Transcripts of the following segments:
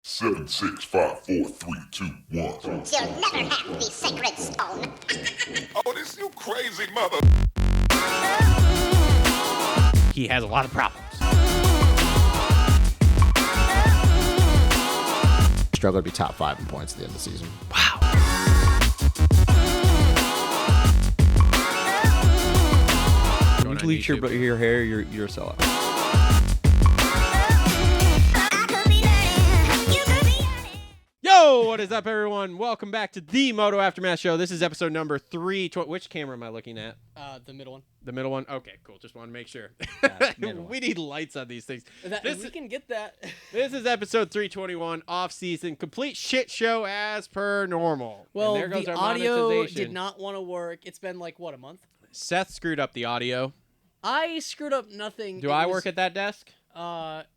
7, 6, 5, 4, 3, 2, 1. You'll never have the sacred stone. Oh, this you crazy mother. He has a lot of problems. Struggle to be top 5 in points at the end of the season. Wow. You bleach your hair, you're a sellout. Yo, what is up, everyone? Welcome back to the Moto Aftermath Show. This is episode number 320. Which camera am I looking at? The middle one. The middle one? Okay, cool. Just want to make sure. We need lights on these things. We can get that. This is episode 321, off-season, complete shit show as per normal. Well, and there goes the our audio monetization. did not want to work. It's been like, what, a month? Seth screwed up the audio. I screwed up nothing. Do I work at that desk?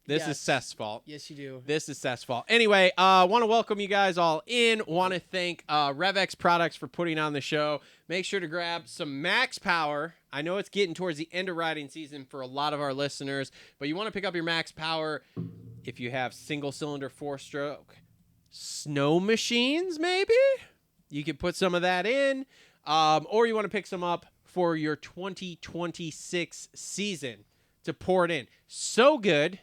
This This is Seth's fault. Yes, you do. This is Seth's fault. Anyway, want to welcome you guys all in. Want to thank Rev X Products for putting on the show. Make sure to grab some max power. I know it's getting towards the end of riding season for a lot of our listeners, but you want to pick up your max power if you have single-cylinder 4-stroke snow machines, maybe? You could put some of that in, or you want to pick some up for your 2026 season to pour it in. So good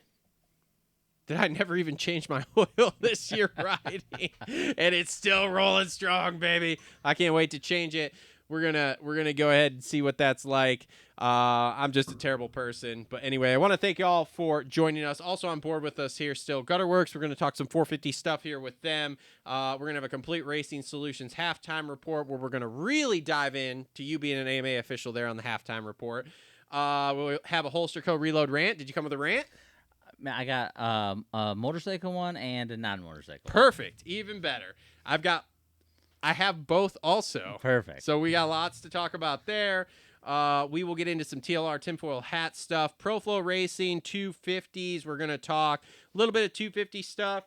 that I never even changed my oil this year riding, and it's still rolling strong, baby. I can't wait to change it. We're gonna go ahead and see what that's like. I'm just a terrible person, but anyway, I want to thank you all for joining us. Also on board with us here still, Gutter Worx. We're gonna talk some 450 stuff here with them. We're gonna have a complete Racing Solutions halftime report where we're gonna really dive in to you being an AMA official there on the halftime report. We'll have a Holster Co. Reload rant. Did you come with a rant? Man, I got a motorcycle one and a non-motorcycle. Perfect. Even better. I have both also. Perfect. So we got lots to talk about there. We will get into some TLR tinfoil hat stuff. Flo Racing, 250's. We're going to talk a little bit of 250 stuff.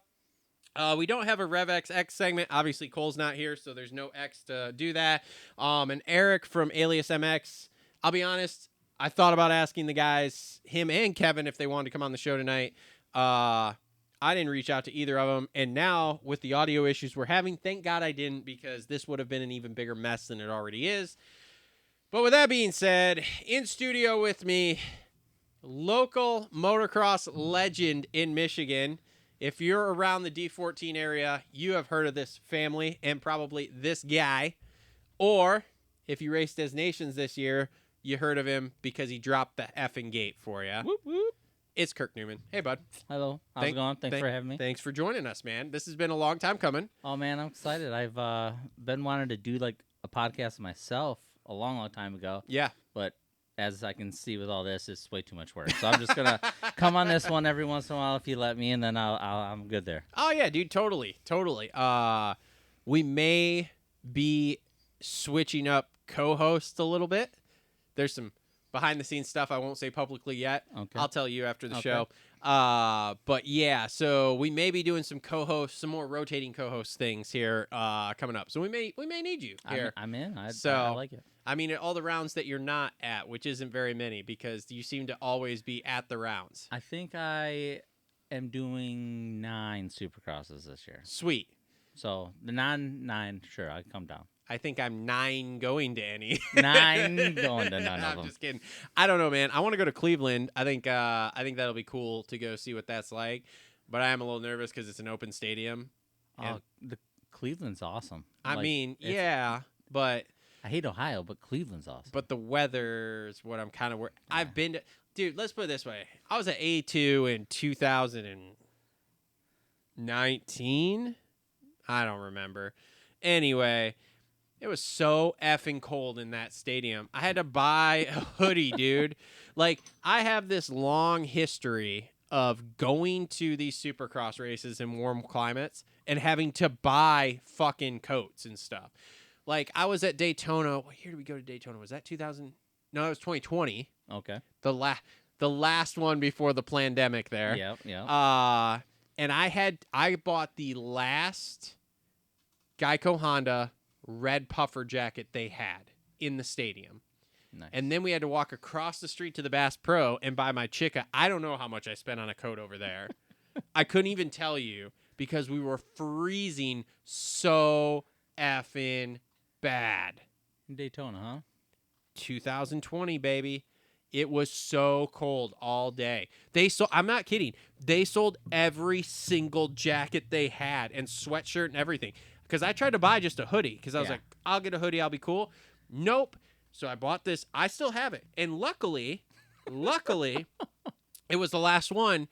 We don't have a Rev X segment. Obviously, Cole's not here, so there's no X to do that. And Eric from Alias MX. I'll be honest, I thought about asking the guys, him and Kevin, if they wanted to come on the show tonight. I didn't reach out to either of them. And now, with the audio issues we're having, thank God I didn't, because this would have been an even bigger mess than it already is. But with that being said, in studio with me, local motocross legend in Michigan. If you're around the D14 area, you have heard of this family and probably this guy. Or if you raced as Nations this year, you heard of him because he dropped the effing gate for you. Whoop, whoop. It's Kirk Newman. Hey, bud. Hello. How's it going? Thanks for having me. Thanks for joining us, man. This has been a long time coming. Oh, man, I'm excited. I've been wanting to do like a podcast myself a long, long time ago. Yeah. But as I can see with all this, it's way too much work. So I'm just going to come on this one every once in a while if you let me, and then I'm good there. Oh, yeah, dude. Totally. We may be switching up co-hosts a little bit. There's some behind-the-scenes stuff I won't say publicly yet. Okay. I'll tell you after the show. But, yeah, so we may be doing some co-hosts, some more rotating co-host things here coming up. So we may need you here. I'm in. I like it. I mean, at all the rounds that you're not at, which isn't very many, because you seem to always be at the rounds. I think I am doing 9 Supercrosses this year. Sweet. So the 9, sure, I can come down. I think I'm 9 going to any. 9 going to none of I'm them. just kidding. I don't know, man. I want to go to Cleveland. I think that'll be cool to go see what that's like. But I am a little nervous because it's an open stadium. Oh, the Cleveland's awesome. I Like, mean, yeah, but I hate Ohio, but Cleveland's awesome. but the weather's what I'm kind of worried. I've been to, dude. Let's put it this way. I was at A2 in 2019. I don't remember. Anyway. It was so effing cold in that stadium. I had to buy a hoodie, dude. Like, I have this long history of going to these Supercross races in warm climates and having to buy fucking coats and stuff. Like, I was at Daytona. What year did we go to Daytona? Was that 2000? No, it was 2020. Okay. The last one before the pandemic there. Yep. And I bought the last Geico Honda red puffer jacket they had in the stadium. Nice. And then we had to walk across the street to the Bass Pro and buy my Chica. I don't know how much I spent on a coat over there. I couldn't even tell you. because we were freezing so effing bad. In Daytona, huh? 2020, baby. It was so cold all day. I'm not kidding. They sold every single jacket they had and sweatshirt and everything. Because I tried to buy just a hoodie because I was like, I'll get a hoodie. I'll be cool. Nope. So I bought this. I still have it. And luckily, it was the last one.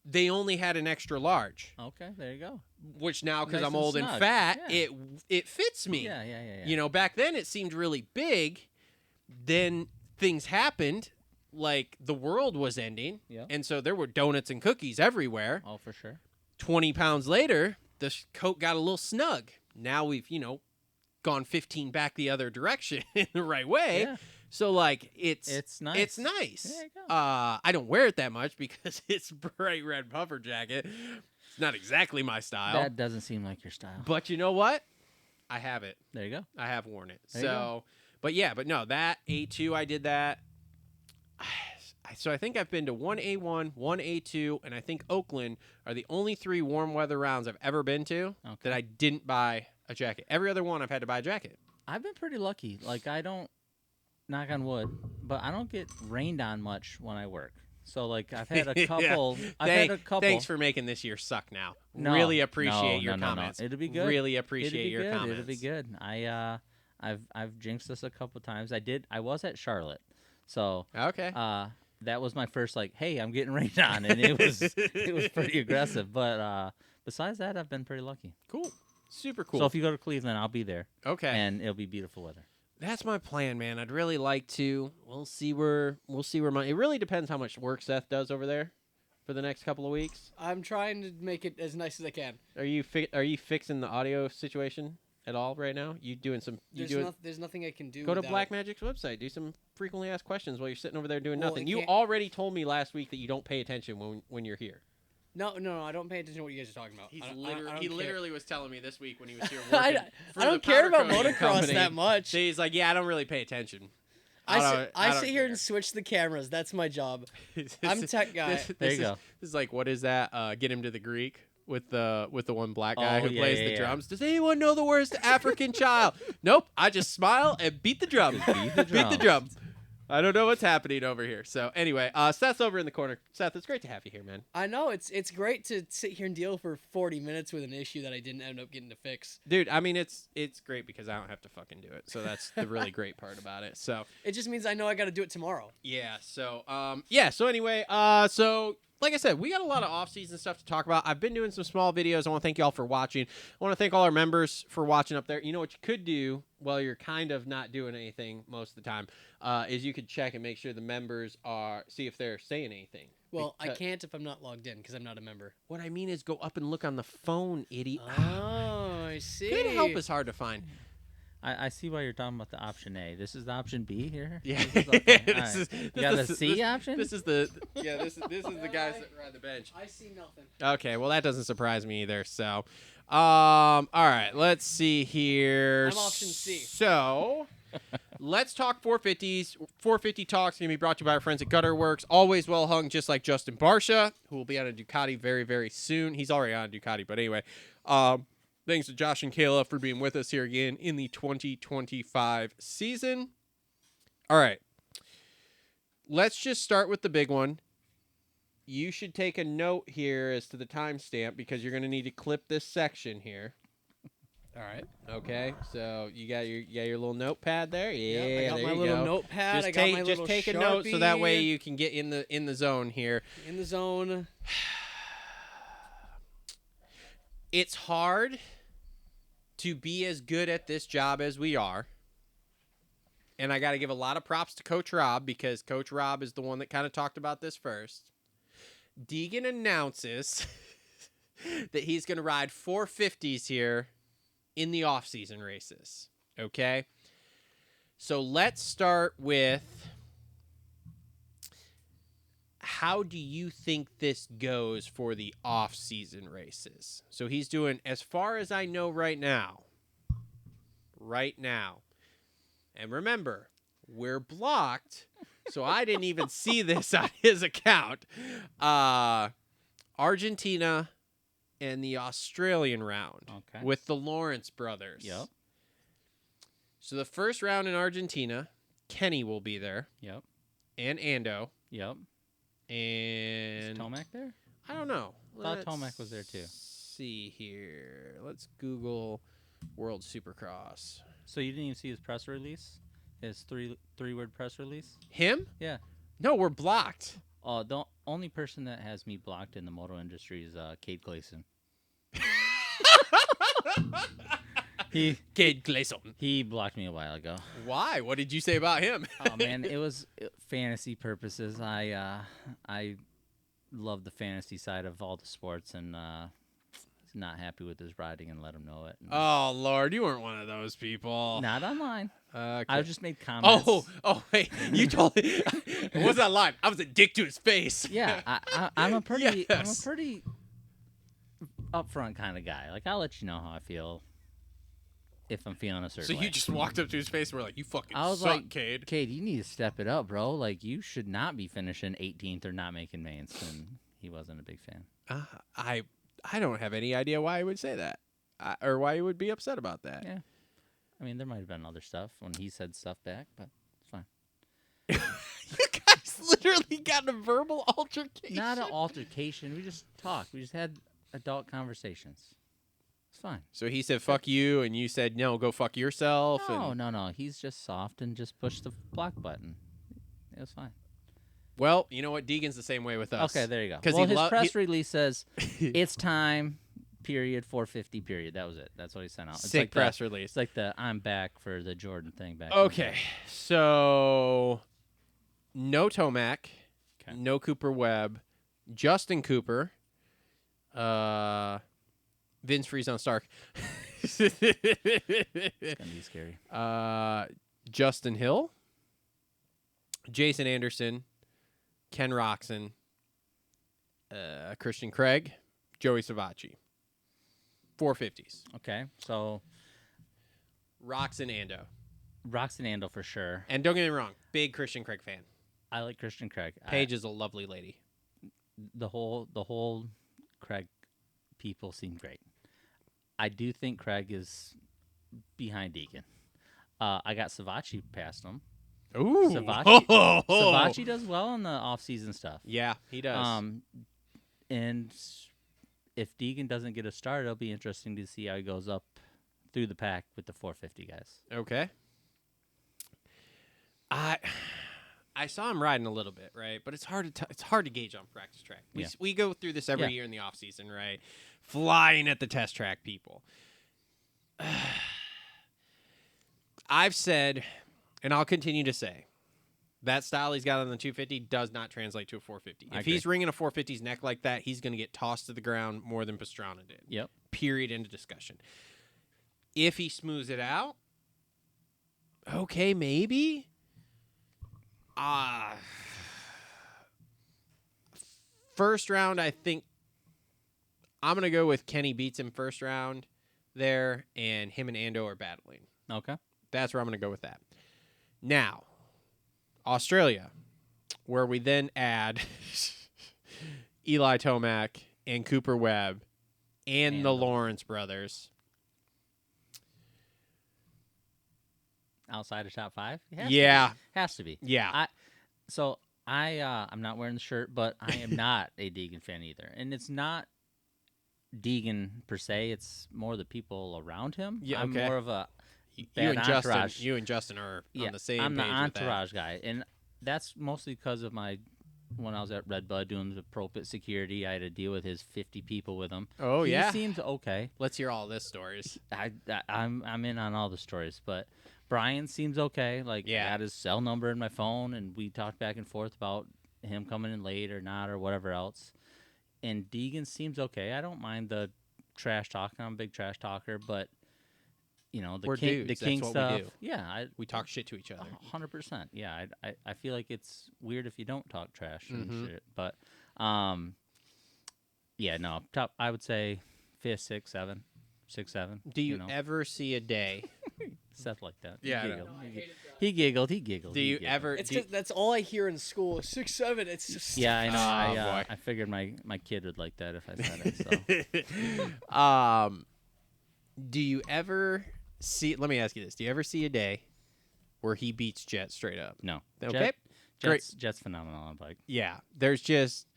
They only had an extra large. Okay, there you go. Which now, because Nice I'm and old and snug. fat, Yeah. it fits me. Yeah. You know, back then it seemed really big. Then things happened. Like the world was ending. Yeah. And so there were donuts and cookies everywhere. Oh, for sure. 20 pounds later, the coat got a little snug. Now we've, gone 15 back the other direction in the right way. Yeah. So, like, it's nice. It's nice. There you go. I don't wear it that much because it's bright red puffer jacket. It's not exactly my style. That doesn't seem like your style. But you know what? I have it. There you go. I have worn it. There you So, but no, that A2, I did that. So I think I've been to one A1, one A2, and I think Oakland are the only 3 warm weather rounds I've ever been to that I didn't buy a jacket. Every other one I've had to buy a jacket. I've been pretty lucky. Like, I don't, knock on wood, but I don't get rained on much when I work. So, like, I've had a couple. Thanks for making this year suck now. No, Really appreciate your no. comments. It'll be good. Really appreciate your good. comments. It'll be good. I've jinxed this a couple times. I was at Charlotte. So, Okay. that was my first, like, hey, I'm getting rained on, and it was pretty aggressive. But besides that, I've been pretty lucky. Cool. Super cool. So if you go to Cleveland, I'll be there. Okay. And it'll be beautiful weather. That's my plan, man. I'd really like to. We'll see where my. It really depends how much work Seth does over there for the next couple of weeks. I'm trying to make it as nice as I can. Are you fixing the audio situation at all right now? You doing some? There's nothing I can do. Go to without- Blackmagic's website. Do some frequently asked questions while you're sitting over there doing Well, nothing. it You can't- already told me last week that you don't pay attention when you're here. No, I don't pay attention to what you guys are talking about. I don't care. literally was telling me this week when he was here I working. I don't care about motocross that much. So he's like, yeah, I don't really pay attention. I sit here care. and switch the cameras. That's my job. I'm tech guy. There you go. This is like, what is that? Get him to the Greek with the one black guy Oh, who yeah, plays yeah, the yeah. drums. Does anyone know the words to African child? Nope. I just smile and beat the drum. Beat the Beat the drum. drum. I don't know what's happening over here. So anyway, Seth's over in the corner. Seth, it's great to have you here, man. I know it's great to sit here and deal for 40 minutes with an issue that I didn't end up getting to fix. Dude, I mean, it's great because I don't have to fucking do it. So that's the really great part about it. So It just means I know I got to do it tomorrow. yeah. So So anyway, so like I said, we got a lot of off-season stuff to talk about. I've been doing some small videos. I want to thank you all for watching. I want to thank all our members for watching up there. You know what you could do while you're kind of not doing anything most of the time is you could check and make sure the members see if they're saying anything. Well, I Because- can't if I'm not logged in because I'm not a member. What I mean is go up and look on the phone, idiot. Oh, I see. Good help is hard to find. I see why you're talking about the option A. This is the option B here. Yeah, This is okay. All this right. is You got the C option. This is the this is the guys that ride the bench. I see nothing. Okay, well that doesn't surprise me either. So, all right, let's see here. I'm option C. So, let's talk 450s. 450 Talks going to be brought to you by our friends at Gutter Works. Always well hung, just like Justin Barsha, who will be on a Ducati very, very soon. He's already on a Ducati, but anyway. Thanks to Josh and Kayla for being with us here again in the 2025 season. All right. Let's just start with the big one. You should take a note here as to the timestamp because you're going to need to clip this section here. All right. Okay, so you got your little notepad there. Yeah, Yep, I got there my you little go. notepad. Just I got my little take a note so that way Sharpie. you can get in the zone here. In the zone. It's hard to be as good at this job as we are. And I got to give a lot of props to Coach Rob because Coach Rob is the one that kind of talked about this first. Deegan announces that he's going to ride 450s here in the off-season races. Okay? So let's start with how do you think this goes for the off-season races? So he's doing, as far as I know right now, and remember, we're blocked, so I didn't even see this on his account. Argentina, and the Australian round Okay. with the Lawrence brothers. Yep. So the first round in Argentina, Kenny will be there, Yep. and Ando, Yep. and Is Tomac there? I don't know. Thought Tomac was there too. See here. Let's Google World Supercross. So you didn't even see his press release? His three-word press release? Him? Yeah. No, we're blocked. The only person that has me blocked in the moto industry is Cade Gleason. Cade Gleason. He blocked me a while ago. Why? What did you say about him? Oh man, it was fantasy purposes. I love the fantasy side of all the sports, and not happy with his riding and let him know it. And Oh Lord, you weren't one of those people. not online. Okay. I just made comments. Oh, wait! You told me it wasn't a lie. I was a dick to his face. Yeah, I'm a pretty Yes. upfront kind of guy. Like, I'll let you know how I feel if I'm feeling a certain So way. you just walked up to his face and were like, "You fucking I was suck, like, Cade." Cade, you need to step it up, bro. Like, you should not be finishing 18th or not making mains. And he wasn't a big fan. I don't have any idea why he would say that, or why he would be upset about that. Yeah. I mean, there might have been other stuff when he said stuff back, but it's fine. You guys literally got in a verbal altercation. Not an altercation. We just talked. We just had adult conversations. It's fine. So he said "fuck you," and you said "no, go fuck yourself." No, and... no. He's just soft and just pushed the block button. It was fine. Well, you know what? Deegan's the same way with us. Okay, there you go. 'Cause Well, he his press release says, it's time, period, 450, period. That was it. That's what he sent out. It's Sick like press release. It's like the I'm back for the Jordan thing back. Okay, so no Tomac, Okay. no Cooper Webb, Justin Cooper, Vince Friesen Stark, It's going to be scary. Justin Hill, Jason Anderson, Ken Roxon, Christian Craig, Joey Savacci. 450's. Okay, so Roxon Ando. Roxon Ando for sure. And don't get me wrong, big Christian Craig fan. I like Christian Craig. Paige is a lovely lady. The whole Craig people seem great. I do think Craig is behind Deegan. I got Savacci past him. Ooh. Savacci does well in the off-season stuff. Yeah, he does. And if Deegan doesn't get a start, it'll be interesting to see how he goes up through the pack with the 450 guys. Okay. I saw him riding a little bit, right? But it's hard to gauge on practice track. We go through this every year in the off season, right? Flying at the test track people. I've said, and I'll continue to say, that style he's got on the 250 does not translate to a 450. If he's ringing a 450's neck like that, he's going to get tossed to the ground more than Pastrana did. Yep. Period. End of discussion. If he smooths it out, okay, maybe. First round, I think I'm going to go with Kenny beats him first round there, and him and Ando are battling. Okay. That's where I'm going to go with that. Now, Australia, where we then add Eli Tomac and Cooper Webb and the Lawrence brothers. Outside of top 5? Yeah. Has to be. Yeah. I'm not wearing the shirt, but I am not a Deegan fan either. And it's not Deegan per se, it's more the people around him. Yeah, I'm okay. more of a You bad and entourage. Justin, you and Justin are on the same I'm the page with that. entourage guy. And that's mostly because of when I was at Redbud doing the pro pit security, I had to deal with his 50 people with him. Oh, he yeah? seems okay. Let's hear all this stories. I'm in on all the stories, but Brian seems okay. Like, I got his cell number in my phone, and we talked back and forth about him coming in late or not or whatever else. And Deegan seems okay. I don't mind the trash talking. I'm a big trash talker, but We're the dudes. king That's what stuff. we do. Yeah, We talk shit to each other. 100%. Yeah, I feel like it's weird if you don't talk trash and shit. But top. I would say 5th, 6th, 7th, 6th, 7th. Do you ever see a day Seth liked that. Yeah, I He know. giggled. No, I hated that. He giggled. He giggled. Do he you giggled. ever? It's do you- 'cause that's all I hear in school. 6'7". It's just Yeah, I know. Oh, boy. I figured my kid would like that if I said it. So. Do you ever see? Let me ask you this: do you ever see a day where he beats Jet straight up? No. Okay. Great. Jet's phenomenal on a bike. Yeah. There's just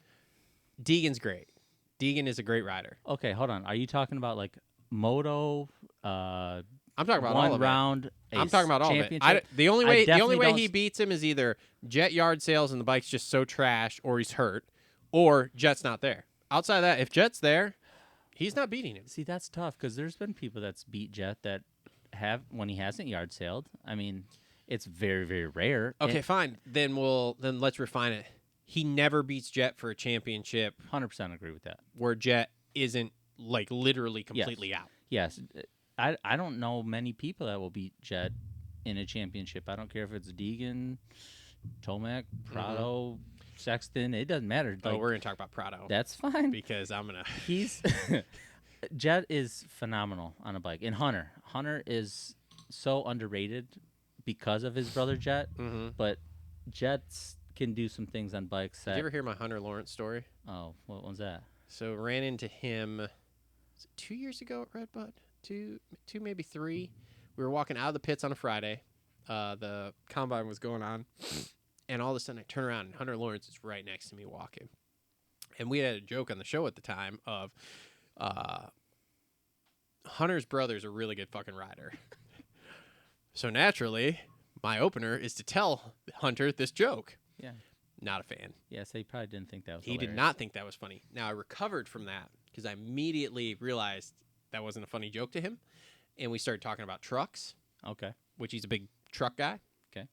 Deegan's great. Deegan is a great rider. Okay, hold on. Are you talking about like moto? I'm talking about one all of round. it. I'm talking about all of it. championship? The only I way definitely he don't beats him is either Jet yard sales and the bike's just so trash, or he's hurt, or Jet's not there. Outside of that, if Jet's there, he's not beating him. See, that's tough because there's been people that's beat Jet that have when he hasn't yard sailed. I mean, it's very, very rare. Okay, fine. Then let's refine it. He never beats Jet for a championship 100% agree with that. where Jet isn't like literally completely out. Yes, I don't know many people that will beat Jet in a championship. I don't care if it's Deegan, Tomac, Prado, Sexton. It doesn't matter. Oh, Like, we're gonna talk about Prado that's fine. because I'm gonna. He's Jet is phenomenal on a bike, and Hunter is so underrated because of his brother Jet. But Jets can do some things on bikes. Did you ever hear my Hunter Lawrence story? Oh, what was that? So ran into him was it 2 years ago at Redbud, two maybe 3. We were walking out of the pits on a Friday. The combine was going on, and all of a sudden I turn around and Hunter Lawrence is right next to me walking. And we had a joke on the show at the time of Hunter's brother's a really good fucking rider. So naturally, my opener is to tell Hunter this joke. Yeah. Not a fan. Yeah, so he probably didn't think that was He did hilarious. not think that was funny. Now, I recovered from that because I immediately realized that wasn't a funny joke to him. And we started talking about trucks, Okay. which he's a big truck guy. Okay.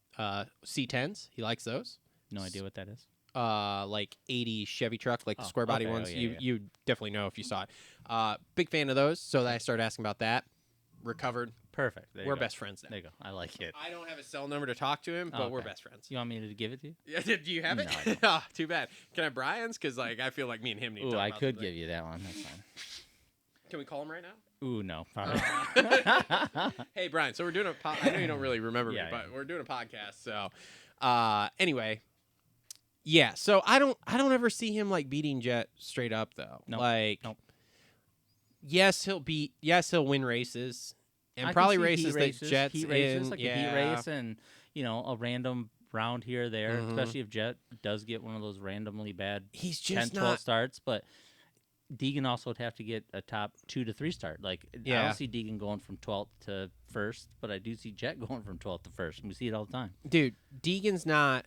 C10s, he likes those. No idea what that is. Like 80 Chevy truck, like the Oh, square body okay. Oh, ones. yeah, yeah. You definitely know if you saw it. Big fan of those. So I started asking about that. Recovered. Perfect. There you We're go. best friends now. There you go. I like it. I don't have a cell number to talk to him, but Oh, we're okay. best friends. You want me to give it to you? Yeah, do you have it? No, I don't. Oh, too bad. Can I have Brian's? Because like I feel like me and him need to Ooh, talk I about could something. give you that one. That's fine. Can we call him right now? Ooh, no. Probably. Hey Brian, so we're doing I know you don't really remember Yeah, me, yeah. but we're doing a podcast. So anyway, yeah. So I don't ever see him like beating Jet straight up though. Nope. Like Nope. yes, he'll win races and I can probably see races that Jet's heat races, in. like yeah. a heat race, and a random round here or there. Mhm. Especially if Jet does get one of those randomly bad He's 10, just 12 not. starts, but Deegan also would have to get a top 2 to 3 start. Like I Yeah. don't see Deegan going from 12th to 1st, but I do see Jet going from 12th to 1st. We see it all the time. Dude, Deegan's not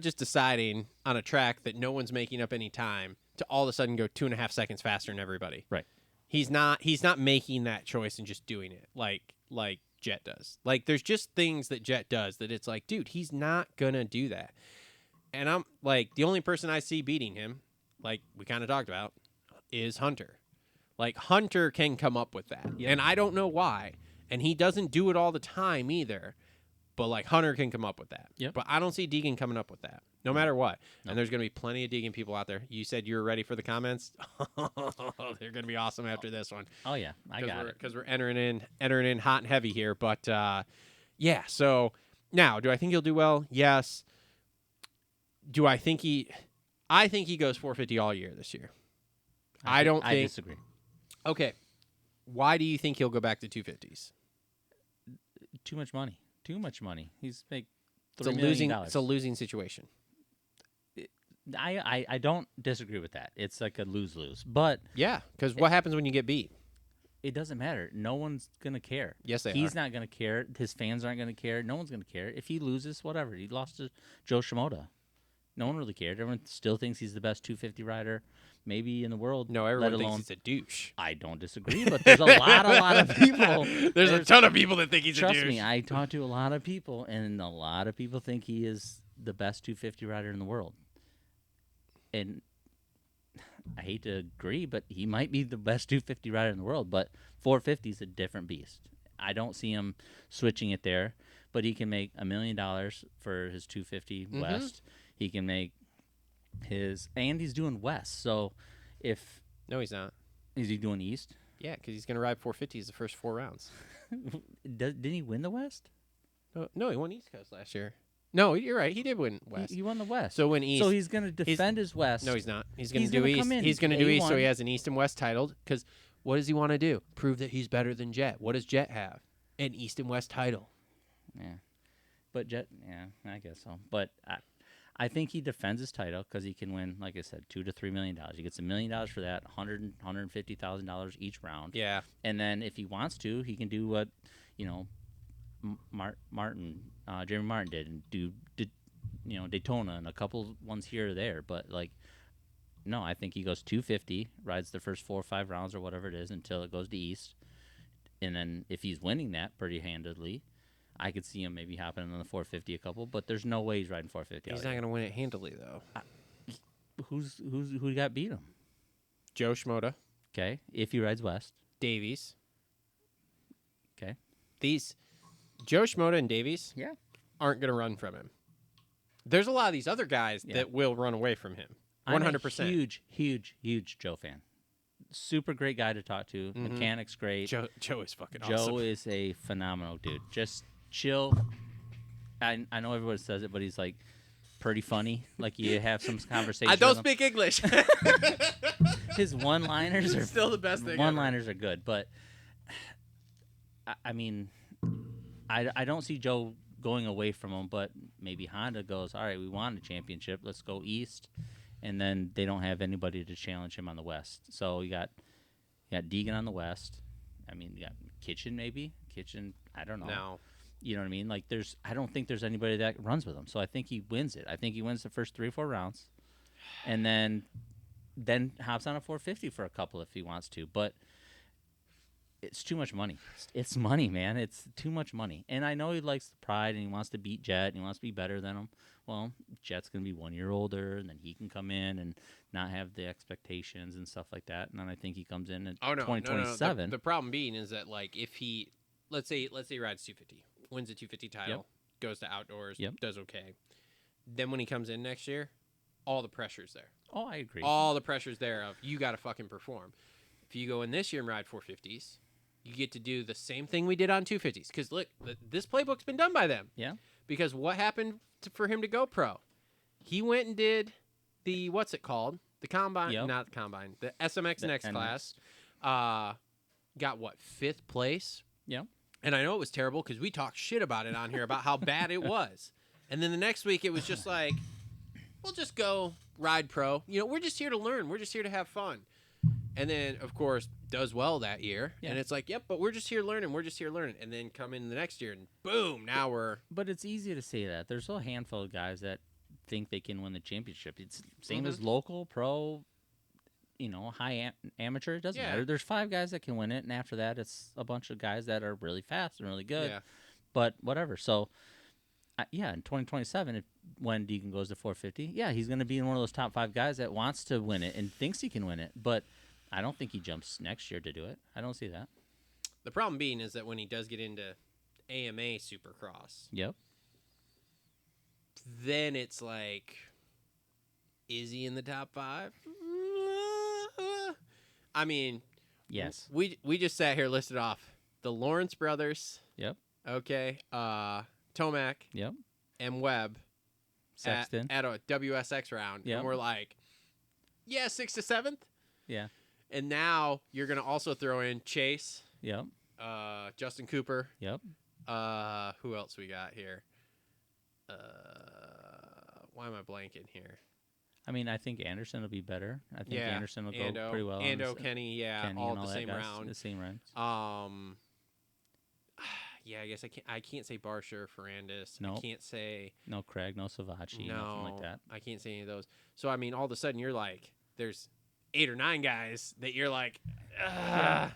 just deciding on a track that no one's making up any time to all of a sudden go 2.5 seconds faster than everybody. Right. He's not making that choice and just doing it like Jet does. Like there's just things that Jet does that it's like, dude, he's not gonna do that. And I'm like, the only person I see beating him, like we kind of talked about, is Hunter. Like Hunter can come up with that. Yep. And I don't know why. And he doesn't do it all the time either. But like Hunter can come up with that. Yep. But I don't see Deegan coming up with that. No matter what. And there's gonna be plenty of Deegan people out there. You said you were ready for the comments. They're gonna be awesome after this one. Oh yeah, I got it. Because we're entering in hot and heavy here. But yeah, so now do I think he'll do well? Yes. Do I think I think he goes 450 all year this year. I don't I think. disagree. Okay. Why do you think he'll go back to 250s? Too much money. Too much money. He's make It's a $3 million. losing. It's a losing situation. I don't disagree with that. It's like a lose-lose. But Yeah, because what happens when you get beat? it doesn't matter. No one's going to care. Yes, they He's are. not going to care. His fans aren't going to care. No one's going to care. If he loses, whatever. He lost to Joe Shimoda. No one really cared. Everyone still thinks he's the best 250 rider maybe in the world. No, everyone let thinks alone, he's a douche. I don't disagree, but there's a lot of people. There's a ton of people that think he's a douche. Trust me, I talk to a lot of people, and a lot of people think he is the best 250 rider in the world. And I hate to agree, but he might be the best 250 rider in the world. But 450 is a different beast. I don't see him switching it there, but he can make $1 million for his 250 West. He can make and he's doing West. So if No, he's not. is he doing East? Yeah, because he's going to ride 450s the first 4 rounds. Didn't he win the West? No, he won East Coast last year. No, you're right. He did win West. He won the West. So win East. So he's going to defend his West. No, he's not. He's going to He's do gonna East. come in He's going to do East, so he A1. has an East and West title. Because what does he want to do? Prove that he's better than Jet. What does Jet have? An East and West title. Yeah. But Jet, yeah, I guess so. But I think he defends his title because he can win, like I said, $2 to $3 million. He gets $1 million for that, $150,000 each round. Yeah. And then if he wants to, he can do what, Jeremy Martin did and do Daytona and a couple ones here or there. But no, I think he goes 250, rides the first 4 or 5 rounds or whatever it is until it goes to East. And then if he's winning that pretty handedly, I could see him maybe hopping on the 450 a couple, but there's no way he's riding 450. He's not going to win it handily, though. Who got beat him? Joe Schmoda. Okay, if he rides West. Davies. Okay. These Joe Schmoda and Davies aren't going to run from him. There's a lot of these other guys that will run away from him. 100%. I'm a huge Joe fan. Super great guy to talk to. Mm-hmm. Mechanics great. Joe is fucking Joe awesome. is a phenomenal dude. Just chill. I know everyone says it, but he's pretty funny. You have some conversation. I don't with him. speak English. His one-liners are still the best thing. One-liners are good, but I mean, I don't see Joe going away from him. But maybe Honda goes, all right, we won a championship. Let's go East. And then they don't have anybody to challenge him on the West. So you got Deegan on the West. I mean, you got Kitchen maybe. Kitchen, I don't know. No. You know what I mean? I don't think there's anybody that runs with him. So I think he wins it. I think he wins the first 3 or 4 rounds. And then hops on a 450 for a couple if he wants to. But it's too much money. It's money, man. It's too much money. And I know he likes the pride and he wants to beat Jet and he wants to be better than him. Well, Jet's going to be 1 year older, and then he can come in and not have the expectations and stuff like that. And then I think he comes in at 2027. No. The problem being is that, if he, let's say he rides 250, wins a 250 title, goes to outdoors, does okay. Then when he comes in next year, all the pressure's there. Oh, I agree. All the pressure's there of you got to fucking perform. If you go in this year and ride 450s, you get to do the same thing we did on 250s. Because, look, this playbook's been done by them. Yeah. Because what happened for him to go pro? He went and did the, what's it called? The Combine, not the Combine, the SMX Next class. Got, 5th place? Yeah. And I know it was terrible because we talked shit about it on here about how bad it was. And then the next week it was just we'll just go ride pro. We're just here to learn. We're just here to have fun. And then, of course, does well that year. Yeah. And it's yep, but we're just here learning. We're just here learning. And then come in the next year and boom, now we're... But it's easy to say that. There's a handful of guys that think they can win the championship. It's same as local, pro, high amateur. It doesn't matter. There's 5 guys that can win it. And after that, it's a bunch of guys that are really fast and really good. Yeah. But whatever. So, in 2027, when Deegan goes to 450, he's going to be one of those top 5 guys that wants to win it and thinks he can win it. But I don't think he jumps next year to do it. I don't see that. The problem being is that when he does get into AMA Supercross, then it's is he in the top 5? I mean, yes. We just sat here listed off the Lawrence brothers. Yep. Okay. Tomac. Yep. And Webb. Sexton. At a WSX round. Yep. And we're 6th to 7th? Yeah. And now you're going to also throw in Chase. Yep. Justin Cooper. Yep. Who else we got here? Why am I blanking here? I mean, I think Anderson will be better. I think Anderson will go pretty well. Ando, Kenny, all the same round. The same round. I guess I can't say Barsher, Ferrandis. Nope. I can't say... No Craig, no Savachi, nothing like that. I can't say any of those. So, I mean, all of a sudden you're there's 8 or 9 guys that you're ugh.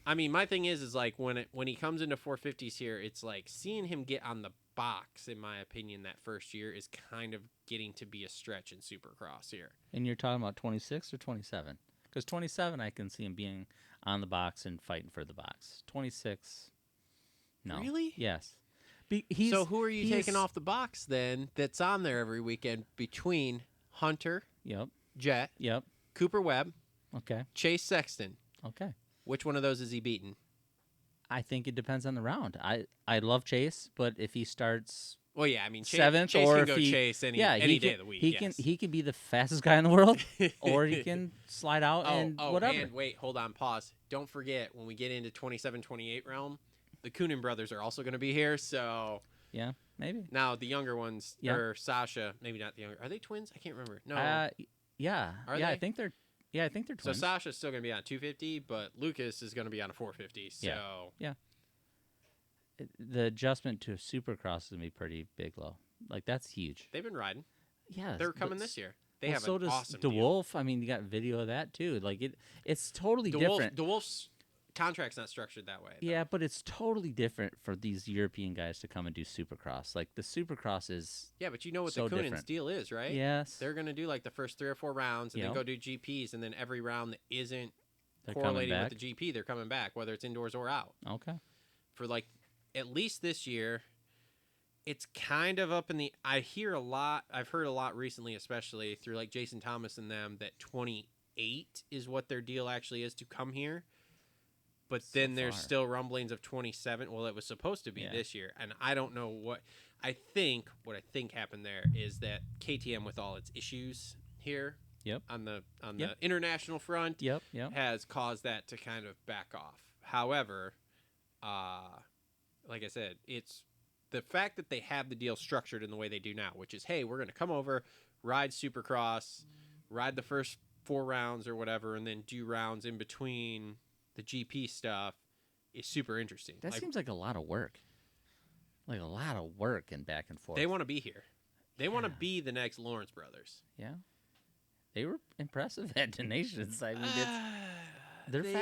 I mean, my thing is when he comes into 450s here, it's seeing him get on the box, in my opinion, that first year is kind of getting to be a stretch in Supercross here. And you're talking about 26 or 27? Because 27, I can see him being on the box and fighting for the box. 26, no. Really? Yes. So who are you taking off the box then that's on there every weekend between Hunter, Yep. Jet, Yep. Cooper Webb, Okay. Chase Sexton? Okay. Which one of those is he beating? I think it depends on the round. I love Chase, but if he starts Well, yeah, I mean, Chase, seventh, Chase or can if go he, Chase any day of the week. He can be the fastest guy in the world, or he can slide out and whatever. And wait, hold on, pause. Don't forget, when we get into 27-28 realm, the Coonan brothers are also going to be here. So yeah, maybe. now the younger ones, Yeah. or Sasha, maybe not the younger. Are they twins? I can't remember. No. Yeah. Are I they? think they're. Yeah, I think they're So twins. Sasha's still going to be on 250, but Lucas is going to be on a 450. So Yeah. The adjustment to a Supercross is gonna be pretty big, low. Like that's huge. they've been riding. Yeah, They're coming this year. They Well, have so an does awesome deal. DeWolf. I mean, you got video of that too. Like it's totally different. DeWolf's contract's not structured that way. though. Yeah, but it's totally different for these European guys to come and do Supercross. Like the Supercross is. Yeah, but you know what So the Coonan's different. deal is, right? Yes. They're going to do like the first 3 or 4 rounds and then Yep. go do GPs, and then every round that isn't They're coming correlating back. with the GP, they're coming back, whether it's indoors or out. Okay. For like at least this year, it's kind of up in the. I've heard a lot recently, especially through like Jason Thomas and them, that 28 is what their deal actually is to come here. But then there's far. still rumblings of 27. Well, it was supposed to be Yeah. this year, and I don't know what. I think happened there is that KTM, with all its issues here, Yep. on the Yep. international front, Yep. has caused that to kind of back off. However, like I said, it's the fact that they have the deal structured in the way they do now, which is, hey, we're going to come over, ride Supercross, ride the first 4 rounds or whatever, and then do rounds in between the GP stuff, is super interesting. That seems like a lot of work. Like a lot of work and back and forth. They want to be here. They want to Yeah. be the next Lawrence brothers. Yeah. They were impressive at Donations. I mean, they're They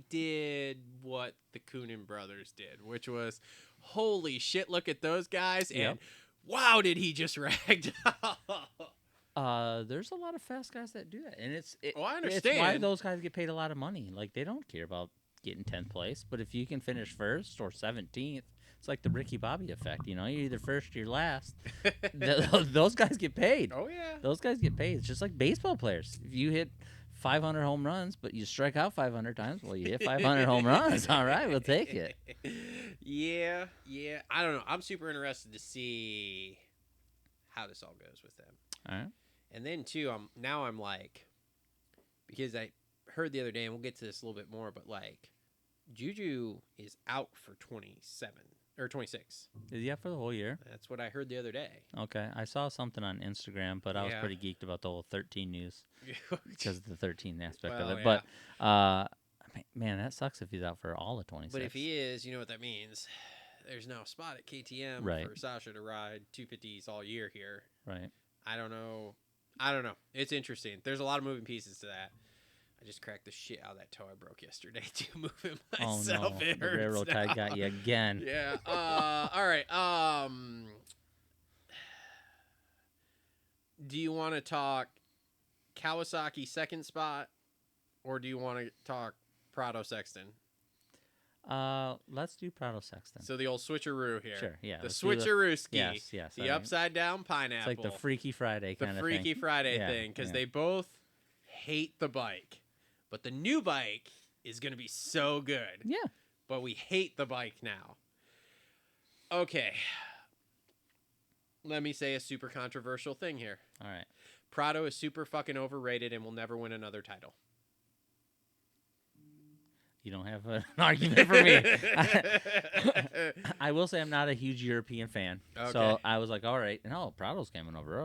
fast. did what the Coonan brothers did, which was, holy shit, look at those guys, Yep. and wow, did he just rag? There's a lot of fast guys that do that, and I It's why understand. those guys get paid a lot of money. Like they don't care about getting 10th place, but if you can finish first or 17th, it's like the Ricky Bobby effect. You know, you're either first or you're last. Those guys get paid. Oh yeah. Those guys get paid. It's just like baseball players. If you hit 500 home runs, but you strike out 500 times, well, you hit 500 home runs. All right, we'll take it. Yeah. I don't know. I'm super interested to see how this all goes with them. All right. And then too, I'm like, because I heard the other day, and we'll get to this a little bit more, but like, Juju is out for 27 or 26. Is he out for the whole year? That's what I heard the other day. Okay. I saw something on Instagram, but I was Yeah. pretty geeked about the whole 13 news because of the 13 aspect Well, of it. yeah. But, man, that sucks if he's out for all of 26. But if he is, you know what that means. There's no spot at KTM Right. for Sasha to ride 250s all year here. Right. I don't know. It's interesting. There's a lot of moving pieces to that. I just cracked the shit out of that toe I broke yesterday too, moving myself. Oh, no. It The hurts railroad now. tie got you again. Yeah. All right. Do you want to talk Kawasaki second spot, or do you want to talk Prado Sexton? Let's do Prado Sexton. So the old switcheroo here. Sure, yeah, The let's do the- switcheroo ski. Yes, yes, The I mean, upside down pineapple. It's like the Freaky Friday the kind of Freaky thing. Friday Yeah, thing, because yeah. they both hate the bike, but the new bike is going to be so good. Yeah. But we hate the bike now. Okay. Let me say a super controversial thing here. All right. Prado is super fucking overrated and will never win another title. You don't have an argument for me. I will say I'm not a huge European fan. Okay. So I was like, all right. No, Prado's coming over.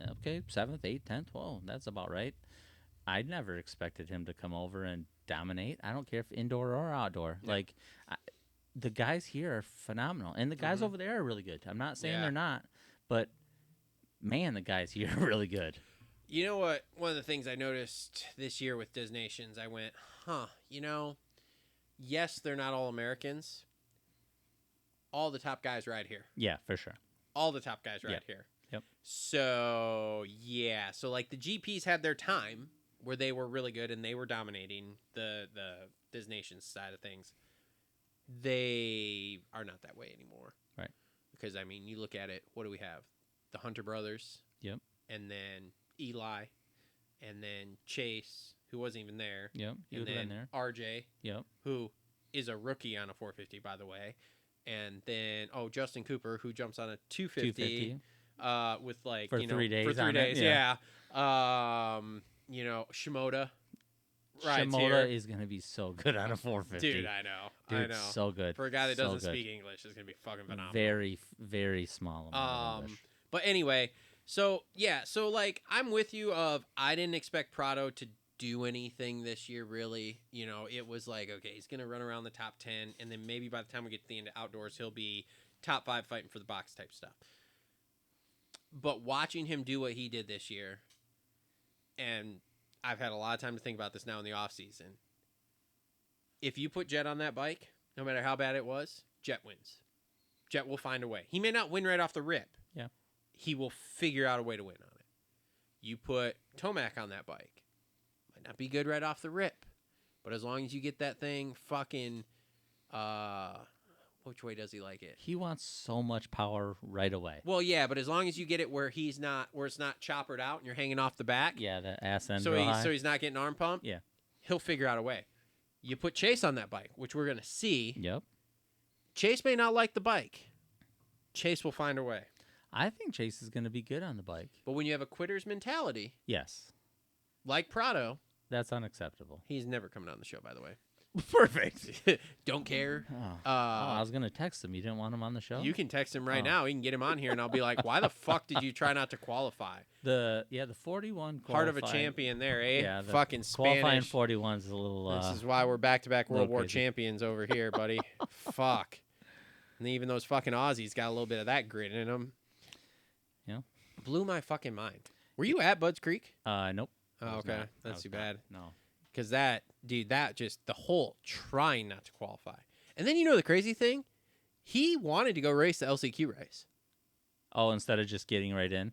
Okay, 7th, 8th, 10th. Well, that's about right. I never expected him to come over and dominate. I don't care if indoor or outdoor. Yeah. Like, the guys here are phenomenal. And the guys over there are really good. I'm not saying Yeah. they're not. But, man, the guys here are really good. You know what? One of the things I noticed this year with Des Nations, I went, yes, they're not all Americans. All the top guys ride here. Yeah, for sure. All the top guys ride Yep. here. Yep. So, yeah. So, like, the GPs had their time where they were really good and they were dominating the Des Nations side of things. They are not that way anymore. Right. Because, I mean, you look at it, what do we have? The Hunter brothers. Yep. And then Eli. And then Chase, who wasn't even there. Yep. He And would have been then there. RJ, Yep. who is a rookie on a 450, by the way. And then, Justin Cooper, who jumps on a 250, with like, For 3 days For 3 on it, days, yeah. Shimoda. Shimoda is going to be so good on a 450. Dude, I know. Dude, I know. so good. For a guy that So doesn't good. speak English, it's going to be fucking phenomenal. Very, very small amount of English. But anyway, so like I'm with you I didn't expect Prado to do anything this year, really. It was like, okay, he's going to run around the top 10, and then maybe by the time we get to the end of outdoors, he'll be top 5 fighting for the box type stuff. But watching him do what he did this year, and I've had a lot of time to think about this now in the off season. If you put Jet on that bike, no matter how bad it was, Jet wins. Jet will find a way. He may not win right off the rip. Yeah. He will figure out a way to win on it. You put Tomac on that bike. Might not be good right off the rip. But as long as you get that thing fucking which way does he like it? He wants so much power right away. Well, yeah, but as long as you get it where it's not choppered out and you're hanging off the back. Yeah, the ass end. So he's not getting arm pump. Yeah. He'll figure out a way. You put Chase on that bike, which we're gonna see. Yep. Chase may not like the bike. Chase will find a way. I think Chase is going to be good on the bike. But when you have a quitter's mentality, Yes. like Prado, That's unacceptable. he's never coming on the show, by the way. Perfect. Don't care. I was going to text him. You didn't want him on the show? You can text him right Oh. now. You can get him on here, and I'll be like, why the fuck did you try not to qualify? The 41 Heart of a qualifying- champion there, eh? Yeah, the fucking qualifying Spanish. 41 is a little. This is why we're back-to-back World little War crazy. champions over here, buddy. Fuck. And even those fucking Aussies got a little bit of that grit in them. Yeah. Blew my fucking mind. Were you at Bud's Creek? Nope. Oh, I was okay. not. I That's was too not. bad. No. Because that just, the whole trying not to qualify. And then the crazy thing? He wanted to go race the LCQ race. Oh, instead of just getting right in.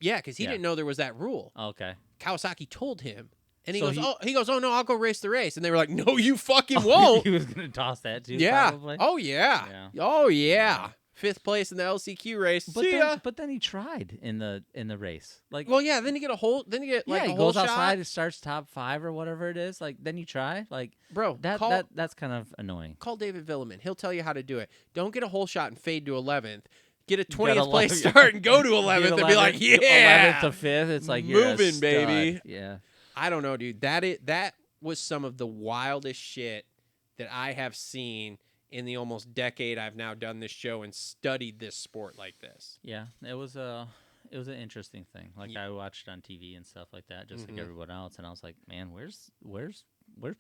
Yeah, because he Yeah. didn't know there was that rule. Okay. Kawasaki told him. And he So goes, oh, no, I'll go race the race. And they were like, no, you fucking won't. He was gonna toss that too. Yeah. Probably. Oh, yeah. Yeah. Oh, yeah. 5th place in the LCQ race. See ya. But then he tried in the race. Like, Well, yeah, then you get a whole, yeah, a he whole goes shot. outside, it starts top 5 or whatever it is. Like, then you try. Like, Bro, that's kind of annoying. call David Villeman. He'll tell you how to do it. Don't get a whole shot and fade to 11th. Get a Get 20th 11th, place yeah. start and go to 11th Get and be like, 11th to yeah. 5th. It's like you're a Moving, stud. baby. Yeah. I don't know, dude. That was some of the wildest shit that I have seen in the almost decade I've now done this show and studied this sport like this. Yeah, it was an interesting thing. Like, I watched it on TV and stuff like that, just like everyone else, and I was like, man, where's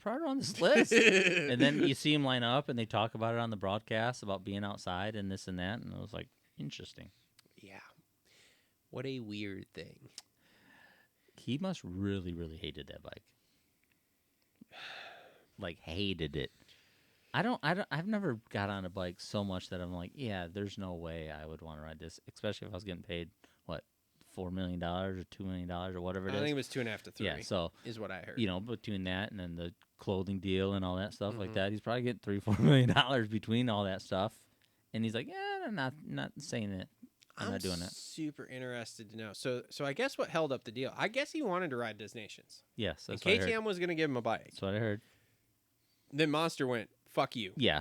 Prado on this list? And then you see him line up, and they talk about it on the broadcast about being outside and this and that, and I was like, interesting. Yeah. What a weird thing. He must really, really hated that bike. Like, hated it. I've never got on a bike so much that I'm like, yeah, there's no way I would want to ride this, especially if I was getting paid, what, $4 million or $2 million or whatever it is. I think it was 2.5 to 3. Yeah, so, is what I heard. Between that and then the clothing deal and all that stuff like that, he's probably getting $3-4 million between all that stuff. And he's like, yeah, I'm not saying it. I'm not doing it. Super interested to know. So I guess what held up the deal? I guess he wanted to ride Nations. Yes, And that's what I heard. KTM was going to give him a bike. That's what I heard. Then Monster went, fuck you. Yeah,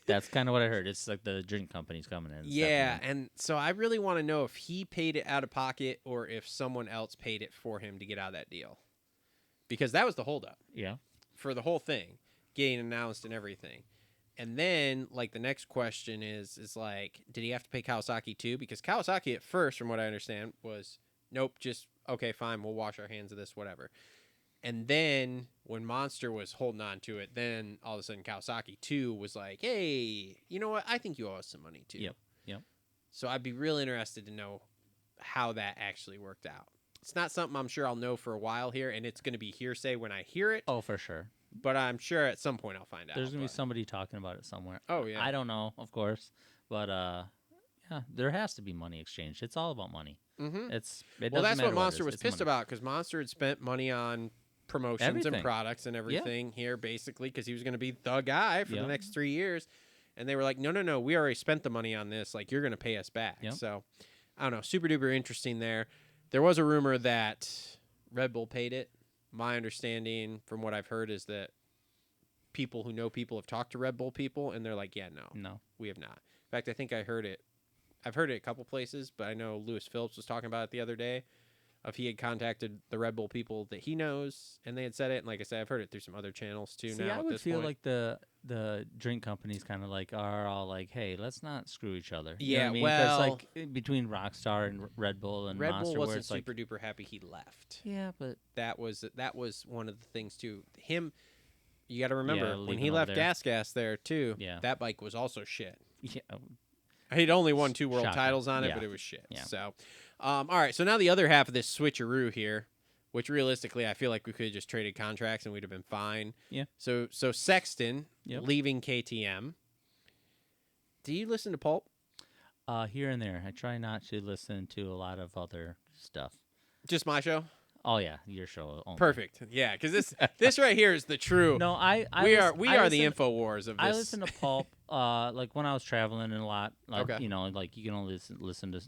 that's kind of what I heard. It's like the drink company's coming in. and Yeah, stepping and so I really want to know if he paid it out of pocket or if someone else paid it for him to get out of that deal. Because that was the holdup in. Yeah. for the whole thing, getting announced and everything. And then, like, the next question is like, did he have to pay Kawasaki too? Because Kawasaki at first, from what I understand, was, nope, just, okay, fine, we'll wash our hands of this, whatever. And then when Monster was holding on to it, then all of a sudden Kawasaki too was like, hey, you know what? I think you owe us some money too. Yep. So I'd be really interested to know how that actually worked out. It's not something I'm sure I'll know for a while here, and it's going to be hearsay when I hear it. Oh, for sure. But I'm sure at some point I'll find out. There's gonna be but- somebody talking about it somewhere. Oh, yeah. I don't know, of course, but yeah, there has to be money exchanged. It's all about money. Mm-hmm. It Well, doesn't that's matter what it Monster is, was it's pissed money. about, because Monster had spent money on promotions Everything. and products and everything here, basically, because he was going to be the guy for the Yep. next 3 years. And they were like, no, we already spent the money on this. Like, you're going to pay us back. Yep. So, I don't know. Super duper interesting there. There was a rumor that Red Bull paid it. my understanding from what I've heard is that people who know people have talked to Red Bull people, and they're like, yeah, no, we have not. In fact, I think I've heard it a couple places, but I know Lewis Phillips was talking about it the other day. If he had contacted the Red Bull people that he knows, and they had said it, and like I said, I've heard it through some other channels too. See, now I at would this feel point. like the drink companies kind of like are all like, hey, let's not screw each other. You know Yeah, what I mean? well, like between Rockstar and Red Bull and Red Monster, Bull where wasn't it's like, super duper happy he left. yeah, but That was one of the things too. Him, you got to remember when leaving he over left there. Gas there too. Yeah. That bike was also shit. yeah, He'd only won 2 world Shocking. titles on it, Yeah. but it was shit. Yeah. So, all right. So now the other half of this switcheroo here, which realistically I feel like we could have just traded contracts and we'd have been fine. Yeah. So Sexton Yep. leaving KTM. Do you listen to Pulp? here and there. I try not to listen to a lot of other stuff. Just my show. Oh yeah, your show only. Perfect. Yeah, because this right here is the true. No, I we I are the listen- InfoWars of this. I listen to Pulp, like when I was traveling and a lot. Like, Okay. you know, like you can only listen to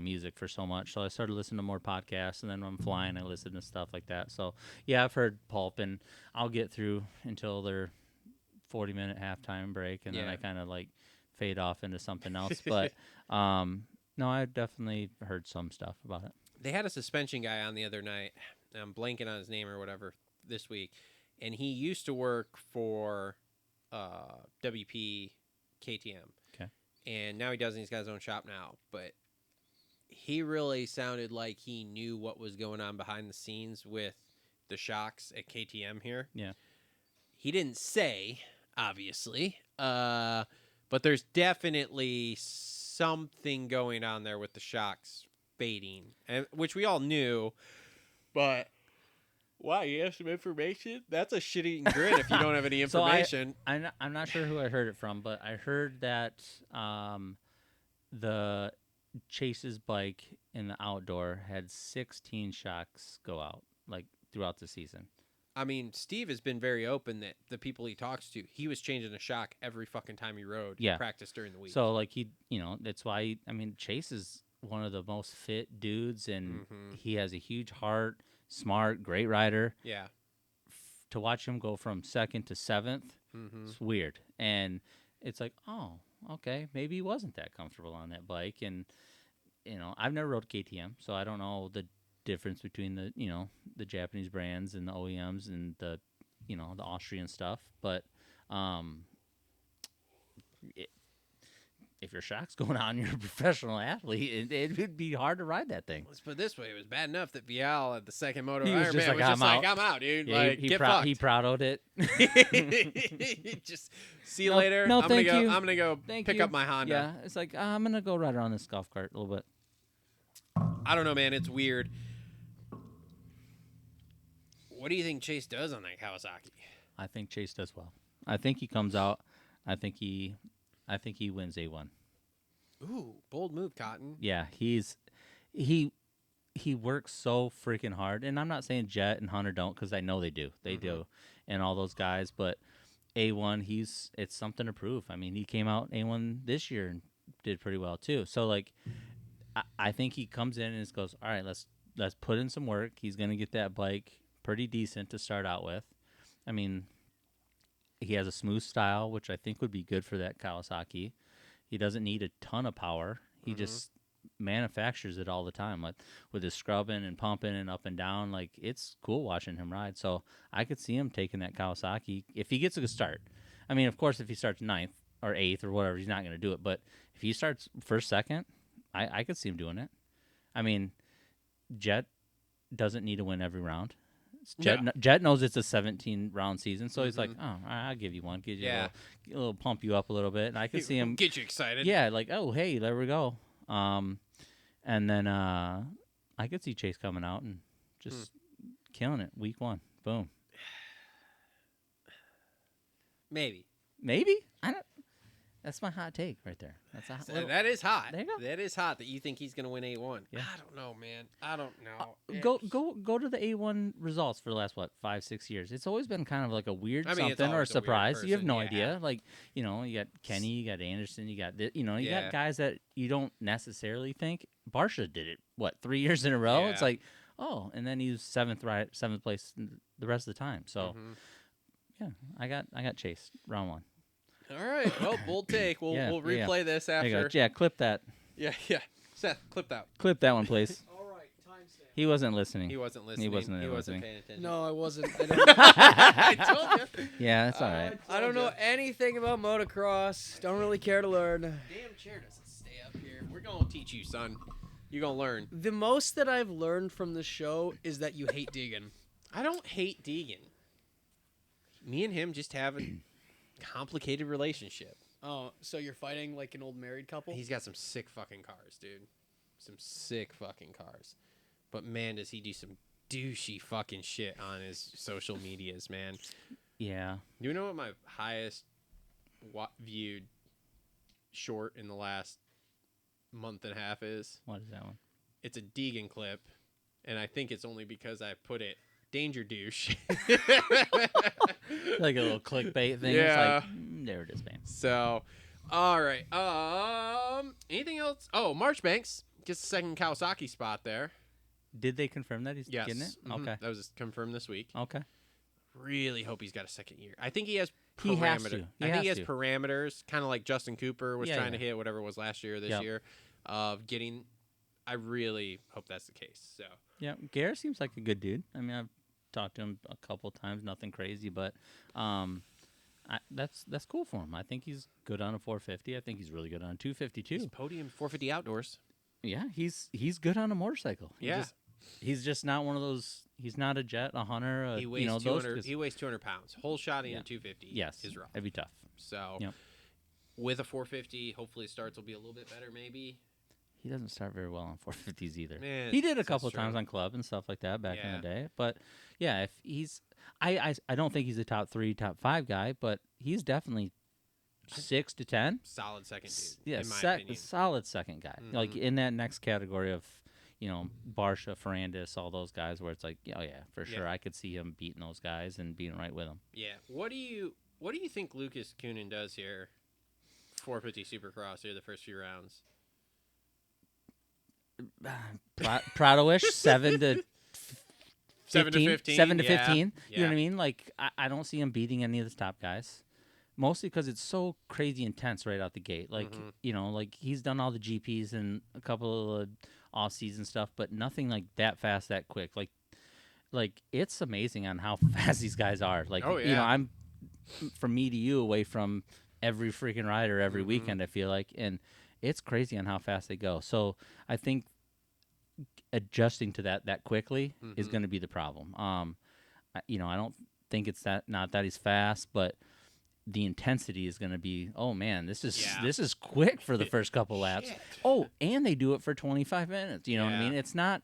music for so much. So I started listening to more podcasts, and then when I'm flying, I listen to stuff like that. So yeah, I've heard Pulp, and I'll get through until their 40-minute halftime break, and then Yeah. I kind of like fade off into something else. But no, I definitely heard some stuff about it. They had a suspension guy on the other night. I'm blanking on his name or whatever this week, and he used to work for WP KTM. Okay. And now he doesn't. He's got his own shop now, but he really sounded like he knew what was going on behind the scenes with the shocks at KTM here. Yeah. He didn't say, obviously, but there's definitely something going on there with the shocks fading, and which we all knew, but wow, you have some information? That's a shit-eating grin if you don't have any information. So I'm not sure who I heard it from, but I heard that the Chase's bike in the outdoor had 16 shocks go out, like throughout the season. I mean, Steve has been very open that the people he talks to, he was changing a shock every fucking time he rode. Yeah. Practice during the week. So like that's why Chase is one of the most fit dudes, and he has a huge heart, smart, great rider. yeah. To watch him go from second to seventh, it's weird, and it's like, oh, okay, maybe he wasn't that comfortable on that bike, and I've never rode KTM, so I don't know the difference between the Japanese brands and the OEMs and the the Austrian stuff, but if your shock's going on, you're a professional athlete, it would be hard to ride that thing. Let's put it this way: it was bad enough that Vial at the second Moto He was just Ironman like, was "I'm I'm out, dude. Yeah, like, get fucked." he prouded it. Just see you No, later. no, I'm thank gonna go. you. I'm gonna go Thank pick you. up my Honda. Yeah, it's like I'm gonna go ride around this golf cart a little bit. I don't know, man. It's weird. What do you think Chase does on that Kawasaki? I think Chase does well. I think he comes out. I think he wins A1. Ooh, bold move, Cotton. Yeah, he works so freaking hard, and I'm not saying Jet and Hunter don't, because I know they do. They do, and all those guys. But A1, it's something to prove. I mean, he came out A1 this year and did pretty well too. So like, I think he comes in and just goes, all right, let's put in some work. He's gonna get that bike pretty decent to start out with. I mean, he has a smooth style, which I think would be good for that Kawasaki. He doesn't need a ton of power. He just manufactures it all the time, like with his scrubbing and pumping and up and down. Like, it's cool watching him ride. So I could see him taking that Kawasaki if he gets a good start. I mean, of course, if he starts 9th or 8th or whatever, he's not going to do it. But if he starts first, second, I could see him doing it. I mean, Jet doesn't need to win every round. Jet knows it's a 17-round season, so he's like, oh, I'll give you one. Give you a little pump you up a little bit. And I could see him. Get you excited. Yeah, like, oh, hey, there we go. And then I could see Chase coming out and just killing it week 1. Boom. Maybe. Maybe? I don't. That's my hot take right there. That's a hot little, That is hot. There you go. That is hot that you think he's going to win A1. Yeah. I don't know, man. I don't know. Go to the A1 results for the last 5-6 years. It's always been kind of like a weird I mean, it's something or a always a weird surprise. You have person, no yeah. idea. Like, you got Kenny, you got Anderson, you got you Yeah. got guys that you don't necessarily think. Barsha did it 3 years in a row. Yeah. It's like, oh, and then he was seventh place the rest of the time. So Mhm. yeah, I got chased round 1. All right. Well, bold take. We'll Yeah, we'll yeah. replay this There you after. go. Yeah, clip that. Yeah. Seth, clip that. Clip that one, please. All right, timestamp. He wasn't listening. He wasn't listening. He wasn't listening. paying attention. No, I wasn't. I told you. Yeah, that's all right. I don't know anything about motocross. Don't really care to learn. Damn chair doesn't stay up here. We're gonna teach you, son. You're gonna learn. The most that I've learned from the show is that you hate Deegan. I don't hate Deegan. Me and him just have a complicated relationship. Oh, so you're fighting like an old married couple? He's got some sick fucking cars, dude. Some sick fucking cars. But man, does he do some douchey fucking shit on his social medias, man. Yeah. Do you know what my highest viewed short in the last month and a half is? What is that one? It's a Deegan clip, and I think it's only because I put it danger douche. Like a little clickbait thing. Yeah. It's like, there it is, man. So, all right. Anything else? Oh, Marchbanks gets the second Kawasaki spot there. Did they confirm that he's Yes. getting it? Mhm. Okay. That was confirmed this week. Okay. Really hope he's got a second year. I think he has He has parameter- to. I think he has has to. parameters, kind of like Justin Cooper was Yeah, trying yeah. to hit whatever it was last year or this Yep. year, of getting. I really hope that's the case. So, Yeah, Garrett seems like a good dude. I mean, I've talked to him a couple times, nothing crazy, but that's cool for him. I think he's good on a 450. I think he's really good on a 250 he's too. podium 450 outdoors. Yeah, he's good on a motorcycle. Yeah. He's just not one of those. He's not a jet, a hunter. He weighs you know, 200. He weighs 200 pounds. Whole shotting Yeah. at 250. Yes, is rough. that'd be tough. So, Yep. with a 450, hopefully starts will be a little bit better. Maybe. He doesn't start very well on 450s either. Man, He did a that's couple true. times on club and stuff like that back in Yeah. the day. But yeah, if he's, I don't think he's a top 3, top 5 guy, but he's definitely 6 to 10. Solid second dude. Yeah, in my opinion. solid second guy. Like Mhm. in that next category of, Barsha, Ferrandis, all those guys where it's like, oh yeah, for sure, Yeah. I could see him beating those guys and being right with them. Yeah. What do you think Lucas Kunin does here? 450 Supercross here the first few rounds. Prado-ish, 7 to 7 to 15, 15. 7 to yeah. 15. You know Yeah. what I mean? Like, I don't see him beating any of the top guys. Mostly because it's so crazy intense right out the gate. Like, Mhm. like he's done all the GPs and a couple of off-season stuff, but nothing like that fast, that quick. Like it's amazing on how fast these guys are. Like, Oh, yeah. I'm from me to you away from every freaking rider every Mhm. weekend, I feel like. And it's crazy on how fast they go. So I think adjusting to that quickly is Mhm. going to be the problem. I don't think it's not that he's fast, but the intensity is going to be, oh man, this is quick for the first couple laps. Shit. Oh, and they do it for 25 minutes. You know what I Yeah. mean? It's not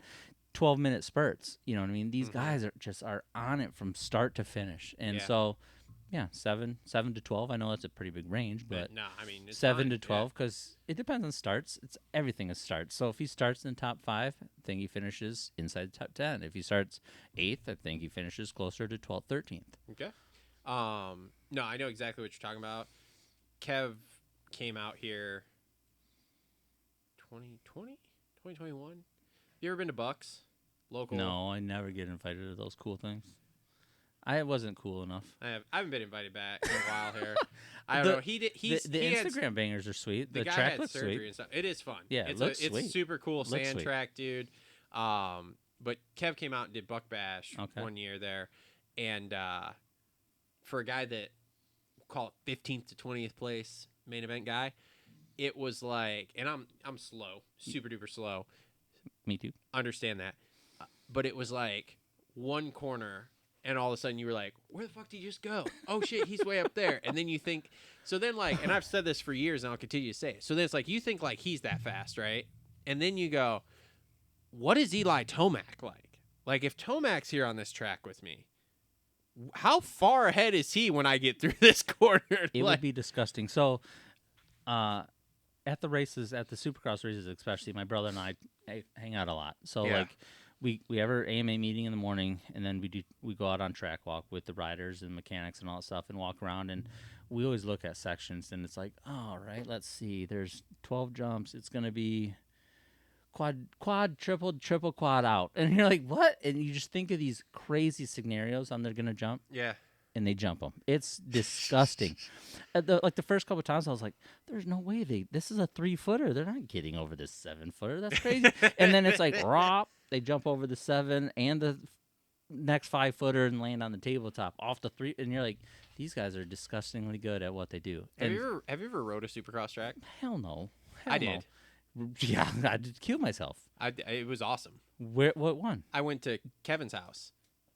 12-minute spurts. You know what I mean? These Mhm. guys are on it from start to finish. And Yeah. so, yeah, 7 to 12. I know that's a pretty big range, but no, I mean it's 7 fine. to 12 because it depends on starts. It's everything is starts. So if he starts in the top 5, I think he finishes inside the top 10. If he starts 8th, I think he finishes closer to 12th, 13th. Okay. No, I know exactly what you're talking about. Kev came out here 2020, 2021. You ever been to Bucks? Local? No, I never get invited to those cool things. I wasn't cool enough. I haven't been invited back in a while here. I don't know. He did. The he had- Instagram bangers are sweet. the The guy track had looks surgery sweet. and stuff. It is fun. Yeah, it it's looks it's sweet. super cool Looks sand sweet. track, dude. But Kev came out and did Buck Bash Okay. one year there, and for a guy that call it 15th to 20th place main event guy, it was like, and I'm slow, super duper slow. Me too. Understand that, but it was like one corner. And all of a sudden you were like, where the fuck did he just go? Oh shit, he's way up there. And then you think, so then like, and I've said this for years and I'll continue to say it. So then it's like, you think like he's that fast, right? And then you go, what is Eli Tomac like? Like if Tomac's here on this track with me, how far ahead is he when I get through this corner? It Like, would be disgusting. So, at the races, at the Supercross races especially, my brother and I hang out a lot. So Yeah. like, we have our AMA meeting in the morning, and then we go out on track walk with the riders and mechanics and all that stuff, and walk around, and we always look at sections, and it's like, all right, let's see, there's 12 jumps. It's gonna be quad, triple quad out. And you're like, what? And you just think of these crazy scenarios on they're going to jump. Yeah. And they jump them. It's disgusting. The first couple times, I was like, "There's no way this is a 3-footer. They're not getting over this 7-footer. That's crazy." And then it's like, "Rop!" They jump over the 7 and the next 5-footer and land on the tabletop off the 3. And you're like, "These guys are disgustingly good at what they do." Have you ever rode a Supercross track? Hell no. I did. Yeah, I did kill myself. It was awesome. What one? I went to Kevin's house.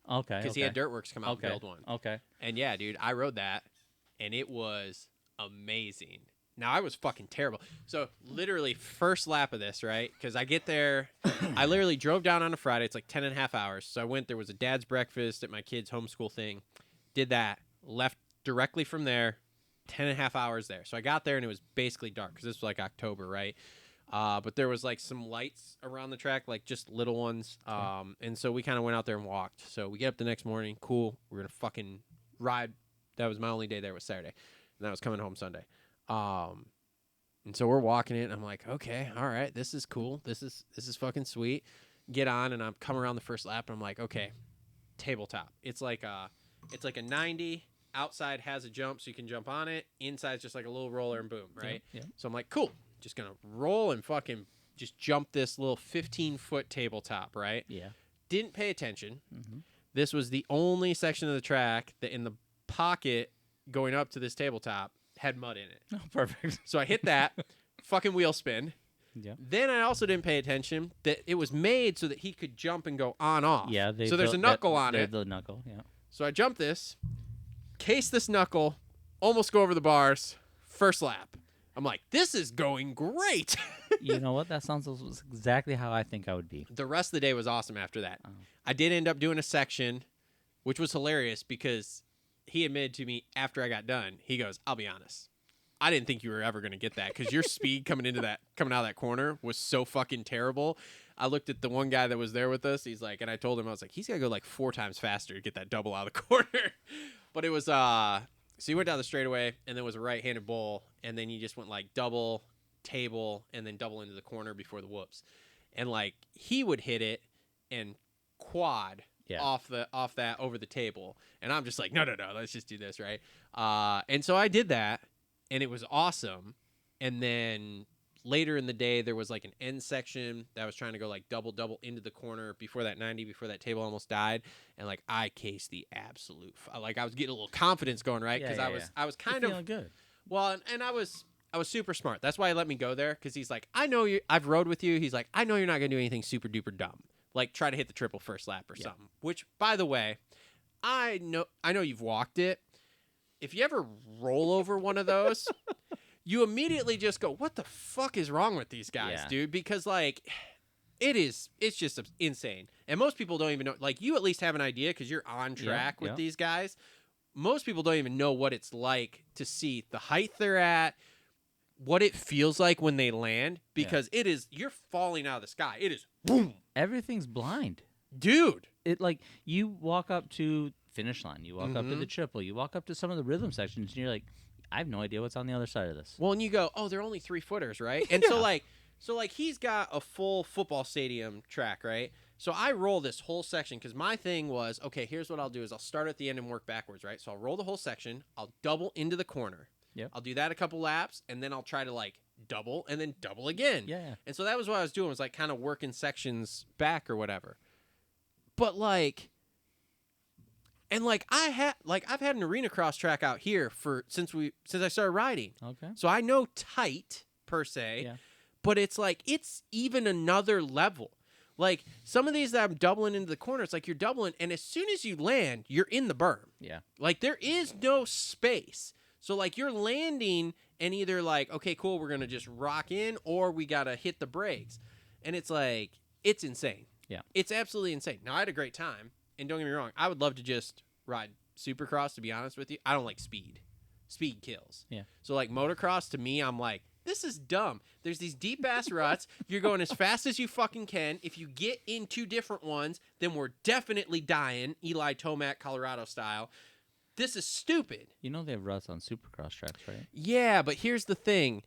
Okay. Because he had Dirtworks come out and build one. Okay. And yeah, dude, I rode that, and it was amazing. Now, I was fucking terrible. So, literally, first lap of this, right? Because I get there, I literally drove down on a Friday. It's like 10 and a half hours. So, I went, there was a dad's breakfast at my kid's homeschool thing. Did that. Left directly from there, 10 and a half hours there. So, I got there, and it was basically dark because this was like October, right? But there was like some lights around the track, like just little ones. And so we kind of went out there and walked. So we get up the next morning. Cool. We're going to fucking ride. That was my only day there was Saturday. And I was coming home Sunday. And so we're walking it. And I'm like, okay, all right. This is cool. This is fucking sweet. Get on. And I'm coming around the first lap. And I'm like, okay, tabletop. It's like a 90. Outside has a jump so you can jump on it. Inside's just like a little roller and boom, right? Yeah. So I'm like, cool. Just going to roll and fucking just jump this little 15-foot tabletop, right? Yeah. Didn't pay attention. Mm-hmm. This was the only section of the track that in the pocket going up to this tabletop had mud in it. Oh, perfect. So I hit that, fucking wheel spin. Yeah. Then I also didn't pay attention that it was made so that he could jump and go on-off. Yeah. So there's a knuckle on it. The knuckle, yeah. So I jump this, case this knuckle, almost go over the bars, first lap. I'm like, this is going great. You know what? That sounds exactly how I think I would be. The rest of the day was awesome after that. Oh. I did end up doing a section, which was hilarious because he admitted to me after I got done, he goes, I'll be honest. I didn't think you were ever going to get that because your speed coming out of that corner was so fucking terrible. I looked at the one guy that was there with us. He's like, and I told him, I was like, he's got to go like 4 times faster to get that double out of the corner. But it was, so you went down the straightaway, and then was a right-handed bowl, and then you just went like double, table, and then double into the corner before the whoops. And like he would hit it and quad off that over the table, and I'm just like, no, let's just do this, right? And so I did that, and it was awesome. And then later in the day, there was like an end section that was trying to go like double into the corner before that 90, before that table almost died. And like I cased the absolute, like I was getting a little confidence going, right? Because I was kind of feeling good. Well, and I was super smart. That's why he let me go there. Because he's like, I know you, I've rode with you. He's like, I know you're not going to do anything super duper dumb. Like try to hit the triple first lap or something. Which, by the way, I know you've walked it. If you ever roll over one of those, you immediately just go, what the fuck is wrong with these guys, dude? Because, like, it's just insane. And most people don't even know. Like, you at least have an idea because you're on track with these guys. Most people don't even know what it's like to see the height they're at, what it feels like when they land, because it is, you're falling out of the sky. It is, boom. Everything's blind. Dude. It, like, you walk up to finish line. You walk up to the triple. You walk up to some of the rhythm sections, and you're like, I have no idea what's on the other side of this. Well, and you go, oh, they're only 3-footers, right? And so like he's got a full football stadium track, right? So I roll this whole section because my thing was, okay, here's what I'll do is I'll start at the end and work backwards, right? So I'll roll the whole section. I'll double into the corner. Yep. I'll do that a couple laps, and then I'll try to like double and then double again. Yeah. And so that was what I was doing, was like kind of working sections back or whatever. But like, and like I've had an arena cross track out here since I started riding. Okay. So I know tight per se, but it's like it's even another level. Like some of these that I'm doubling into the corner, it's like you're doubling, and as soon as you land, you're in the berm. Yeah. Like there is no space. So like you're landing and either like, okay, cool, we're gonna just rock in, or we gotta hit the brakes. And it's like, it's insane. Yeah. It's absolutely insane. Now I had a great time, and don't get me wrong, I would love to just ride Supercross, to be honest with you. I don't like speed. Speed kills. Yeah. So like motocross, to me, I'm like, this is dumb. There's these deep ass ruts. You're going as fast as you fucking can. If you get in 2 different ones, then we're definitely dying, Eli Tomac, Colorado style. This is stupid. You know they have ruts on Supercross tracks, right? Yeah, but here's the thing.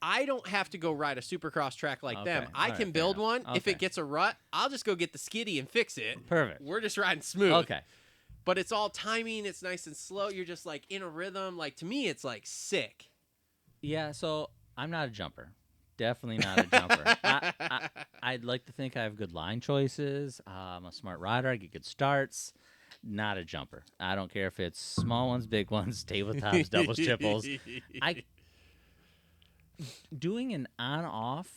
I don't have to go ride a Supercross track like them. Okay. I All right, can fair build enough. one. If Okay. it gets a rut, I'll just go get the skiddy and fix it. Perfect. We're just riding smooth. Okay. But it's all timing. It's nice and slow. You're just like in a rhythm. Like to me, it's like sick. Yeah, so I'm not a jumper. Definitely not a jumper. I'd like to think I have good line choices. I'm a smart rider. I get good starts. Not a jumper. I don't care if it's small ones, big ones, tabletops, doubles, triples. Doing an on-off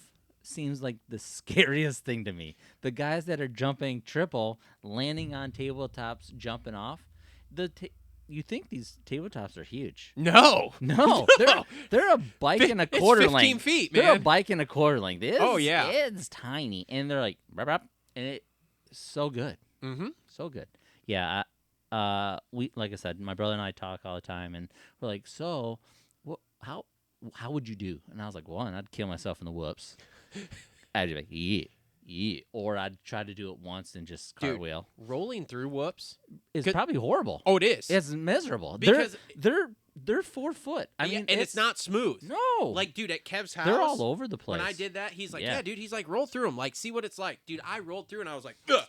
seems like the scariest thing to me. The guys that are jumping triple, landing on tabletops, jumping off, you think these tabletops are huge. No. No, they're a bike and a It's quarter 15 length. feet, They're a man. bike and a quarter length. Oh, yeah. It's tiny, and they're like, "Rap, rap," and it's so good. Mm-hmm. So good. Yeah. We like I said, my brother and I talk all the time, and we're like, so, how would you do? And I was like, one, I'd kill myself in the whoops. I'd be like, yeah, or I'd try to do it once and just cartwheel. Rolling through whoops. It's probably horrible. Oh, it is. It's miserable. Because they're 4 foot. I mean, and it's not smooth. No. Like, dude, at Kev's house, they're all over the place. when I did that, he's like, Yeah. yeah, dude. He's like, roll through them. Like, see what it's like. Dude, I rolled through and I was like, ugh.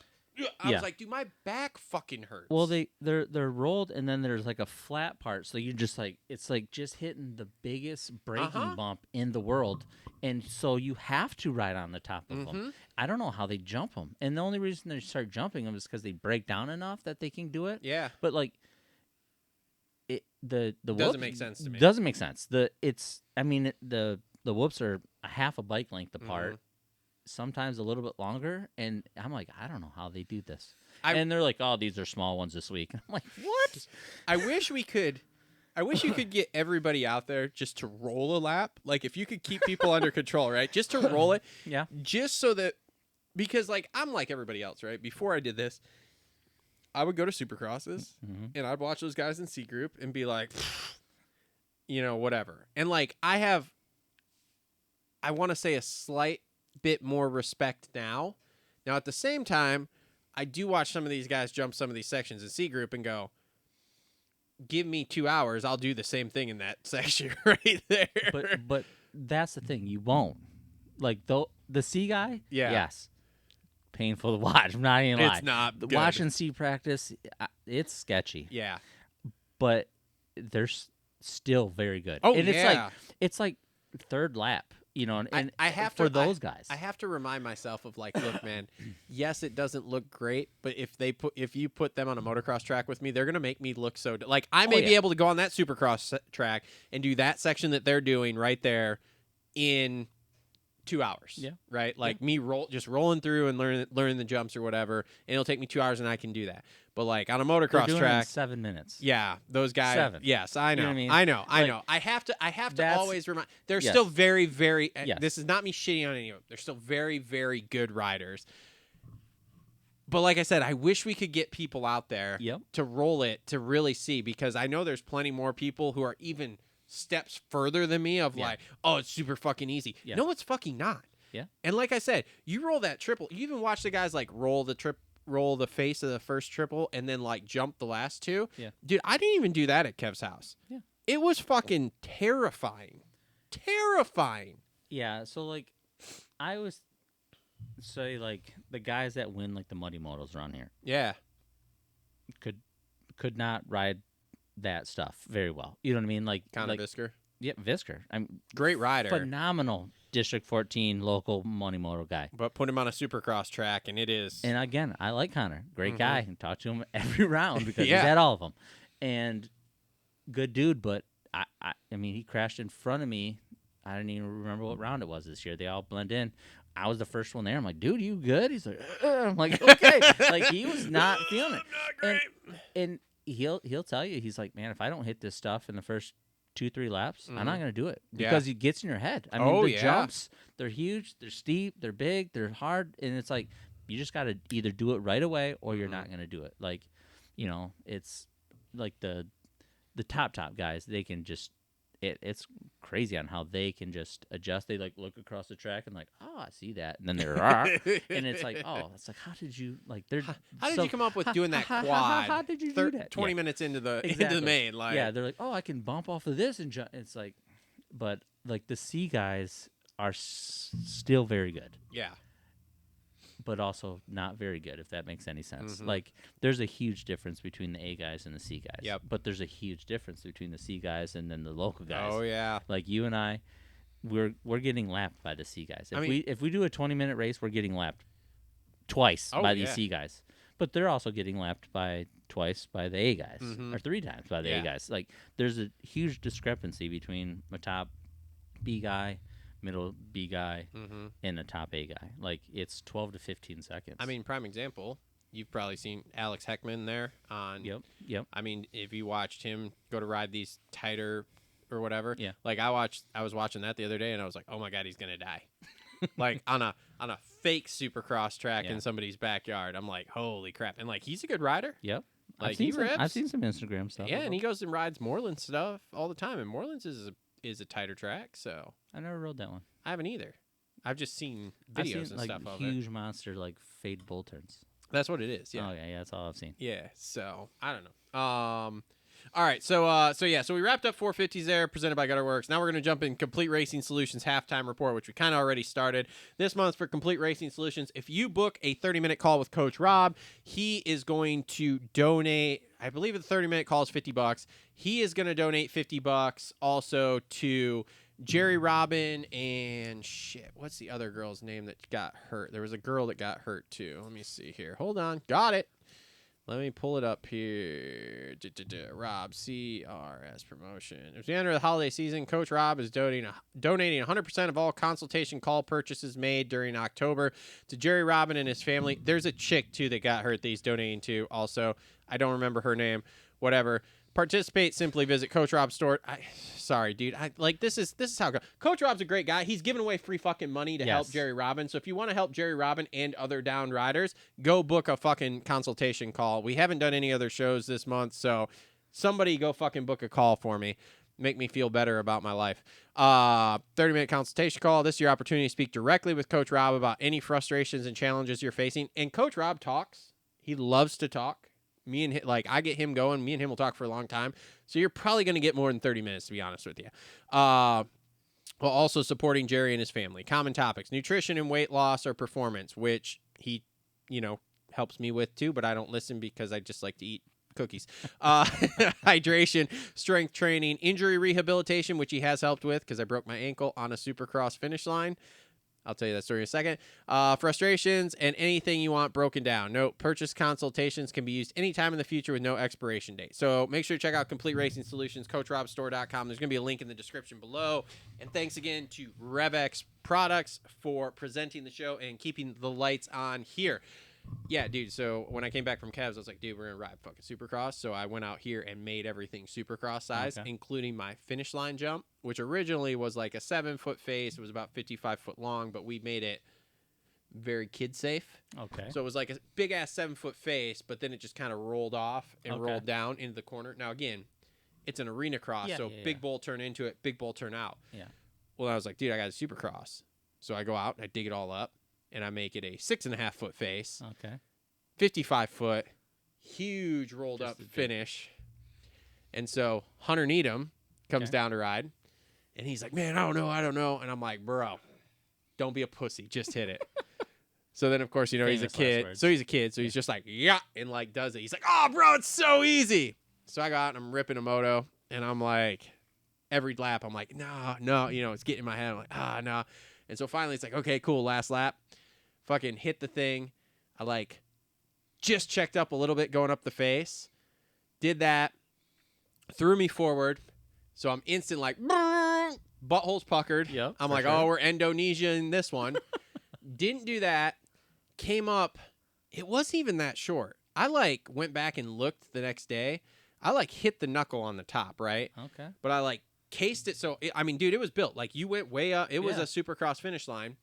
I Yeah. was like, dude, my back fucking hurts. Well, they're rolled, and then there's like a flat part, so you just like it's like just hitting the biggest braking bump in the world, and so you have to ride on the top of them. I don't know how they jump them, and the only reason they start jumping them is because they break down enough that they can do it. Yeah. But like, the Doesn't whoops make sense to me. Doesn't make sense. The whoops are a half a bike length apart. Sometimes a little bit longer, and I'm like, I don't know how they do this. And they're like, oh, these are small ones this week. I'm like, what? I wish you could get everybody out there just to roll a lap. Like, if you could keep people under control, right? Just to roll it. Yeah. Just so that, because, like, I'm like everybody else, right? Before I did this, I would go to Supercrosses, and I'd watch those guys in C group and be like, whatever. And, like, I want to say a slight bit more respect now. Now, at the same time, I do watch some of these guys jump some of these sections in C group and go, give me 2 hours, I'll do the same thing in that section right there. But that's the thing, you won't. Like the C guy, Yeah. yes, painful to watch. I'm not even lying. It's not good. Watching C practice, it's sketchy. Yeah. But they're still very good. Oh, and yeah. it's like third lap. And I have for to, those guys. I have to remind myself of like, look, man, yes, it doesn't look great, but if you put them on a motocross track with me, they're gonna make me look so like I may be able to go on that Supercross track and do that section that they're doing right there in 2 hours. Yeah. Right. Like me rolling through and learning the jumps or whatever, and it'll take me 2 hours and I can do that. But like on a They're motocross doing it in track, 7 minutes. yeah, those guys. 7. Yes, I know. You know what I mean? I know. I Like, know. I have to that's- always remind. They're Yes. still very, very. Yes. This is not me shitting on any of them. They're still very, very good riders. But like I said, I wish we could get people out there Yep. to roll it to really see, because I know there's plenty more people who are even steps further than me of like, oh, it's super fucking easy. Yeah. No, it's fucking not. Yeah. And like I said, you roll that triple. You even watch the guys like roll the face of the first triple and then like jump the last two. Yeah. Dude, I didn't even do that at Kev's house. Yeah. It was fucking terrifying. Terrifying. Yeah, so like I always say like the guys that win like the muddy motos around here Yeah. could not ride that stuff very well. You know what I mean? Like Connor like, Visker. Yeah, Visker. I'm Great rider. phenomenal District 14 local money moto guy. But put him on a Supercross track and it is. And again, I like Connor. Great guy. And talk to him every round because Yeah. he's at all of them. And good dude, but I mean, he crashed in front of me. I didn't even remember what round it was this year. They all blend in. I was the first one there. I'm like, dude, you good? He's like, I'm like, okay. Like he was not feeling it. not great. And he'll tell you, he's like, man, if I don't hit this stuff in the first 2-3 laps, I'm not gonna do it because it gets in your head. I mean, the jumps, they're huge, they're steep, they're big, they're hard, and it's like you just gotta either do it right away or you're not gonna do it. Like, it's like the top guys, they can just it's crazy on how they can just adjust. They like look across the track and like, oh, I see that, and then they're and it's like, oh, it's like, how did you like? They're How did you come up with doing that quad? How did you do that? 20 minutes into the Exactly. main, like yeah, they're like, oh, I can bump off of this and jump. It's like, But like the C guys are still very good. Yeah. But also not very good, if that makes any sense. Mhm. Like, there's a huge difference between the A guys and the C guys. Yep. But there's a huge difference between the C guys and then the local guys. Oh yeah. Like you and I, we're getting lapped by the C guys. I If we do a 20-minute race, we're getting lapped twice by these C guys. But they're also getting lapped by twice by the A guys, or 3 times by the A guys. Like, there's a huge discrepancy between a top B guy, middle B guy, and a top A guy. Like, it's 12 to 15 seconds. I mean, prime example, you've probably seen Alex Heckman there on. Yep. I mean, if you watched him go to ride these tighter or whatever, Yeah. like I was watching that the other day, and I was like, oh my god, he's gonna die. Like on a fake Supercross track in somebody's backyard. I'm like, holy crap! And like, he's a good rider. Yep. Like, I've seen some Instagram stuff. Yeah, and he goes and rides Moreland stuff all the time, and Moreland's is a tighter track, so I never rode that one. I haven't either. I've just seen I've videos seen, and like, stuff of it. huge monster like fade bull turns. That's what it is. Yeah. Oh yeah, that's all I've seen. Yeah, so I don't know. All right, so we wrapped up 450's there, presented by Worx. Now we're gonna jump in Complete Racing Solutions halftime report, which we kind of already started. This month for Complete Racing Solutions, if you book a 30-minute call with Coach Rob, he is going to donate. I believe the 30-minute call is $50. He is going to donate $50 also to Jerry Robin and shit. What's the other girl's name that got hurt? There was a girl that got hurt too. Let me see here. Hold on. Got it. Let me pull it up here. Rob, CRS promotion. At the end of the holiday season, Coach Rob is donating 100% of all consultation call purchases made during October to Jerry Robin and his family. There's a chick, too, that got hurt that he's donating to also. I don't remember her name. Whatever. Participate, simply visit Coach Rob's store. Sorry, dude. This is how it goes. Coach Rob's a great guy. He's giving away free fucking money to help Jerry Robin. So if you want to help Jerry Robin and other down riders, go book a fucking consultation call. We haven't done any other shows this month, so somebody go fucking book a call for me. Make me feel better about my life. 30-minute consultation call. This is your opportunity to speak directly with Coach Rob about any frustrations and challenges you're facing. And Coach Rob talks. He loves to talk. Me and him, I get him going. Me and him will talk for a long time. So you're probably going to get more than 30 minutes, to be honest with you. While also supporting Jerry and his family. Common topics: nutrition and weight loss or performance, which he, helps me with too, but I don't listen because I just like to eat cookies. Hydration, strength training, injury rehabilitation, which he has helped with because I broke my ankle on a Supercross finish line. I'll tell you that story in a second. Frustrations and anything you want broken down. Note, purchase consultations can be used anytime in the future with no expiration date. So make sure to check out Complete Racing Solutions, CoachRobStore.com. There's going to be a link in the description below. And thanks again to Rev X Products for presenting the show and keeping the lights on here. Yeah, dude, so when I came back from Cavs, I was like, dude, we're going to ride fucking Supercross. So I went out here and made everything Supercross size, including my finish line jump, which originally was like a 7-foot face. It was about 55 foot long, but we made it very kid safe. Okay. So it was like a big ass 7-foot face, but then it just kind of rolled off and rolled down into the corner. Now, again, it's an arena cross, big bowl turn into it, big bowl turn out. Yeah. Well, I was like, dude, I got a Supercross. So I go out and I dig it all up. And I make it a 6.5-foot face. Okay. 55 foot, huge rolled up finish. And so Hunter Needham comes down to ride. And he's like, man, I don't know. And I'm like, bro, don't be a pussy. Just hit it. So then, of course, he's a kid. So he's a kid. So he's just like, yeah. And like does it. He's like, oh, bro, it's so easy. So I go out and I'm ripping a moto. And I'm like, every lap, I'm like, no. It's getting in my head. I'm like, no. And so finally it's like, okay, cool, last lap. Fucking hit the thing. I just checked up a little bit going up the face. Did that. Threw me forward. So I'm instant butthole's puckered. Yep, I'm like, oh, we're Indonesia in this one. Didn't do that. Came up. It wasn't even that short. I went back and looked the next day. I hit the knuckle on the top, right? Okay. But I cased it. So, dude, it was built. You went way up. It was a Supercross finish line.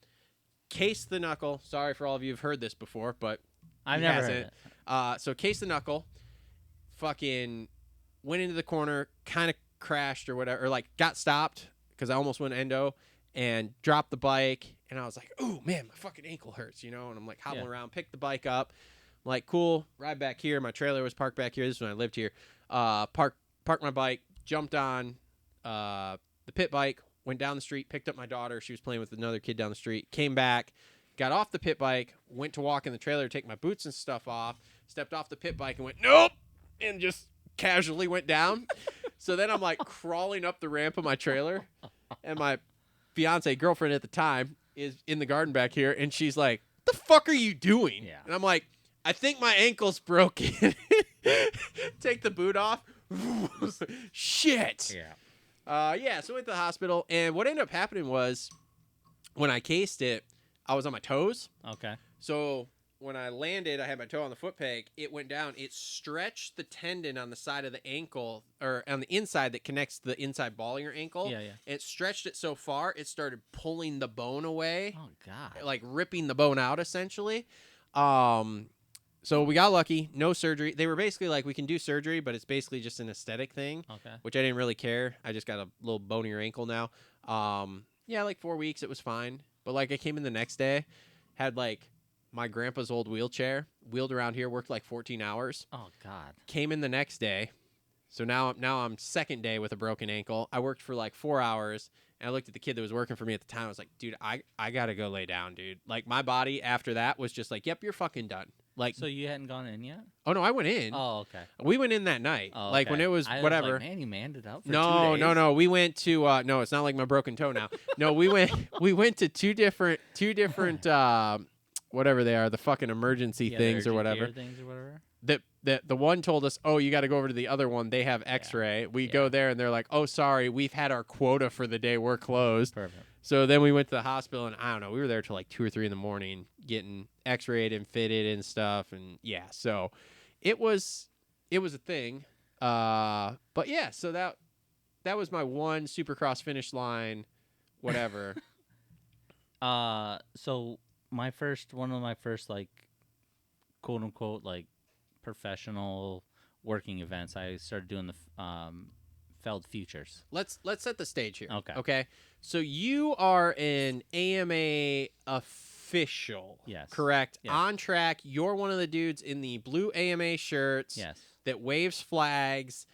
Cased the knuckle. Sorry for all of you who've heard this before, but I've never heard it. So cased the knuckle. Fucking went into the corner, kind of crashed or whatever, or got stopped because I almost went endo and dropped the bike. And I was like, "Ooh, man, my fucking ankle hurts," And I'm hobbling around, picked the bike up. I'm like, cool, ride back here. My trailer was parked back here. This is when I lived here. Parked my bike, jumped on the pit bike, went down the street, picked up my daughter. She was playing with another kid down the street. Came back, got off the pit bike, went to walk in the trailer, take my boots and stuff off, stepped off the pit bike and went, nope, and just casually went down. So then I'm like crawling up the ramp of my trailer, and my fiance girlfriend at the time is in the garden back here, and she's like, "The fuck are you doing?" Yeah. And I'm like, "I think my ankle's broken." Take the boot off. Shit. Yeah. Yeah. So I went to the hospital, and what ended up happening was when I cased it, I was on my toes. Okay. So when I landed, I had my toe on the foot peg. It went down. It stretched the tendon on the side of the ankle, or on the inside that connects the inside ball of your ankle. Yeah, yeah. It stretched it so far, it started pulling the bone away, Oh God. like ripping the bone out, essentially. So we got lucky. No surgery. They were basically like, we can do surgery, but it's basically just an aesthetic thing, Okay. which I didn't really care. I just got a little bonier ankle now. Yeah, like 4 weeks, it was fine. But like I came in the next day, had like my grandpa's old wheelchair, wheeled around here, worked like 14 hours. Oh God. Came in the next day. So now I'm second day with a broken ankle. I worked for like 4 hours, and I looked at the kid that was working for me at the time. I was like, dude, I got to go lay down, dude. Like my body after that was just like, yep, you're fucking done. Like, So you hadn't gone in yet? oh no, I went in. Oh, okay. We went in that night. Oh, Like when okay. it was I whatever. Was like, man, you manned it out for 2 No, days. no. We went to no, it's not like my broken toe now. No, we went to two different whatever they are, the fucking emergency Yeah, things the or urgent whatever. care things or whatever. The one told us, "Oh, you got to go over to the other one. They have X-ray." We go there and they're like, "Oh, sorry, we've had our quota for the day. We're closed." Perfect. So then we went to the hospital, and I don't know, we were there till like 2 or 3 in the morning getting X-rayed and fitted and stuff, and yeah, so it was a thing. But yeah, so that was my one Supercross finish line, whatever. So one of my first like, quote unquote, like professional working events, I started doing the Feld Futures. Let's set the stage here. Okay. Okay. So you are an AMA official. Yes. Correct. Yes. On track. You're one of the dudes in the blue AMA shirts. Yes. That waves flags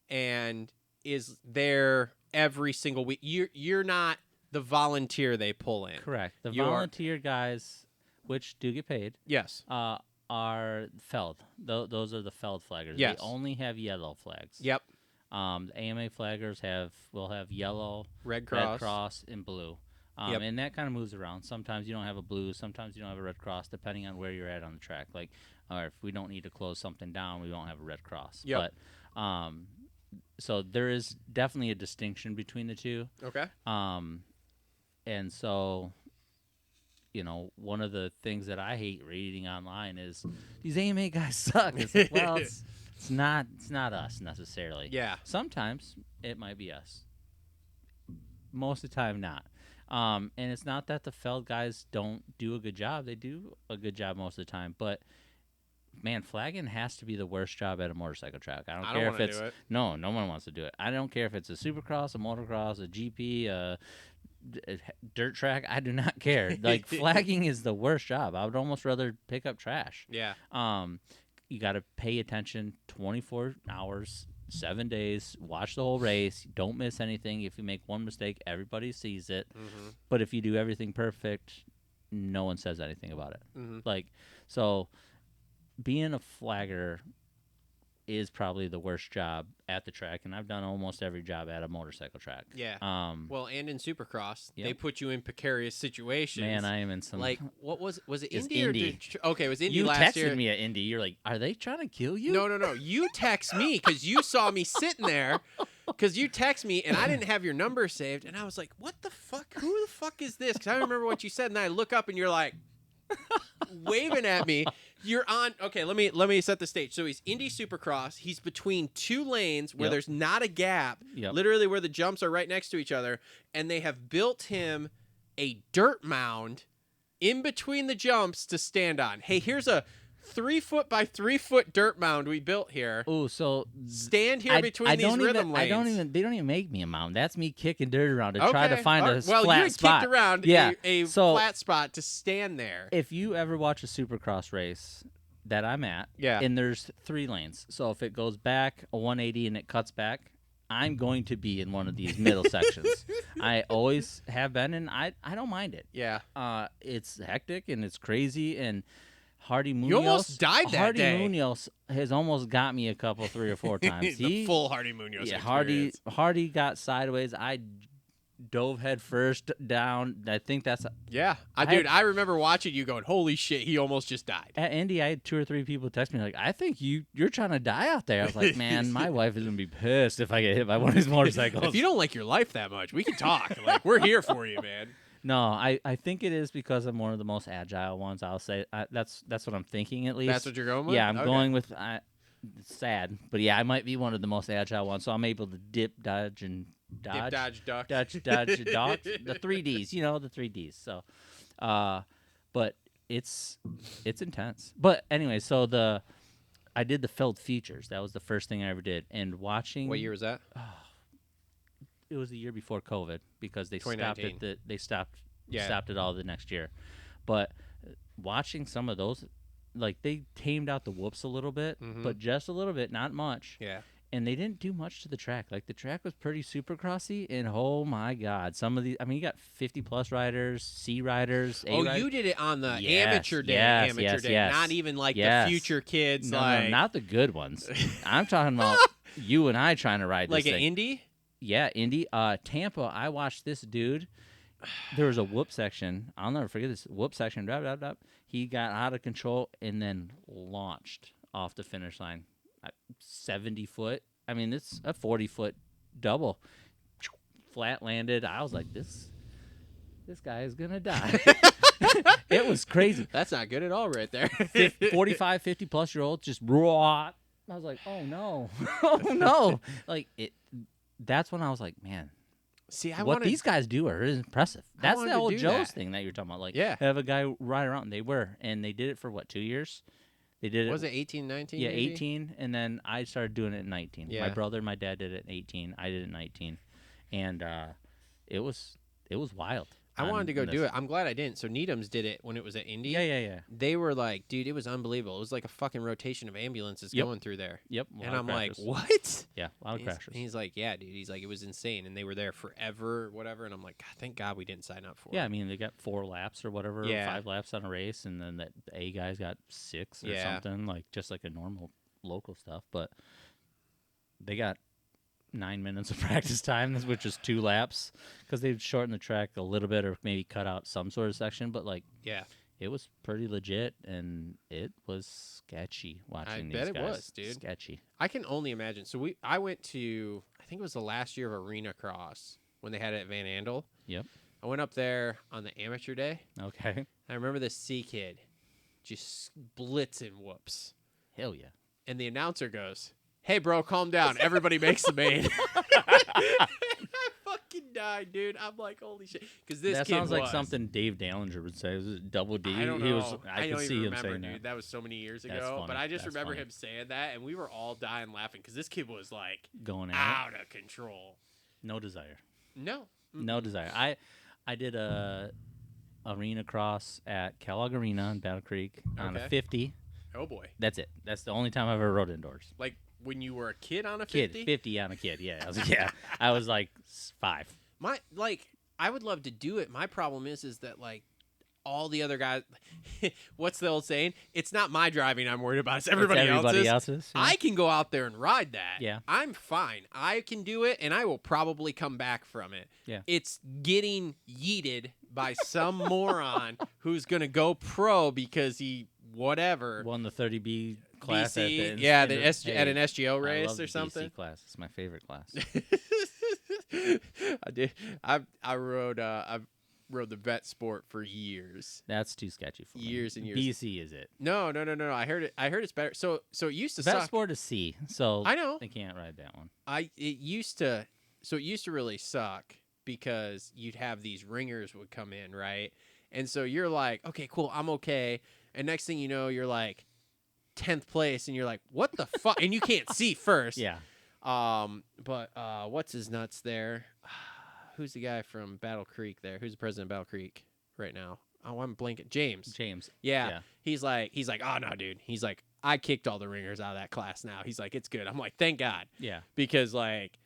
and is there every single week. You're not the volunteer they pull in. Correct. The You are- volunteer guys, which do get paid, Yes. are Feld. Those are the Feld flaggers. Yes. They only have yellow flags. Yep. The AMA flaggers will have yellow, Red Cross. Red Cross, and blue. Yep. And that kind of moves around. Sometimes you don't have a blue. Sometimes you don't have a Red Cross, depending on where you're at on the track. Like, if we don't need to close something down, we won't have a Red Cross. Yep. But so there is definitely a distinction between the two. Okay. And so, one of the things that I hate reading online is these AMA guys suck. It's like, well, it's not us necessarily. Yeah. Sometimes it might be us. Most of the time, not. And it's not that the Feld guys don't do a good job. They do a good job most of the time. But, man, flagging has to be the worst job at a motorcycle track. I don't care if wanna it's... do it. No one wants to do it. I don't care if it's a Supercross, a motocross, a GP, a dirt track. I do not care. Like, flagging is the worst job. I would almost rather pick up trash. Yeah. You got to pay attention 24 hours, 7 days, watch the whole race. Don't miss anything. If you make one mistake, everybody sees it. Mm-hmm. But if you do everything perfect, no one says anything about it. Mm-hmm. Like, so being a flagger is probably the worst job at the track, and I've done almost every job at a motorcycle track. Yeah. Well, and in Supercross, they Yep. put you in precarious situations. Man, I am in some... like, what was it? It's Indy or Indy. okay, it was Indy you last texted year. me at Indy. You're like, are they trying to kill you? No. You text me because you saw me sitting there. Because you text me and I didn't have your number saved, and I was like, "What the fuck? Who the fuck is this?" Because I remember what you said, and I look up and you're like waving at me. You're on. Okay, let me set the stage. So he's Indy Supercross. He's between 2 lanes where Yep. there's not a gap, Yep. literally where the jumps are right next to each other, and they have built him a dirt mound in between the jumps to stand on. Hey, here's a 3 foot by 3 foot dirt mound we built here. Oh, so Stand here between these rhythm lanes. They don't even make me a mound. That's me kicking dirt around to try to Okay. find All a right. Well, flat you had spot. kicked around Yeah. a So- flat spot to stand there. If you ever watch a Supercross race that I'm at, Yeah. and there's 3 lanes. So if it goes back a 180 and it cuts back, I'm going to be in one of these middle sections. I always have been, and I don't mind it. Yeah. It's hectic and it's crazy, and Hardy Munoz. You almost died that Hardy day. Munoz has almost got me a couple, 3 or 4 times. The full Hardy Munoz experience. Hardy got sideways. I dove head first down. I think that's I remember watching you going, holy shit, he almost just died. at Indy. I had 2 or 3 people text me like, I think you're trying to die out there. I was like, man, my wife is gonna be pissed if I get hit by one of these motorcycles. If you don't like your life that much, we can talk. Like, we're here for you, man. No, I think it is because I'm one of the most agile ones. I'll say that's what I'm thinking at least. That's what you're going with? Yeah, I'm Okay. going with. It's sad, but yeah, I might be one of the most agile ones. So I'm able to dip, dodge, and dodge. Dip, dodge, duck. Dodge, dodge, the 3Ds. You know the 3Ds. So, but it's intense. But anyway, so I did the filled features. That was the first thing I ever did, and watching. What year was that? It was the year before COVID because they stopped 2019. it. They stopped it all the next year. But watching some of those, like they tamed out the whoops a little bit, but just a little bit, not much. Yeah. And they didn't do much to the track. Like the track was pretty supercrossy, and oh my god, some of these. I mean, you got 50+ riders, C riders. A riders. You did it on the Yes, amateur day. yes, Amateur day, not even like Yes. the future kids. No, like no, not the good ones. I'm talking about you and I trying to ride this like an thing. Indy. Yeah, Indy. Tampa, I watched this dude. There was a whoop section. I'll never forget this whoop section. Blah, blah, blah. He got out of control and then launched off the finish line. 70 foot. I mean, it's a 40-foot double. Flat landed. I was like, this guy is going to die. It was crazy. That's not good at all right there. 45, 50+-year-old just raw. I was like, oh, no. Oh, no. Like, that's when I was like, man, See, these guys do are impressive. That's wanted the to old do Joe's that. thing that you're talking about. Like, Yeah. have a guy ride around. And they did it for, 2 years? They did it. Was it 18, 19? Yeah, maybe? 18, and then I started doing it at 19. Yeah. My brother and my dad did it at 18. I did it at 19. And it was wild. I wanted to go on do this. it. I'm glad I didn't. So Needham's did it when it was at Indy. Yeah. They were like, dude, it was unbelievable. It was like a fucking rotation of ambulances Yep. going through there. Yep. And I'm like, what? Yeah, a lot of crashers. He's like, yeah, dude. He's like, it was insane. And they were there forever, whatever. And I'm like, God, thank God we didn't sign up for Yeah, it. I mean, they got 4 laps or whatever, Yeah. 5 laps on a race, and then the A guys got 6 or Yeah. something, like just like a normal local stuff. But they got 9 minutes of practice time, which is 2 laps, because they'd shorten the track a little bit or maybe cut out some sort of section. But like, Yeah. it was pretty legit, and it was sketchy watching bet these it guys. was, dude. Sketchy. I can only imagine. So I went to, I think it was the last year of Arena Cross when they had it at Van Andel. Yep. I went up there on the amateur day. Okay. I remember this C kid just blitzing whoops. Hell yeah. And the announcer goes, hey, bro, calm down. Everybody makes the main. I fucking died, dude. I'm like, holy shit. Because this That kid sounds like was. something Dave Dallinger would say. Was it double D? I don't know. He was, I could don't see even him remember, saying dude. that. That was so many years That's ago. funny. But I just That's remember funny. him saying that, and we were all dying laughing because this kid was like Going at out of control. No desire. No. No desire. I did a arena cross at Kellogg Arena in Battle Creek on a Okay. 50. Oh, boy. That's it. That's the only time I've ever rode indoors. Like when you were a kid on a Kid, 50? 50 on a kid. Yeah, I was like 5. I would love to do it. My problem is that like all the other guys, what's the old saying? It's not my driving I'm worried about. It's everybody, else's. Yeah. I can go out there and ride that. Yeah. I'm fine. I can do it, and I will probably come back from it. Yeah. It's getting yeeted by some moron who's going to go pro because he whatever. Won the 30B class BC, at yeah, the at an SGO I race love or the something. BC class. It's my favorite class. I did. I rode. I've rode the vet sport for years. That's too sketchy for me. Years and years. BC is it? No. I heard it. I heard it's better. So it used to Vet suck. sport is C, so I know. they can't ride that one. It used to really suck because you'd have these ringers would come in, right? And so you're like, okay, cool, I'm okay. And next thing you know, you're like 10th place, and you're like, what the fuck? And you can't see first. Yeah. But what's his nuts there? Who's the guy from Battle Creek there? Who's the president of Battle Creek right now? Oh, I'm blanking. James. Yeah. Yeah. He's like, oh no, dude. He's like, I kicked all the ringers out of that class now. He's like, it's good. I'm like, thank God. Yeah. Because like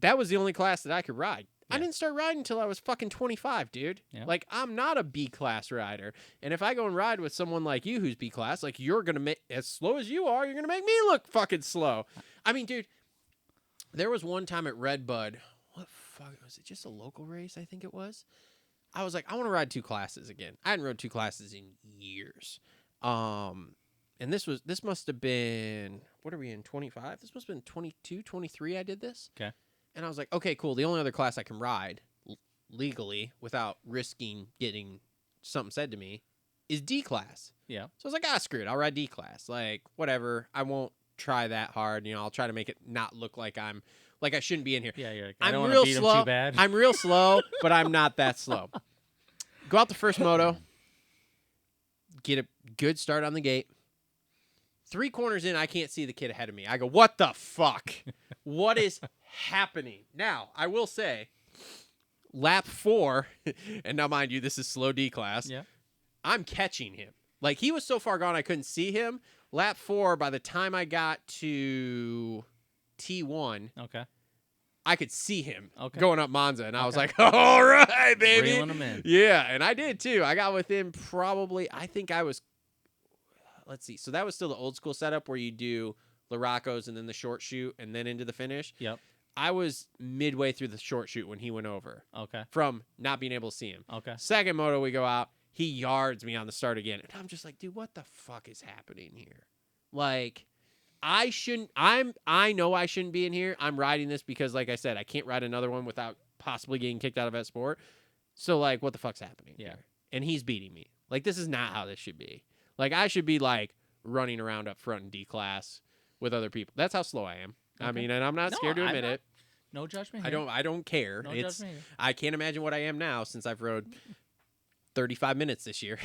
that was the only class that I could ride. I Yeah. didn't start riding until I was fucking 25, dude. Yeah. Like, I'm not a B class rider. And if I go and ride with someone like you who's B class, like, you're going to make, as slow as you are, you're going to make me look fucking slow. I mean, dude, there was one time at Redbud, what fuck, was it just a local race? I think it was. I was like, I want to ride 2 classes again. I hadn't rode 2 classes in years. And this must have been, what are we in, 25? This must have been 22, 23 I did this. Okay. And I was like, okay, cool. The only other class I can ride legally without risking getting something said to me is D class. Yeah. So I was like, screw it. I'll ride D class. Like, whatever. I won't try that hard. You know, I'll try to make it not look like I shouldn't be in here. Yeah, you're like, I I'm don't want real to beat slow. him too bad. I'm real slow, but I'm not that slow. Go out the first moto. Get a good start on the gate. 3 corners in, I can't see the kid ahead of me. I go, what the fuck? What is happening? Now, I will say, lap 4, and now mind you, this is slow D class. Yeah. I'm catching him. Like, he was so far gone I couldn't see him. Lap 4, by the time I got to T1, Okay. I could see him Okay. going up Monza, and I was like, all right, baby. Reeling him in. Yeah, and I did too. I got within probably, I think I was, let's see. So that was still the old school setup where you do Laracos and then the short shoot and then into the finish. Yep. I was midway through the short shoot when he went over Okay. from not being able to see him. Okay. Second moto, we go out. He yards me on the start again. And I'm just like, dude, what the fuck is happening here? Like, I know I shouldn't be in here. I'm riding this because, like I said, I can't ride another one without possibly getting kicked out of that sport. So, like, what the fuck's happening Yeah. here? And he's beating me. Like, this is not how this should be. Like, I should be, like, running around up front in D class with other people. That's how slow I am. I Okay. mean, and I'm not No, scared to I'm admit not- it. No judgment here. I don't care. No It's judgment here. I can't imagine what I am now since I've rode 35 minutes this year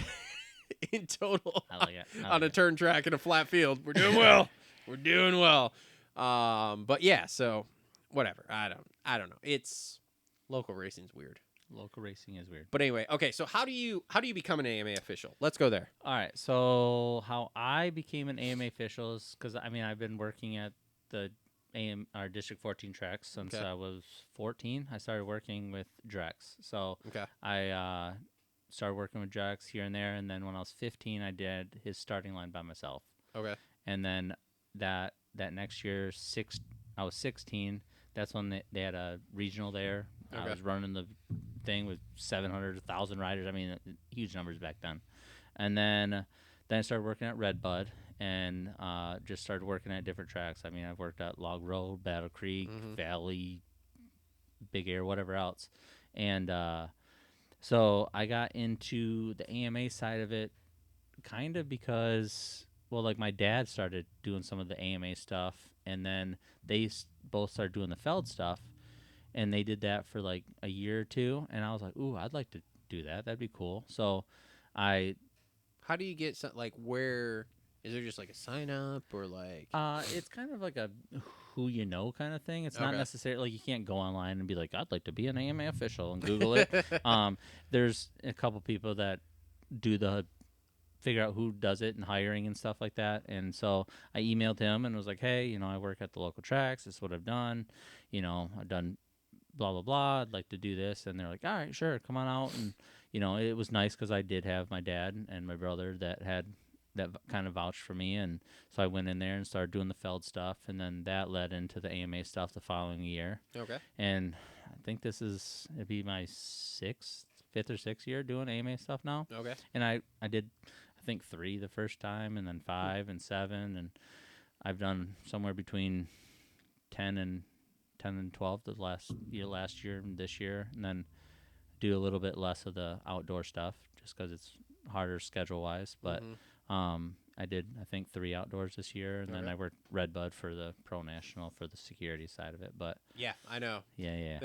in total I like it. I on a like it. turn track in a flat field. We're doing well. We're doing well. But yeah, so whatever. I don't know. It's local racing's weird. Local racing is weird. But anyway, okay, so how do you become an AMA official? Let's go there. All right. So how I became an AMA official is because I've been working at the our District 14 tracks since Okay. I was 14. I started working with Drex. So Okay. I started working with Drex here and there, and then when I was 15, I did his starting line by myself. Okay. And then that next year, I was 16. That's when they had a regional there. I Okay. was running the thing with 700, 1,000 riders. I mean, huge numbers back then. And then I started working at Redbud and just started working at different tracks. I mean, I've worked at Log Road, Battle Creek, Valley, Big Air, whatever else. And so I got into the AMA side of it kind of because, well, like my dad started doing some of the AMA stuff, and then they both started doing the Feld stuff, and they did that for like a year or two, and I was like, ooh, I'd like to do that. That'd be cool. So How do you get some, like, where is there just like a sign up or like it's kind of like a who you know kind of thing. It's not Okay. necessarily like you can't go online and be like, I'd like to be an AMA official and Google it. There's a couple people that do figure out who does it and hiring and stuff like that. And so I emailed him and was like, hey, I work at the local tracks. This is what I've done. I've done blah, blah, blah. I'd like to do this. And they're like, all right, sure. Come on out. And, it was nice because I did have my dad and my brother that kind of vouched for me. And so I went in there and started doing the Feld stuff. And then that led into the AMA stuff the following year. Okay. And I think it'd be my 5th or 6th year doing AMA stuff now. Okay. And I did, I think 3 the first time, and then 5 and 7, and I've done somewhere between 10 and 12 the last year and this year, and then do a little bit less of the outdoor stuff just because it's harder schedule wise. But I did, I think, 3 outdoors this year, and then I worked Redbud for the Pro National for the security side of it. But Yeah, I know. yeah.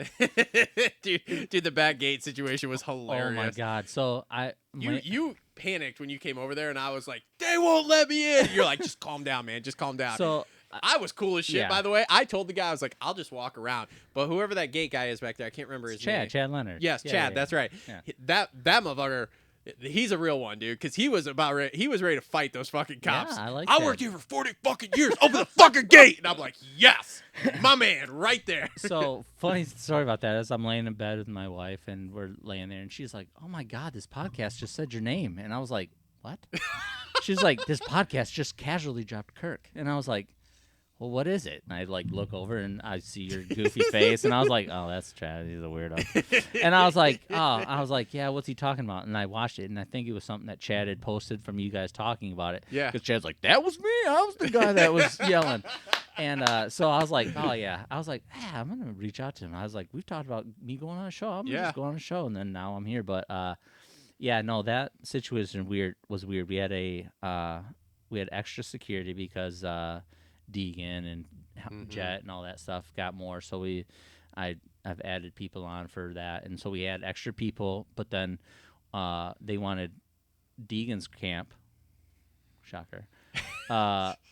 dude, the back gate situation was hilarious. Oh my God! So You panicked when you came over there, and I was like, "They won't let me in." You're like, "Just calm down, man. Just calm down." So I was cool as shit, yeah. by the way. I told the guy, I was like, "I'll just walk around." But whoever that gate guy is back there, I can't remember his name. Chad Leonard. Yes, Yeah, Chad. yeah, That's right. yeah. That motherfucker. He's a real one, dude, because he was ready to fight those fucking cops. Yeah, I like I that. worked here for 40 fucking years. Open the fucking gate. And I'm like, yes, my man, right there. So funny story about that is I'm laying in bed with my wife and we're laying there and she's like, "Oh my God, this podcast just said your name." And I was like, "What?" She's like, "This podcast just casually dropped Kirk." And I was like, "Well, what is it?" And I like look over and I see your goofy face and I was like, "Oh, that's Chad. He's a weirdo." And I was like, "Yeah, what's he talking about?" And I watched it and I think it was something that Chad had posted from you guys talking about it. Yeah. Because Chad's like, "That was me. I was the guy that was yelling." And so I was like, "Oh yeah." I was like, "Yeah, I'm gonna reach out to him." I was like, "We've talked about me going on a show. I'm gonna just go on a show." And then now I'm here. But yeah, no, that situation was weird. We had extra security because Deegan and Jet and all that stuff got more. So I've added people on for that, and so we had extra people. But then they wanted Deegan's camp. Shocker.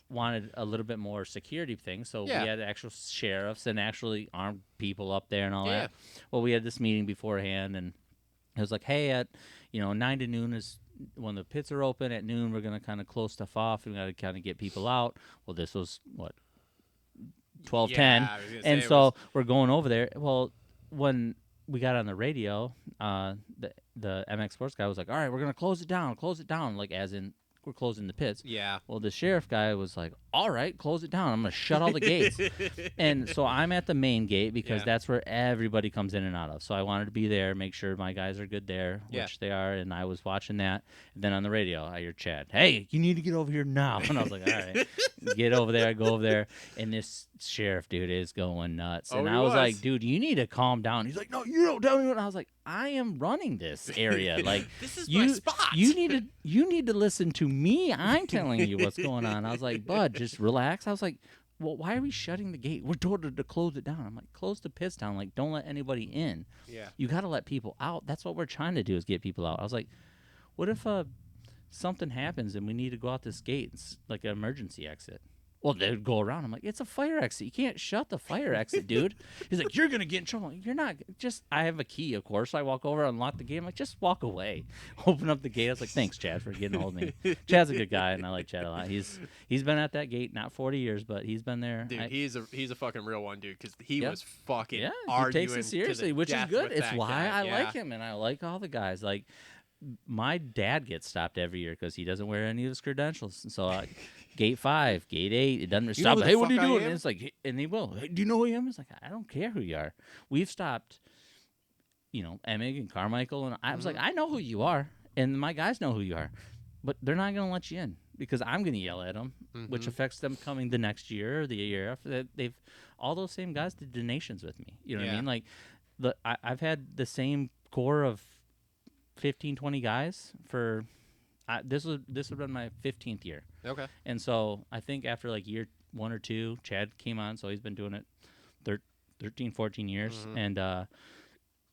Wanted a little bit more security thing, so we had actual sheriffs and actually armed people up there and all that. Well, we had this meeting beforehand, and it was like, hey, at 9 to noon is when the pits are open. At noon, we're gonna kind of close stuff off. We gotta kind of get people out. Well, this was what 12:10, and so we're going over there. Well, when we got on the radio, the MX Sports guy was like, "All right, we're gonna close it down, like as in." We're closing the pits. Yeah. Well, the sheriff guy was like, "All right, close it down. I'm going to shut all the gates." And so I'm at the main gate because that's where everybody comes in and out of. So I wanted to be there, make sure my guys are good there, which they are. And I was watching that. And then on the radio, I hear Chad, "Hey, you need to get over here now." And I was like, "All right, get over there." I go over there. And this sheriff dude is going nuts. And I was like, "Dude, you need to calm down." He's like, "No, you don't tell me what." And I was like, "I am running this area. Like, this is my spot. You need to listen to me. I'm telling you what's going on." I was like, "Bud, just relax." I was like, "Well, why are we shutting the gate? We're told to close it down." I'm like, "Close the pits down. Like, don't let anybody in. Yeah. You got to let people out. That's what we're trying to do is get people out." I was like, "What if something happens and we need to go out this gate? It's like an emergency exit." Well, they'd go around. I'm like, "It's a fire exit. You can't shut the fire exit, dude." He's like, "You're going to get in trouble." I'm like, "You're not. Just, I have a key, of course." So I walk over, unlock the gate. I'm like, "Just walk away." Open up the gate. I was like, "Thanks, Chad, for getting a hold of me." Chad's a good guy, and I like Chad a lot. He's been at that gate, not 40 years, but he's been there. Dude, he's a fucking real one, dude, because he was fucking he arguing takes it seriously, to the which is death good. with It's that why guy. I like him, and I like all the guys. Like, my dad gets stopped every year because he doesn't wear any of his credentials. And so gate 5, gate 8, it doesn't stop. "Hey, what are you doing?" And it's like, and he will. "Hey, do you know who I am?" It's like, "I don't care who you are." We've stopped, Emig and Carmichael, and I was like, "I know who you are, and my guys know who you are, but they're not going to let you in because I'm going to yell at them, which affects them coming the next year or the year after. They've all those same guys did donations with me. You know what I mean? Like, I've had the same core of 15, 20 guys for this would have been my 15th year. Okay. And so I think after like year 1 or 2, Chad came on, so he's been doing it 13, 14 years, and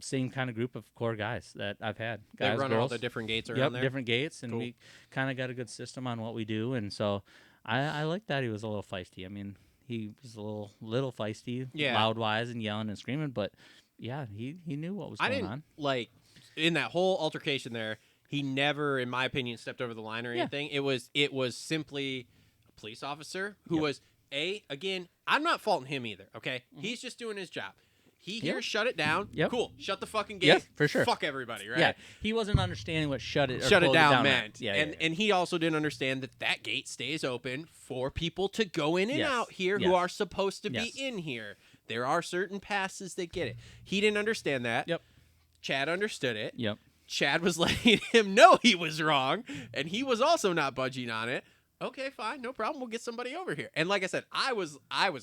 same kind of group of core guys that I've had. They Guys, run girls. all the different gates around there? Different gates, and Cool. we kind of got a good system on what we do, and so I like that he was a little feisty. I mean, he was a little feisty, loud-wise and yelling and screaming, but yeah, he knew what was going on. Like, in that whole altercation there, he never, in my opinion, stepped over the line or anything. It was simply a police officer who was, again, I'm not faulting him either, okay? He's just doing his job. He here shut it down. Cool. Shut the fucking gate. For sure. Fuck everybody, right? Yeah, he wasn't understanding what shut it down meant. Yeah, and he also didn't understand that gate stays open for people to go in and out here who are supposed to be in here. There are certain passes that get it. He didn't understand that. Yep. Chad understood it. Yep. Chad was letting him know he was wrong, and he was also not budging on it. Okay, fine, no problem. We'll get somebody over here. And like I said, I was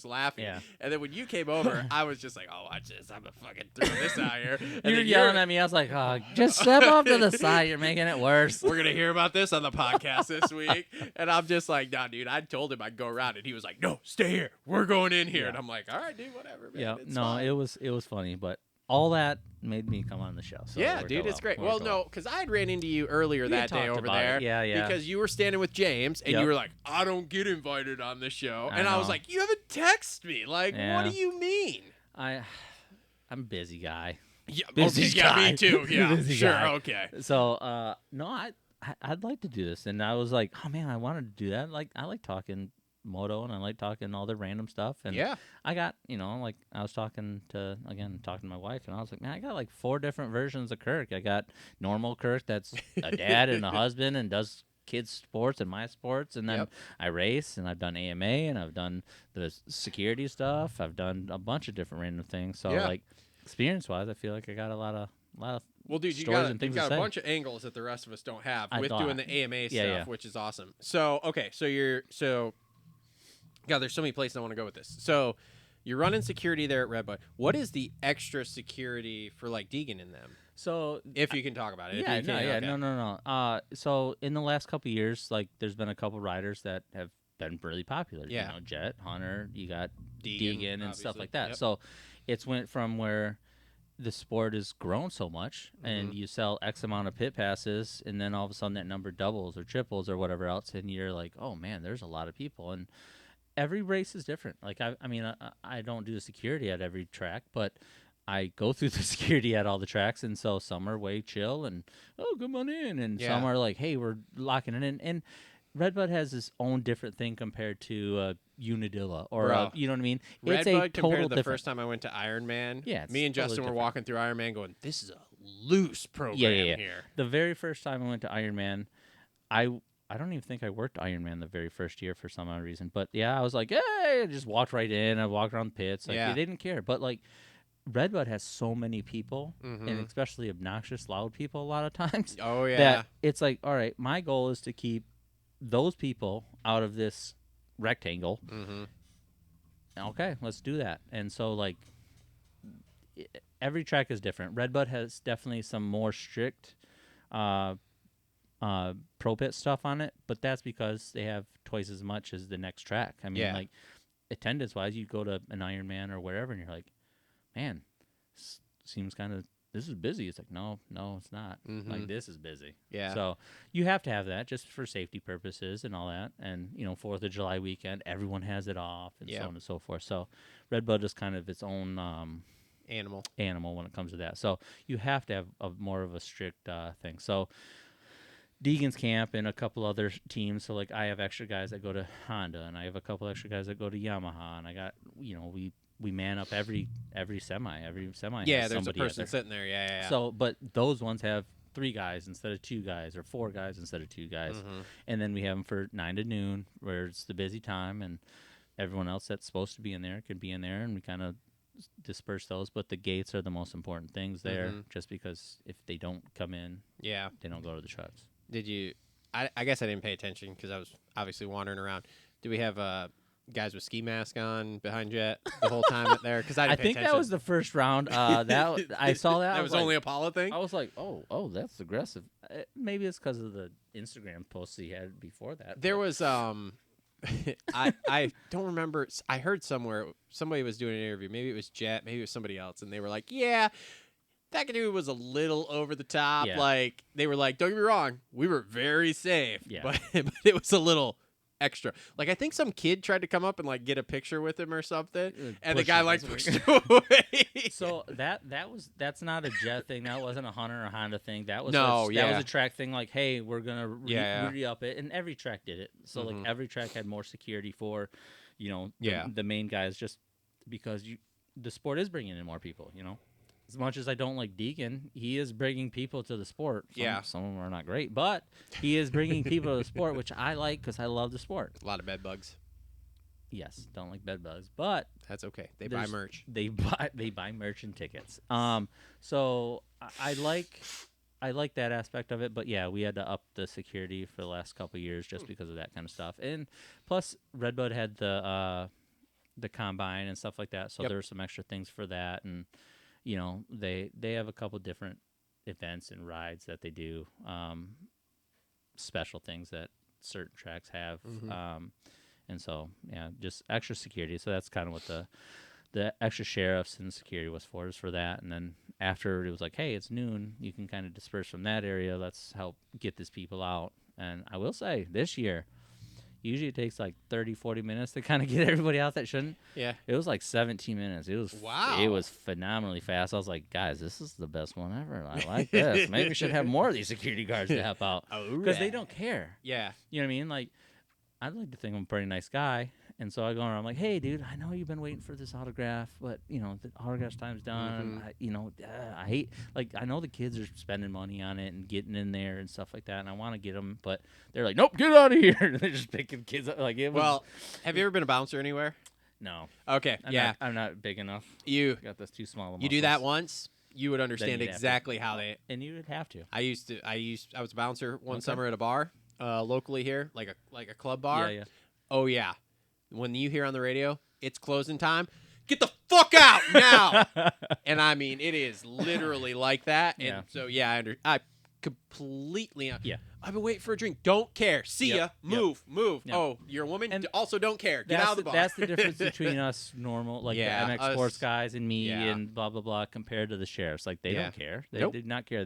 laughing. Yeah. And then when you came over, I was just like, "Oh, watch this! I'm gonna fucking throw this out here." And You were then yelling at me. I was like, "Oh, just step off to the side. You're making it worse." We're gonna hear about this on the podcast this week, and I'm just like, "Nah, dude." I told him I'd go around, and he was like, "No, stay here. We're going in here." And I'm like, "All right, dude, whatever, man." Yeah, It's no, fine. it was funny, but all that made me come on the show. So Yeah, dude, it's great. Well, no, because I had ran into you earlier that day over there. Yeah. Because you were standing with James, and you were like, "I don't get invited on this show," and I was like, "You haven't texted me. Like, what do you mean?" I'm a busy guy. Yeah, busy okay, yeah, guy. me too. Yeah, Busy sure, guy. okay. So no, I'd like to do this, and I was like, oh man, I wanted to do that. Like I like talking moto, and I like talking all the random stuff. And Yeah. I got, like I was talking to my wife, and I was like, man, I got like 4 different versions of Kirk. I got normal Kirk that's a dad and a husband and does kids sports and my sports, and then I race, and I've done AMA, and I've done the security stuff. I've done a bunch of different random things. So like experience wise, I feel like I got a lot of well, dude, stories and things you've to got a say. bunch of angles that the rest of us don't have I with thought. doing the AMA stuff, Yeah. which is awesome. So, okay, God, there's so many places I want to go with this. So, you're running security there at Redbud. What is the extra security for like Deegan in them? So if you can talk about it. Yeah, if you can, no. So in the last couple of years, like there's been a couple riders that have been really popular. Yeah. Jet, Hunter, you got Deegan and stuff obviously. like that. Yep. So it's went from where the sport has grown so much, and you sell X amount of pit passes, and then all of a sudden that number doubles or triples or whatever else, and you're like, oh man, there's a lot of people. And every race is different. Like I don't do the security at every track, but I go through the security at all the tracks, and so some are way chill and come on in, and some are like, hey, we're locking it in. And Redbud has its own different thing compared to Unadilla or you know what I mean. It's Redbud a total compared to the different. first time I went to Iron Man. Yeah, me and totally Justin were different. walking through Iron Man, going, "This is a loose program here." The very first time I went to Iron Man, I don't even think I worked Iron Man the very first year for some odd reason. But yeah, I was like, hey, I just walked right in. I walked around the pits. Like, they didn't care. But like, Redbud has so many people, and especially obnoxious, loud people a lot of times. Oh, yeah. That it's like, all right, my goal is to keep those people out of this rectangle. Okay, let's do that. And so, like, every track is different. Redbud has definitely some more strict pro pit stuff on it, but that's because they have twice as much as the next track. I mean, like, attendance wise, you go to an Ironman or wherever, and you're like, man, seems kind of, this is busy. It's like, no, it's not. Like, this is busy. Yeah. So you have to have that just for safety purposes and all that. And 4th of July weekend, everyone has it off, and so on and so forth. So Redbud is kind of its own animal when it comes to that. So you have to have more of a strict thing. So Deegan's camp and a couple other teams. So like, I have extra guys that go to Honda, and I have a couple extra guys that go to Yamaha, and I got we man up every semi. Every semi. Yeah, has there's a somebody person there. sitting there. Yeah. So, but those ones have 3 guys instead of 2 guys, or 4 guys instead of 2 guys, and then we have them for 9 to noon, where it's the busy time, and everyone else that's supposed to be in there can be in there, and we kind of disperse those. But the gates are the most important things there, just because if they don't come in, they don't go to the trucks. Did you? I guess I didn't pay attention because I was obviously wandering around. Do we have guys with ski mask on behind Jet the whole time there? Because I think that was the first round. That I saw that. That was only a Paula thing. I was like, oh, that's aggressive. Maybe it's because of the Instagram posts he had before that. There was I don't remember. I heard somewhere somebody was doing an interview. Maybe it was Jet. Maybe it was somebody else, and they were like, "Yeah, that dude was a little over the top." Yeah. Like, they were like, "Don't get me wrong, we were very safe." Yeah. But it was a little extra. Like, I think some kid tried to come up and like get a picture with him or something, and the guy like pushed him away. So that's not a Jet thing. That wasn't a Hunter or Honda thing. That was that was a track thing. Like, hey, we're gonna re-up it, and every track did it. So like every track had more security for, the main guys, just because the sport is bringing in more people. As much as I don't like Deegan, he is bringing people to the sport. Some of them are not great, but he is bringing people to the sport, which I like because I love the sport. A lot of bed bugs. Yes, don't like bed bugs, but that's okay. They buy merch. They buy merch and tickets. So I like that aspect of it, but yeah, we had to up the security for the last couple of years just because of that kind of stuff, and plus Redbud had the combine and stuff like that, so there were some extra things for that, and they have a couple different events and rides that they do, special things that certain tracks have, and so just extra security. So that's kind of what the extra sheriffs and security was for, is for that. And then after it was like, hey, it's noon, you can kind of disperse from that area. Let's help get these people out. And I will say, this year, Usually it takes like 30, 40 minutes to kind of get everybody out that shouldn't. Yeah. It was like 17 minutes. It was Wow. It was phenomenally fast. I was like, guys, this is the best one ever. I like this. Maybe we should have more of these security guards to help out because they don't care. Yeah. You know what I mean? Like, I'd like to think I'm a pretty nice guy. And so I go around, I'm like, hey, dude, I know you've been waiting for this autograph, but, you know, the autograph time's done. I hate, like, I know the kids are spending money on it and getting in there and stuff like that, and I want to get them, but they're like, nope, get out of here. And they're just picking kids up. Like, Well, have you ever been a bouncer anywhere? No. Okay, I'm not big enough. You got this too small. You do that once, you would understand you'd have exactly how they. And you would have to. I was a bouncer one summer at a bar, locally here, like a club bar. Yeah. Oh yeah, when you hear on the radio, it's closing time. Get the fuck out now! And I mean, it is literally like that. And so I completely. Yeah. I've been waiting for a drink. Don't care. See ya. Move. Yep. Oh, you're a woman. And also, don't care. Get out of the bar. That's the difference between us normal, like the MX us- sports guys and me yeah. and blah blah blah, compared to the sheriffs. Like they Yeah. don't care. They Nope. did not care.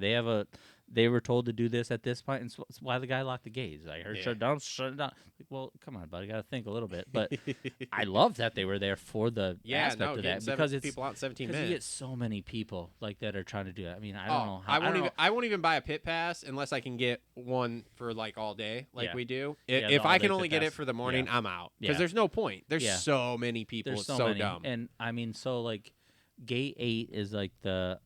They were told to do this at this point, and that's why the guy locked the gates. I heard shut it down. Like, well, come on, buddy, got to think a little bit. But I love that they were there for the aspect of that because it's people out in 17 because minutes. you get so many people like that are trying to do it. I mean, I don't know. I won't even buy a pit pass unless I can get one for like all day, like Yeah. we do. Yeah, If the I all-day can only pit get it pass. for the morning, Yeah. I'm out because Yeah. there's no point. There's Yeah. so many people. There's It's so so many. dumb. And I mean, so like gate 8 is like the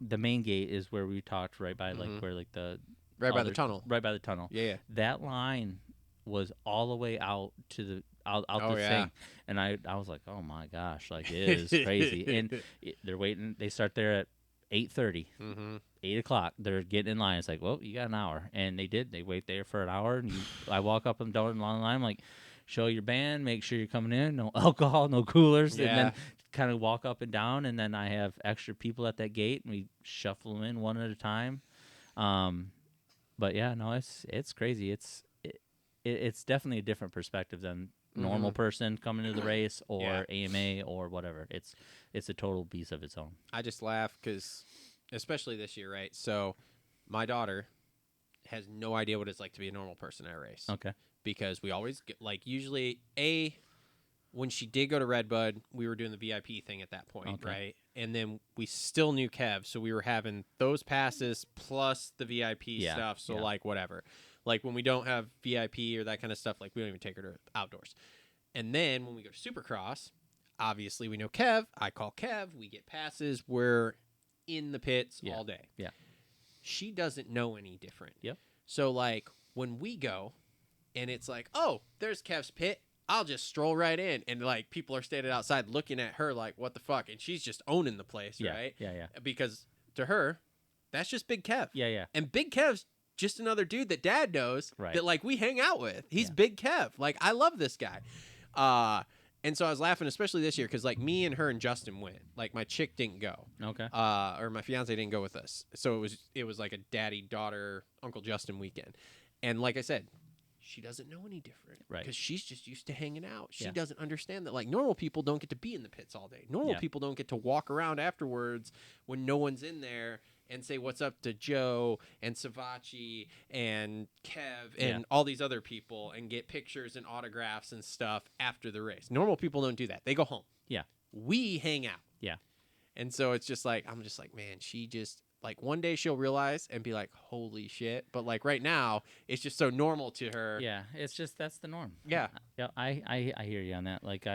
the main gate is where we talked right by like where like the Right by the tunnel. Right by the tunnel. Yeah. That line was all the way out to the out Oh, the yeah. thing, and I was like, oh my gosh, like it is crazy. And they're waiting. They start there at 8:30. 8 o'clock, they're getting in line. It's like, well, you got an hour, and they did. They wait there for an hour, and I walk up and down the line. I'm like, show your band, make sure you're coming in, no alcohol, no coolers, and then kind of walk up and down. And then I have extra people at that gate, and we shuffle them in one at a time. But yeah, no, it's crazy. It's definitely a different perspective than normal person coming to the race or AMA or whatever. It's a total beast of its own. I just laugh because, especially this year, right? So, my daughter has no idea what it's like to be a normal person at a race. Okay. Because we always get, like, usually when she did go to Redbud, we were doing the VIP thing at that point, right? And then we still knew Kev, so we were having those passes plus the VIP stuff. So like whatever, like when we don't have VIP or that kind of stuff, like we don't even take her to outdoors. And then when we go to Supercross, obviously we know Kev. I call Kev. We get passes. We're in the pits all day. Yeah. She doesn't know any different. Yep. So like when we go, and it's like, oh, there's Kev's pit. I'll just stroll right in, and like people are standing outside looking at her like, what the fuck? And she's just owning the place, right? Yeah. Because to her, that's just Big Kev. Yeah. And Big Kev's just another dude that Dad knows that like we hang out with. He's Big Kev. Like I love this guy. And so I was laughing, especially this year, because like me and her and Justin went. Like my chick didn't go. Okay. Or my fiance didn't go with us. So it was like a daddy daughter Uncle Justin weekend. And like I said, she doesn't know any different, right? Because she's just used to hanging out. She doesn't understand that like normal people don't get to be in the pits all day. Normal people don't get to walk around afterwards when no one's in there and say what's up to Joe and Savachi and Kev and all these other people and get pictures and autographs and stuff after the race. Normal people don't do that. They go home. Yeah. We hang out. Yeah. And so it's just like, I'm just like, man, she just, like, one day she'll realize and be like, holy shit. But, like, right now, it's just so normal to her. Yeah, it's just, that's the norm. Yeah. Yeah, I hear you on that. Like,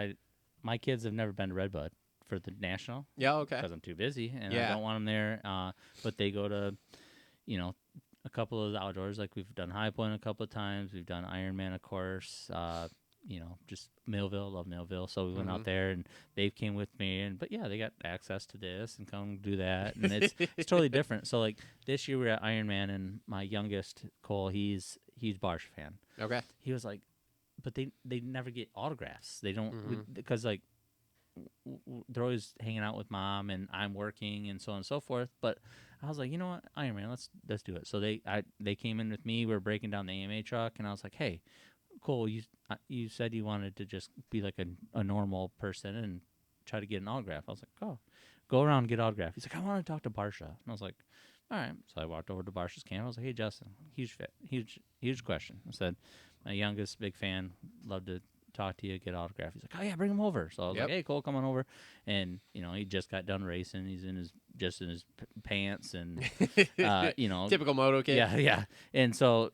my kids have never been to Redbud for the national. Yeah, okay. Because I'm too busy, and I don't want them there. But they go to, a couple of the outdoors. Like, we've done High Point a couple of times. We've done Ironman, of course. Just Millville, love Millville. So we went out there, and they came with me. But yeah, they got access to this and come do that, and it's totally different. So like this year we were at Ironman, and my youngest Cole, he's Barsh fan. Okay. He was like, but they never get autographs. They don't because like they're always hanging out with mom, and I'm working, and so on and so forth. But I was like, you know what, Ironman, let's do it. So they came in with me. We were breaking down the AMA truck, and I was like, hey, Cole, you said you wanted to just be like a normal person and try to get an autograph. I was like, oh, go around and get an autograph. He's like, I want to talk to Barsha. And I was like, all right. So I walked over to Barsha's camp. I was like, hey, Justin, huge question. I said, My youngest, big fan, love to talk to you, get autograph. He's like, oh yeah, bring him over. So I was like, hey, Cole, come on over. And he just got done racing. He's in his pants and typical moto kid. Yeah. And so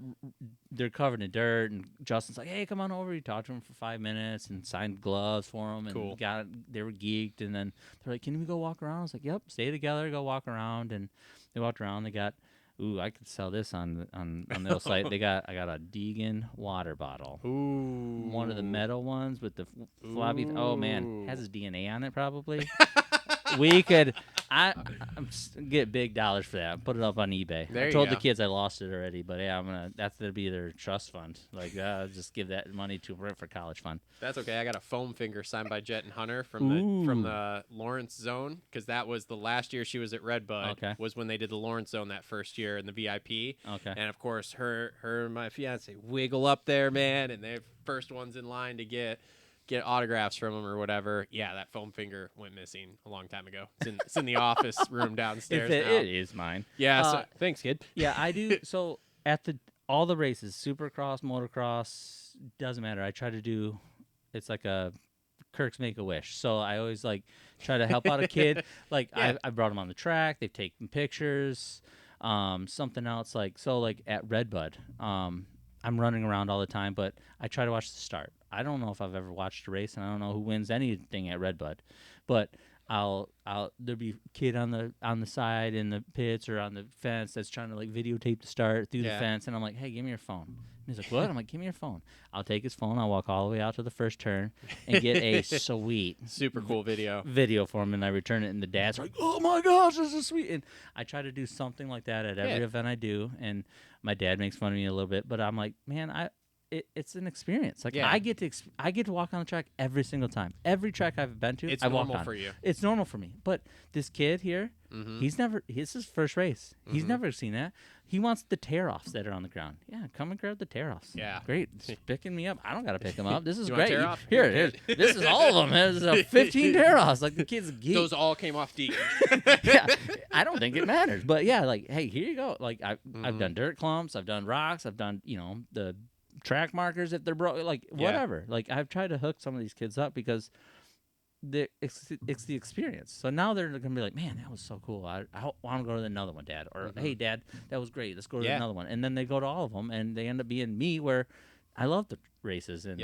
they're covered in dirt, and Justin's like, hey, come on over. He talked to him for 5 minutes and signed gloves for him, and cool. They were geeked, and then they're like, can we go walk around? I was like, yep, stay together, go walk around. And they walked around. They got I could sell this on the other site. I got a Deegan water bottle. Ooh. One of the metal ones with the floppy. Oh man, has his DNA on it probably. We could. I'm get big dollars for that. Put it up on eBay. There I told you the kids I lost it already, but yeah, that's gonna be their trust fund. Like, just give that money for college fund. That's okay. I got a foam finger signed by Jet and Hunter from the Lawrence Zone, because that was the last year she was at Redbud. Okay. Was when they did the Lawrence Zone that first year in the VIP. Okay. And of course, her and my fiance wiggle up there, man, and they're first ones in line to get autographs from him or whatever. Yeah, that foam finger went missing a long time ago. It's in the office room downstairs now. It is mine. Yeah, so, thanks, kid. Yeah, I do. So at all the races, Supercross, motocross, doesn't matter. I try to do. It's like a Kirk's Make-A-Wish. So I always try to help out a kid. I brought him on the track. They've taken pictures. Something else at Redbud. I'm running around all the time, but I try to watch the start. I don't know if I've ever watched a race, and I don't know who wins anything at Redbud, but there'll be a kid on the side in the pits or on the fence that's trying to videotape the start through the fence, and I'm like, hey, give me your phone. And he's like, what? I'm like, give me your phone. I'll take his phone. I'll walk all the way out to the first turn and get a sweet, super cool video for him, and I return it, and the dad's like, oh my gosh, this is sweet. And I try to do something like that at every event I do, and my dad makes fun of me a little bit, but I'm like, man, it's an experience. I get to walk on the track every single time. Every track I've been to, it's I walk normal on. for you. It's normal for me. But this kid here, it's his first race. He's never seen that. He wants the tear-offs that are on the ground. Yeah, come and grab the tear-offs. Yeah. Great. It's picking me up. I don't got to pick him up. This is You want great. tear-off? Here, this is all of them. There's 15 tear-offs. The kid's geek. Those all came off Deegan. Yeah, I don't think it matters. But yeah, hey, here you go. I've done dirt clumps. I've done rocks. I've done, the track markers if they're broke, whatever. I've tried to hook some of these kids up because it's the experience. So now they're gonna be like, man, that was so cool. I want to go to another one, Dad. Or hey, Dad, that was great. Let's go to another one. And then they go to all of them, and they end up being me, where I love the races and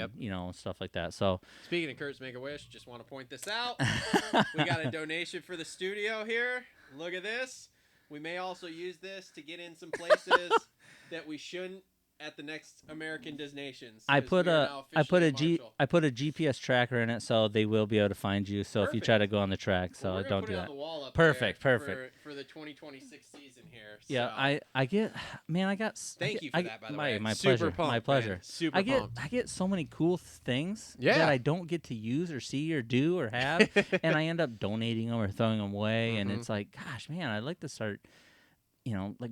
stuff like that. So speaking of Kurt's Make-A-Wish, just want to point this out. We got a donation for the studio here. Look at this. We may also use this to get in some places that we shouldn't at the next American Destinations. I put a GPS tracker in it, so they will be able to find you. So if you try to go on the track, so don't do that. Perfect. For the 2026 season here. Yeah, so. I get, man, I got. Thank you for that, by the way. My Super pleasure. pumped, My pleasure. Man. Super I pumped. get so many cool things that I don't get to use or see or do or have, and I end up donating them or throwing them away, and it's like, gosh, man, I'd like to start.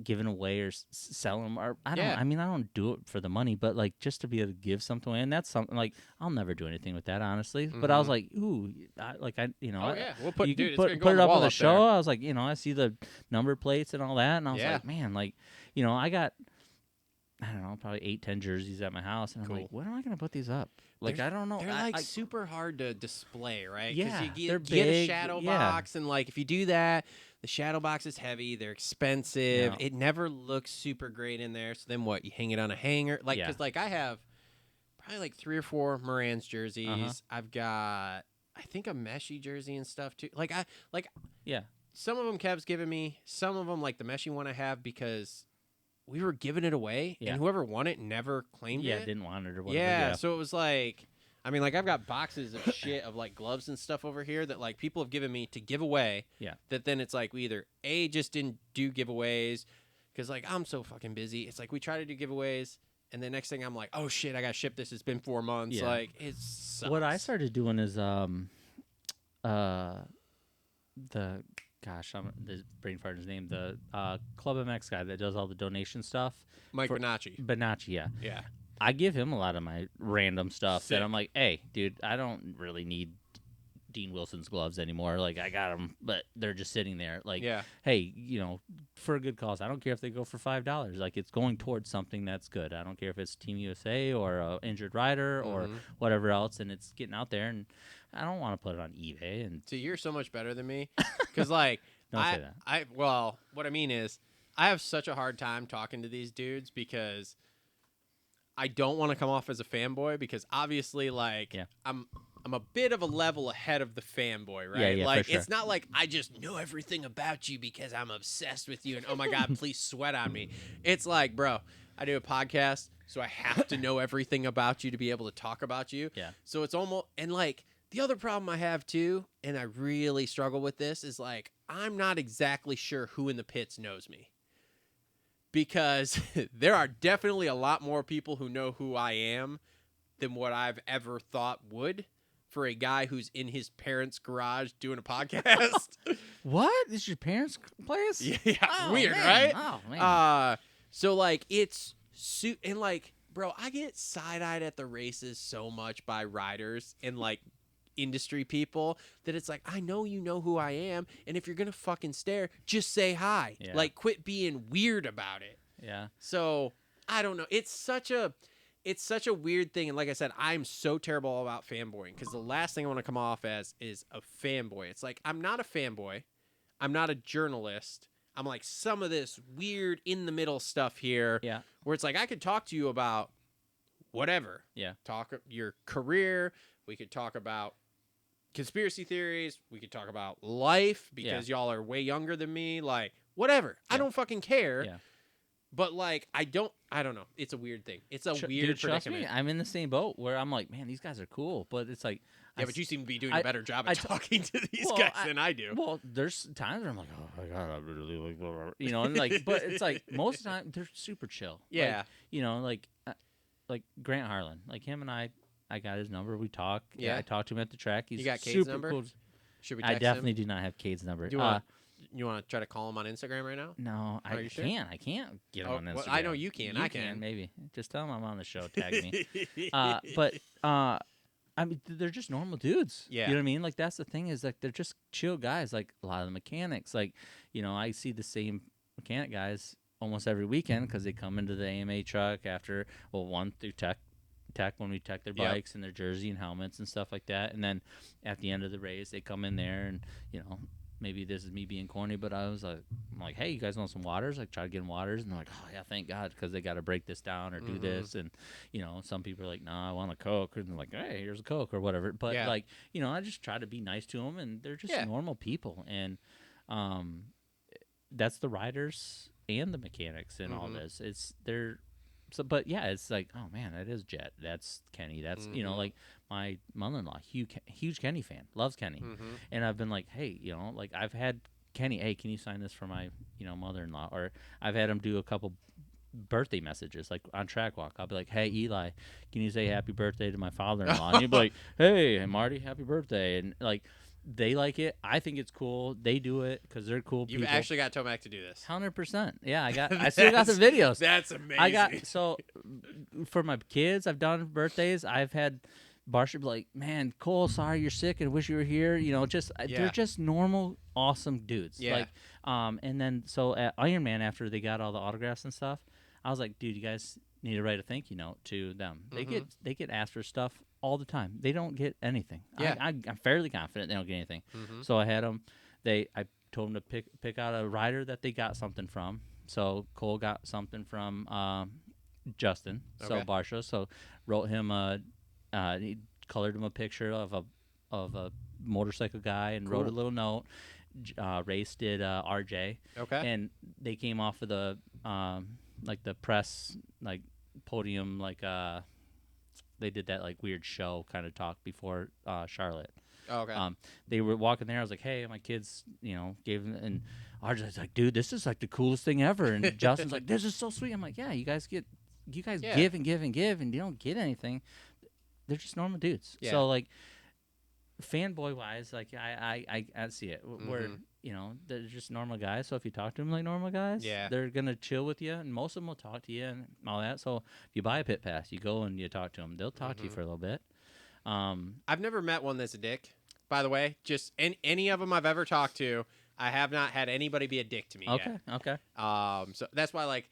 Giving away or selling them, or I don't do it for the money, but just to be able to give something away, and that's something I'll never do anything with that, honestly. But I was like, ooh, we'll put, you dude, put it up on the show. I was like, I see the number plates and all that, and I was like, man, I got, I don't know, probably 8-10 jerseys at my house, and I'm like, when am I gonna put these up? I don't know. They're super hard to display, right? Yeah, you get a shadow box, and if you do that, the shadow box is heavy. They're expensive. Yeah. It never looks super great in there. So then what? You hang it on a hanger, because I have probably 3 or 4 Moran's jerseys. I've got I think a meshy jersey and stuff too. Some of them Kev's given me. Some of them the meshy one I have because we were giving it away, and whoever won it never claimed it. Yeah, didn't want it or whatever. Yeah, so it was I've got boxes of shit of gloves and stuff over here that people have given me to give away. Yeah. That then it's we either just didn't do giveaways because I'm so fucking busy. It's we try to do giveaways, and the next thing I'm like, oh shit, I got to ship this. It's been 4 months. Yeah. It sucks. What I started doing is the brain fart his name, the Club MX guy that does all the donation stuff. Mike Bonacci. Bonacci, yeah. Yeah. I give him a lot of my random stuff that I'm like, hey, dude, I don't really need Dean Wilson's gloves anymore. I got them, but they're just sitting there. Hey, for a good cause. I don't care if they go for $5. Like, it's going towards something that's good. I don't care if it's Team USA or a injured rider or whatever else, and it's getting out there. And I don't want to put it on eBay. And See, you're so much better than me, because like Don't say that. Well, what I mean is, I have such a hard time talking to these dudes because I don't want to come off as a fanboy, because obviously, like, I'm a bit of a level ahead of the fanboy, right? Yeah, like, for sure. it's not like I just know everything about you because I'm obsessed with you and, oh my God, please sweat on me. It's like, bro, I do a podcast, so I have to know everything about you to be able to talk about you. Yeah. So it's almost, and like, the other problem I have too, and I really struggle with this, is like, I'm not exactly sure who in the pits knows me. Because there are definitely a lot more people who know who I am than what I've ever thought would, for a guy who's in his parents' garage doing a podcast. What? This is your parents' place? Yeah, Oh, weird, man. right? Oh, man. So like, it's and like, bro, I get side-eyed at the races so much by riders and like industry people that it's like, I know you know who I am, and if you're gonna fucking stare, just say hi. Yeah. Like, quit being weird about it. Yeah. So I don't know. It's such a weird thing, and like I said, I'm so terrible about fanboying, because the last thing I want to come off as is a fanboy. It's like, I'm not a fanboy, I'm not a journalist. I'm like some of this weird in the middle stuff here. Yeah. Where it's like, I could talk to you about whatever. Yeah. Talk your career. We could talk about conspiracy theories. We could talk about life, because y'all are way younger than me. Like, whatever. I don't fucking care. Yeah. But like, I don't know. It's a weird thing. It's a weird Dude, trust predicament. me, I'm in the same boat where I'm like, man, these guys are cool, but it's like, Yeah, but you seem to be doing a better job at talking to these well, guys than I do. Well, there's times where I'm like, oh my God, I really like, blah, blah, blah. You know, and like, but it's like most of the time they're super chill. Yeah. Like, you know, like Grant Harlan, like him and I got his number. We talk. Yeah. I talked to him at the track. He's You got Cade's super number? cool. Should we I text definitely him? do not have Cade's number. Do you want to try to call him on Instagram right now? No, Are I you sure? can't. I can't get him Oh, on Instagram. well, I know you can. I can. maybe. Just tell him I'm on the show. Tag me. But I mean, they're just normal dudes. Yeah. You know what I mean? Like, that's the thing, is like, they're just chill guys. Like, a lot of the mechanics, like, you know, I see the same mechanic guys almost every weekend, because they come into the AMA truck after, well, one through tech when we tech their bikes and their jersey and helmets and stuff like that. And then at the end of the race, they come in there and, you know, maybe this is me being corny, but I'm like, hey, you guys want some waters? Like, try to get them waters. And they're like, oh, yeah, thank God, because they got to break this down or do this. And, you know, some people are like, no, I want a Coke. And they're like, hey, here's a Coke or whatever. But, like, you know, I just try to be nice to them, and they're just normal people. And that's the riders and the mechanics in all this. But yeah, it's like, oh man, that is Jet. That's Kenny. That's you know, like my mother-in-law, huge Kenny fan, loves Kenny, and I've been like, hey, you know, like I've had Kenny, hey, can you sign this for my mother-in-law? Or I've had him do a couple birthday messages, like on track walk. I'll be like, hey Eli, can you say happy birthday to my father-in-law? And he'll be like, hey Marty, happy birthday, and like. They like it. I think it's cool. They do it because they're cool people. You've actually got Tomac to do this. 100%. Yeah, I still got the videos. That's amazing. I got for my kids, I've done birthdays. I've had Barsha be like, man, Cole, sorry you're sick and wish you were here. You know, they're just normal, awesome dudes. Yeah. Like, and then so at Ironman, after they got all the autographs and stuff, I was like, dude, you guys need to write a thank you note to them. They get asked for stuff all the time. They don't get anything. Yeah. I'm fairly confident they don't get anything. So I had them. I told them to pick out a rider that they got something from. So Cole got something from Justin. So Barsha. So wrote him he colored him a picture of a motorcycle guy and wrote a little note. Race did RJ. Okay. And they came off of the like the press like podium like they did that like weird show kind of talk before Charlotte. Oh, okay. They were walking there. I was like, hey, my kids, you know, gave them, and RJ's like, dude, this is like the coolest thing ever. And Justin's like, this is so sweet. I'm like, yeah, you guys give and give and give, and you don't get anything. They're just normal dudes. Yeah. So like, fanboy wise, like I see it. We're you know, they're just normal guys. So if you talk to them like normal guys, they're gonna chill with you, and most of them will talk to you and all that. So if you buy a pit pass, you go and you talk to them. They'll talk to you for a little bit. I've never met one that's a dick, by the way. Just any of them I've ever talked to, I have not had anybody be a dick to me Okay. yet. Okay. So that's why, like,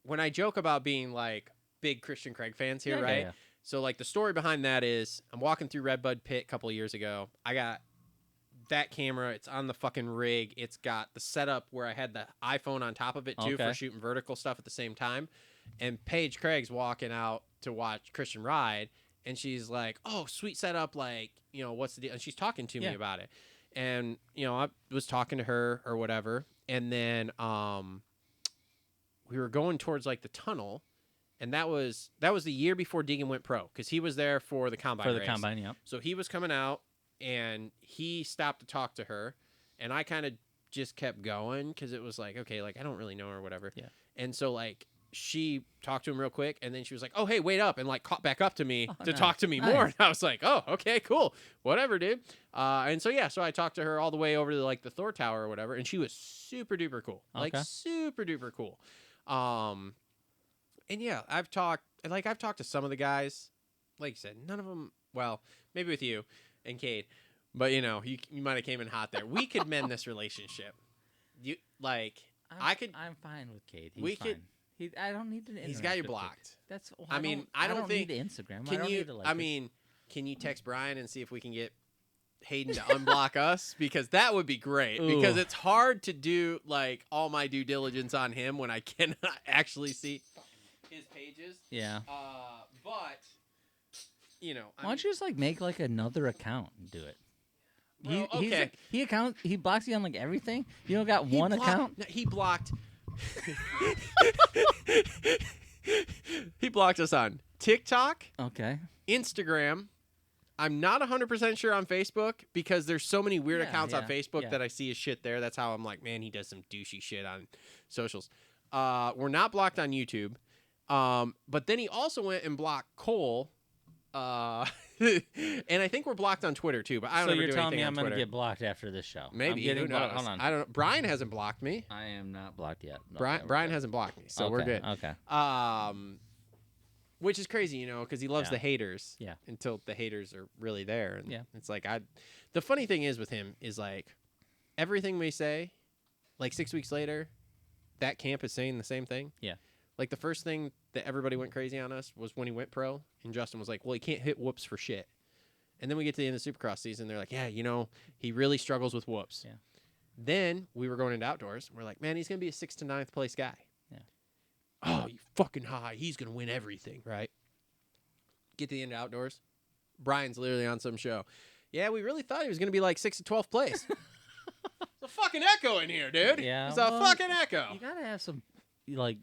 when I joke about being like big Christian Craig fans here, Yeah, right? yeah. So like the story behind that is I'm walking through Redbud Pit a couple of years ago. I got that camera. It's on the fucking rig. It's got the setup where I had the iPhone on top of it too Okay. for shooting vertical stuff at the same time. And Paige Craig's walking out to watch Christian ride, and she's like, "Oh, sweet setup. Like, you know, what's the deal?" And she's talking to me Yeah. about it. And you know, I was talking to her or whatever, and then we were going towards like the tunnel. And that was the year before Deegan went pro, because he was there for the combine race. Combine, yep. So he was coming out, and he stopped to talk to her, and I kind of just kept going because it was like, okay, like I don't really know her or whatever. Yeah. And so like she talked to him real quick, and then she was like, "Oh, hey, wait up," and like caught back up to me to nice. talk to me Nice. more. And I was like, "Oh, okay, cool, whatever, dude." And so yeah, so I talked to her all the way over to like the Thor Tower or whatever, and she was super duper cool, like Okay. super duper cool. And yeah, I've talked to some of the guys, like you said, none of them, well, maybe with you and Cade, but you know, you might have came in hot there. We could mend this relationship. You like, I'm fine with Cade. He's we fine. could- I don't need to. He's got you blocked. That's. Well, I mean, I don't think need Instagram. I Can don't you? need to like I it. mean, can you text Brian and see if we can get Hayden to unblock us? Because that would be great. Because Ooh. it's hard to do like all my due diligence on him when I cannot actually see his pages. Yeah. But you know, Why don't you just like make like another account and do it? Well, He's okay. like, he blocks you on like everything. You don't got one account. No, he blocked. He blocked us on TikTok, Okay. Instagram. I'm not 100% sure on Facebook because there's so many weird Yeah, accounts on yeah, Facebook yeah. that I see his shit there. That's how I'm like, man, he does some douchey shit on socials. We're not blocked on YouTube. But then he also went and blocked Cole. And I think we're blocked on Twitter too, but I don't So ever you're do telling anything me on I'm going Twitter. to get blocked after this show? Maybe. I'm getting Who blocked. knows? Hold on. I don't know. Brian hasn't blocked me. I am not blocked yet. No, Brian hasn't blocked me, so we're Okay, good. Okay. Which is crazy, you know, because he loves Yeah. the haters. Yeah. Until the haters are really there, and Yeah. it's like the funny thing is with him is like everything we say, like 6 weeks later, that camp is saying the same thing. Yeah. Like the first thing that everybody went crazy on us was when he went pro, and Justin was like, "Well, he can't hit whoops for shit." And then we get to the end of Supercross season, they're like, "Yeah, you know, he really struggles with whoops." Yeah. Then we were going into outdoors. We're like, "Man, he's gonna be a 6th to 9th place guy." Yeah. Oh, you fucking high. He's gonna win everything, right? Get to the end of outdoors. Brian's literally on some show. Yeah, we really thought he was gonna be like 6th to 12th place. It's a fucking echo in here, dude. Yeah, It's well, a fucking echo. You gotta have some like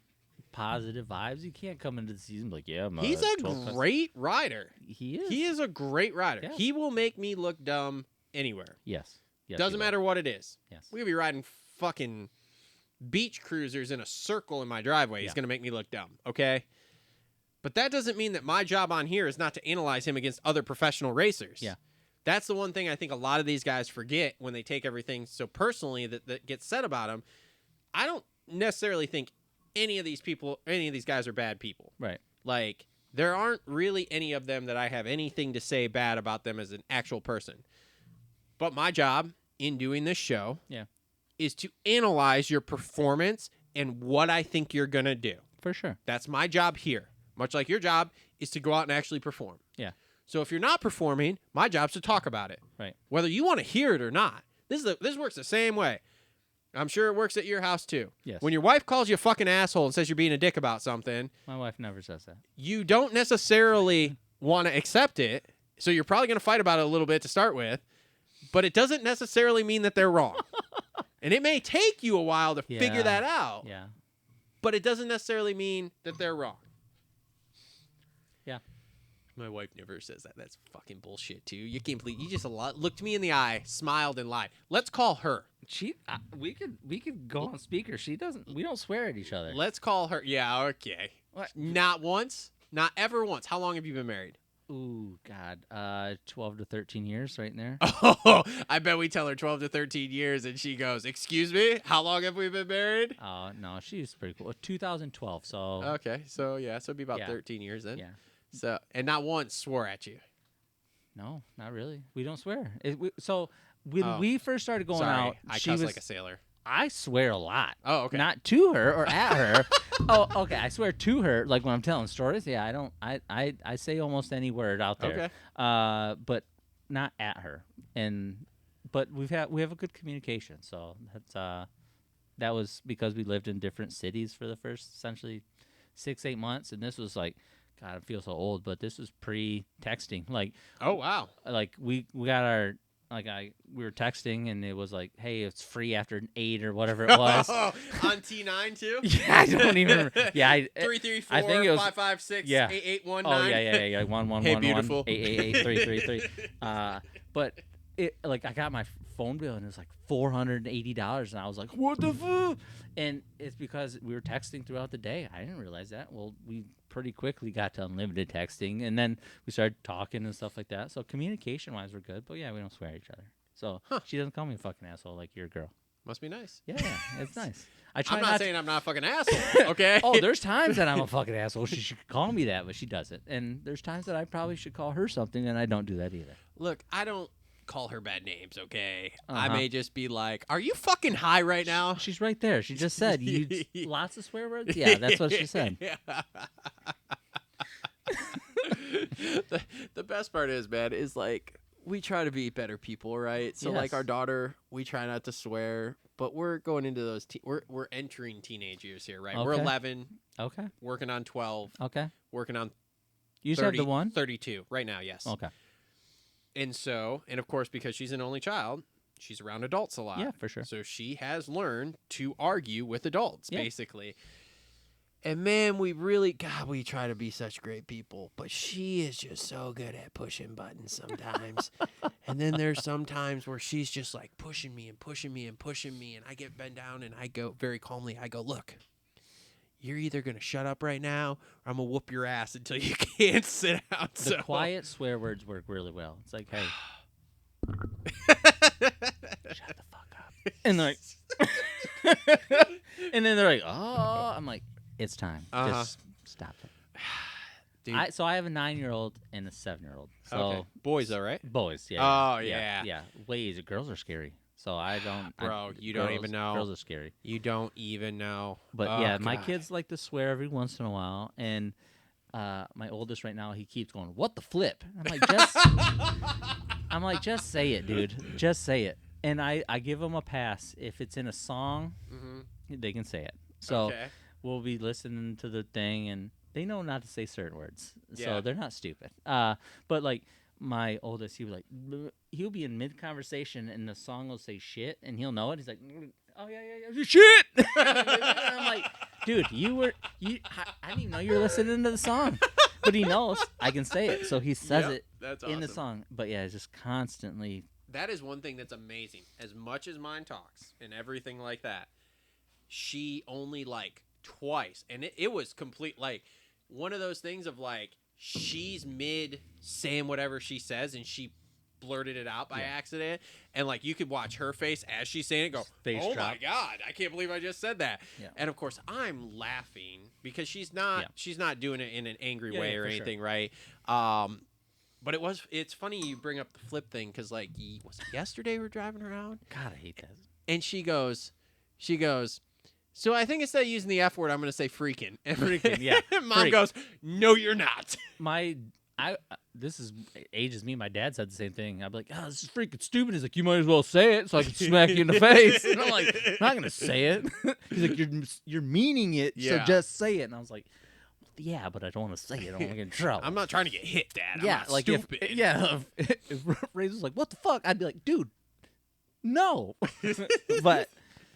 positive vibes. You can't come into the season like, yeah, I'm He's a 12th. great rider. He is. He is a great rider. Yeah. He will make me look dumb anywhere. Yes. Yes. Doesn't he will. matter what it is. Yes. We could be riding fucking beach cruisers in a circle in my driveway. He's Yeah. going to make me look dumb, okay? But that doesn't mean that my job on here is not to analyze him against other professional racers. Yeah. That's the one thing I think a lot of these guys forget when they take everything so personally that gets said about him. I don't necessarily think any of these guys are bad people. Right. Like, there aren't really any of them that I have anything to say bad about them as an actual person. But my job in doing this show is to analyze your performance and what I think you're going to do. For sure. That's my job here. Much like your job is to go out and actually perform. Yeah. So if you're not performing, my job's to talk about it. Right. Whether you want to hear it or not. This works the same way. I'm sure it works at your house too. Yes. When your wife calls you a fucking asshole and says you're being a dick about something, My wife never says that. you don't necessarily want to accept it. So you're probably going to fight about it a little bit to start with, but it doesn't necessarily mean that they're wrong. And it may take you a while to figure Yeah. that out, Yeah. but it doesn't necessarily mean that they're wrong. Yeah. My wife never says that. That's fucking bullshit too. You can't believe you just looked me in the eye, smiled, and lied. Let's call her. She. We could go on speaker. She doesn't. We don't swear at each other. Let's call her. Yeah, okay. What? Not once. Not ever once. How long have you been married? Ooh, God. 12 to 13 years, right in there. Oh, I bet we tell her 12 to 13 years, and she goes, "Excuse me, how long have we been married?" Oh no, she's pretty cool. 2012. So. Okay, so yeah, so it'd be about Yeah. 13 years then. Yeah. So, and not once swore at you. No, not really. We don't swear. So when we first started going Sorry, out, I she cuss was like a sailor. I swear a lot. Oh, okay. Not to her or at her. Oh, okay. I swear to her, like when I'm telling stories. Yeah, I don't. I say almost any word out there. Okay. But not at her. But we have a good communication. So that was because we lived in different cities for the first essentially 6-8 months, and this was like, God, I feel so old, but this was pre-texting. Like, Oh wow. like we got our. We were texting and it was like, hey, it's free after 8 or whatever it was. On T9 too. Yeah, I don't even remember. Yeah, 334 I think it was 556 yeah. 8819. Oh yeah. 1 Hey, beautiful. 888 But it like I got my phone bill and it was like $480 and I was like, what the fuck? And it's because we were texting throughout the day. I didn't realize that. Well, we pretty quickly got to unlimited texting, and then we started talking and stuff like that. So communication-wise, we're good. But yeah, we don't swear at each other. So she doesn't call me a fucking asshole like your girl. Must be nice. Yeah, it's nice. I'm not saying I'm not a fucking asshole. Okay. Oh, there's times that I'm a fucking asshole. She should call me that, but she doesn't. And there's times that I probably should call her something, and I don't do that either. Look, I don't call her bad names, okay? I may just be like, are you fucking high right now? She's right there. She just said, you lots of swear words? Yeah, that's what she said. The best part is, man, is like, we try to be better people, right? So, like, Yes. our daughter, we try not to swear, but we're going into those, we're entering teenage years here, right? We're Okay. 11, Okay. working on 12, Okay. working on You 30, said the one? 32 right now, yes. Okay. And so, and of course, because she's an only child, she's around adults a lot. Yeah, for sure. So she has learned to argue with adults, Yeah. basically. And man, we try to be such great people, but she is just so good at pushing buttons sometimes. And then there's some times where she's just like pushing me and pushing me and pushing me, and I get bent down and I go very calmly, I go, look, you're either going to shut up right now or I'm going to whoop your ass until you can't sit down. The quiet swear words work really well. It's like, hey, shut the fuck up. And like, and then they're like, oh, I'm like, it's time. Just stop it. Dude. So I have a 9-year-old and a 7-year-old. So Okay. Boys, though, right? boys, yeah. Oh, yeah. yeah. Way easier. Girls are scary. So I don't. Bro, you don't even know. Girls are scary. You don't even know. But Oh, yeah, my God. kids like to swear every once in a while, and my oldest right now, he keeps going, "What the flip?" I'm like, just say it, dude. Just say it. And I give them a pass if it's in a song, they can say it. So Okay. we'll be listening to the thing, and they know not to say certain words, Yeah. so they're not stupid. But like my oldest, he'll be in mid conversation, and the song will say shit, and he'll know it. He's like, "Oh yeah, shit." And I'm like, dude, I didn't even know you were listening to the song, but he knows I can say it, so he says it That's in the awesome. song. But yeah, it's just constantly. That is one thing that's amazing. As much as mine talks and everything like that, she only like twice, and it was complete like one of those things of like she's mid saying whatever she says and she blurted it out by accident, and like you could watch her face as she's saying it go, Face oh drop. my God, I can't believe I just said that. Yeah. And of course I'm laughing because she's not doing it in an angry way or for sure. anything, right? But it's funny you bring up the flip thing because like was it yesterday we were driving around God, I hate that. and she goes, so I think instead of using the F word, I'm going to say freaking. And Freaking, yeah. Mom Freak. goes, no, you're not. This is ages me. My dad said the same thing. I'd be like, "Oh, this is freaking stupid." He's like, "You might as well say it, so I can smack you in the face." And I'm like, "I'm not gonna say it." He's like, "You're meaning it, so Yeah. just say it." And I was like, "Yeah, but I don't want to say it. I don't want to get in trouble." I'm not trying to get hit, Dad. I'm yeah, not like stupid. if Razor's like, "What the fuck?" I'd be like, "Dude, no." But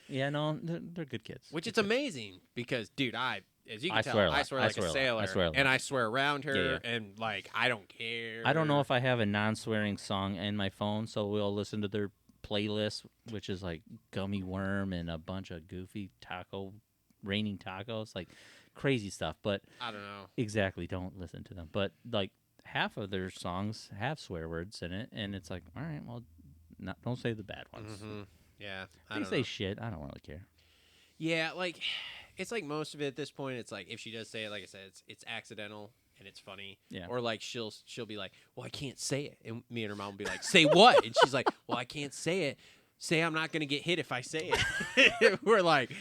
yeah, no, they're good kids. Which it's amazing because, dude, as you can I tell, swear a I lot. swear I like swear a a lot. sailor. I swear a lot. And I swear around her, Yeah. and like I don't care. I don't know if I have a non-swearing song in my phone, so we'll listen to their playlist, which is like Gummy Worm and a bunch of goofy raining tacos, like crazy stuff. But I don't know. exactly, don't listen to them. But like half of their songs have swear words in it, and it's like, all right, well, don't say the bad ones. Mm-hmm. Yeah, I They don't say know. shit. I don't really care. Yeah, like it's like most of it at this point. It's like if she does say it, like I said, it's accidental, and it's funny. Yeah. Or like she'll be like, well, I can't say it, and me and her mom will be like, say what? And she's like, well, I can't say it. Say I'm not gonna get hit if I say it. We're like,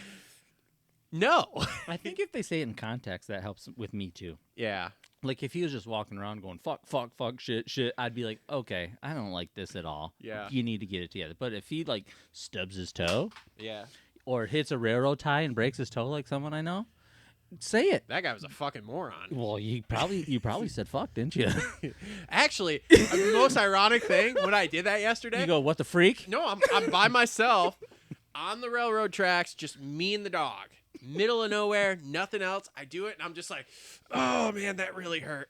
no. I think if they say it in context, that helps with me too. Yeah. Like if he was just walking around going fuck, shit, I'd be like, okay, I don't like this at all. Yeah. You need to get it together. But if he like stubs his toe, Yeah. or hits a railroad tie and breaks his toe like someone I know, say it. That guy was a fucking moron. Well, you probably said fuck, didn't you? Actually, the most ironic thing when I did that yesterday. You go, what the freak? No, I'm by myself on the railroad tracks, just me and the dog. Middle of nowhere, nothing else. I do it, and I'm just like, oh, man, that really hurt.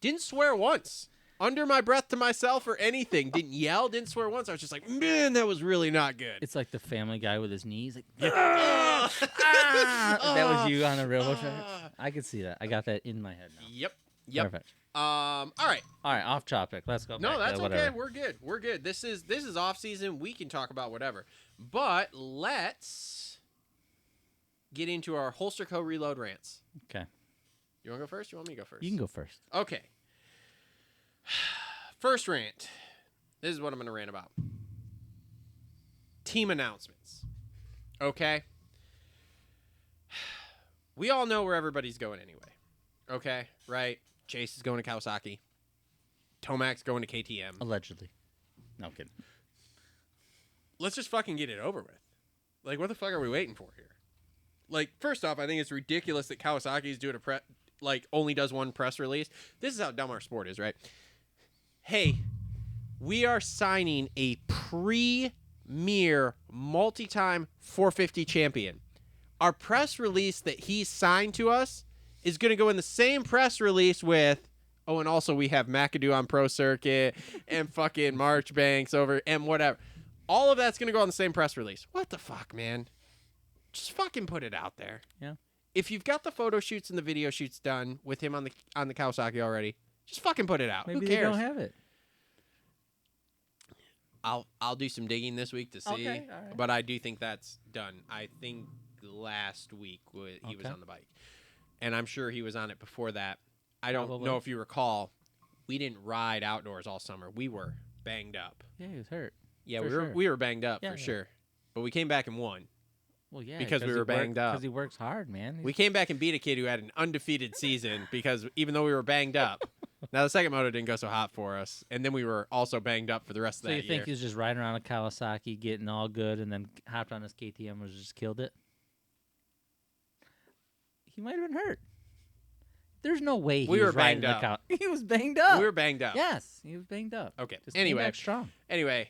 Didn't swear once. Under my breath to myself or anything. Didn't yell, didn't swear once. I was just like, man, that was really not good. It's like the Family Guy with his knees. Like, that was you on the railroad track? I could see that. I got that in my head now. Yep. Perfect. All right. All right, off topic. Let's go. No, back that's to okay. whatever. We're good. This is off season. We can talk about whatever. But let's get into our Holster Co. Reload rants. Okay. You want to go first? You want me to go first? You can go first. Okay. First rant. This is what I'm going to rant about. Team announcements. Okay? We all know where everybody's going anyway. Okay? Right? Chase is going to Kawasaki. Tomac's going to KTM. Allegedly. No, I'm kidding. Let's just fucking get it over with. Like, what the fuck are we waiting for here? Like, first off, I think it's ridiculous that Kawasaki's doing only does one press release. This is how dumb our sport is, right? Hey, we are signing a premier multi-time 450 champion. Our press release that he signed to us is going to go in the same press release with, oh, and also we have McAdoo on Pro Circuit and fucking Marchbanks over and whatever. All of that's going to go on the same press release. What the fuck, man? Just fucking put it out there. Yeah. If you've got the photo shoots and the video shoots done with him on the Kawasaki already, just fucking put it out. Maybe Who they cares? don't have it. I'll do some digging this week to see, Okay, all right. but I do think that's done. I think last week he was Okay. on the bike, and I'm sure he was on it before that. I don't Probably. know if you recall, we didn't ride outdoors all summer. We were banged up. Yeah, he was hurt. Yeah, For we sure. were banged up Yeah, for yeah. sure, but we came back and won. Well, yeah, Because we were banged up. Because he works hard, man. We came back and beat a kid who had an undefeated season because even though we were banged up. Now, the second moto didn't go so hot for us, and then we were also banged up for the rest of So that you think year. he was just riding around a Kawasaki, getting all good, and then hopped on his KTM and just killed it? He might have been hurt. There's no way We he were was riding banged up. He was banged up. We were banged up. Yes, he was banged up. Okay. Just came Anyway. back strong. Anyway,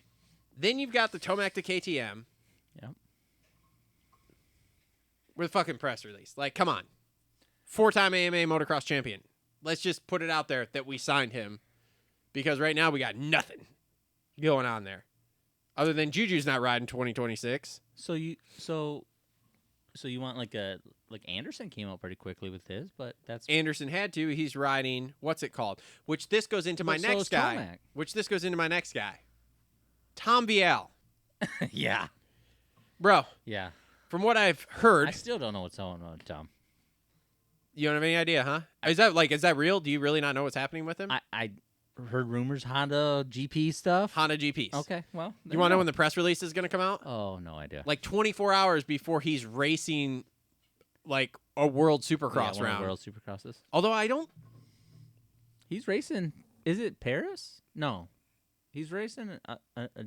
then you've got the Tomac to KTM Yep. with a fucking press release. Like, come on. 4-time AMA motocross champion. Let's just put it out there that we signed him because right now we got nothing going on there. Other than Juju's not riding 2026. So you want like Anderson came out pretty quickly with his, but that's Anderson had to. He's riding, what's it called? Which this goes into my But so next is guy. Tomac. Which this goes into my next guy. Tom Biel. yeah, Bro, yeah. from what I've heard, I still don't know what's going on with Tom. you don't have any idea, huh? Is that real? Do you really not know what's happening with him? I heard rumors Honda GP stuff. Honda GPs. Okay, well, You want to know when the press release is going to come out? Oh, no idea. Like 24 hours before he's racing like a World Supercross one of round. the World Supercrosses. Although I don't. He's racing. Is it Paris? No, he's racing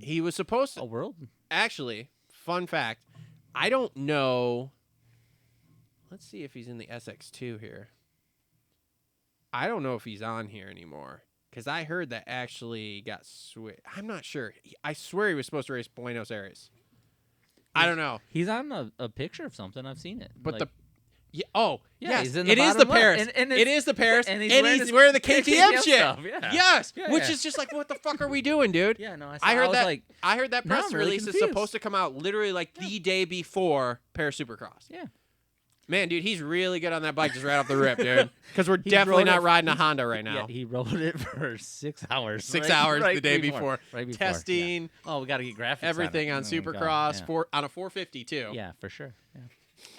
He was supposed a to. world. Actually, fun fact. I don't know. Let's see if he's in the SX2 here. I don't know if he's on here anymore. Because I heard that actually got switched. I'm not sure. I swear he was supposed to race Buenos Aires. I don't know. He's on a picture of something. I've seen it. But Like, yeah, Yeah, yes, he's in the it is bottom the left. Paris. And It is the Paris, and and he's he's wearing wearing the his KTM KTM shit. stuff, yeah. Yes, Yeah, which yeah. is just like, what the fuck are we doing, dude? yeah, no, I heard was that. like, I heard that now press I'm really release is confused. supposed to come out literally like the day before Paris Supercross. yeah. Man, dude, he's really good on that bike just right off the rip, dude. Because we're He definitely rode not it- riding a Honda right now. Yeah, he rode it for 6 hours. 6 right- hours right the day before. Right before. Testing Yeah. Oh, we got to get graphics. everything on Oh my God, Supercross yeah. on a 450 too. Yeah, for sure. Yeah.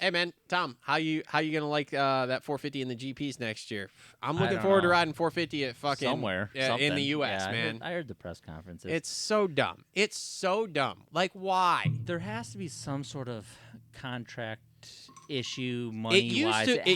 Hey man, Tom, how you gonna like that 450 in the GPs next year? I'm I looking don't forward to know. riding 450 at fucking Somewhere. in the something. U.S. Yeah, man. I heard the press conferences. It's so dumb. It's so dumb. Like, why? There has to be some sort of contract issue, It money used wise. to.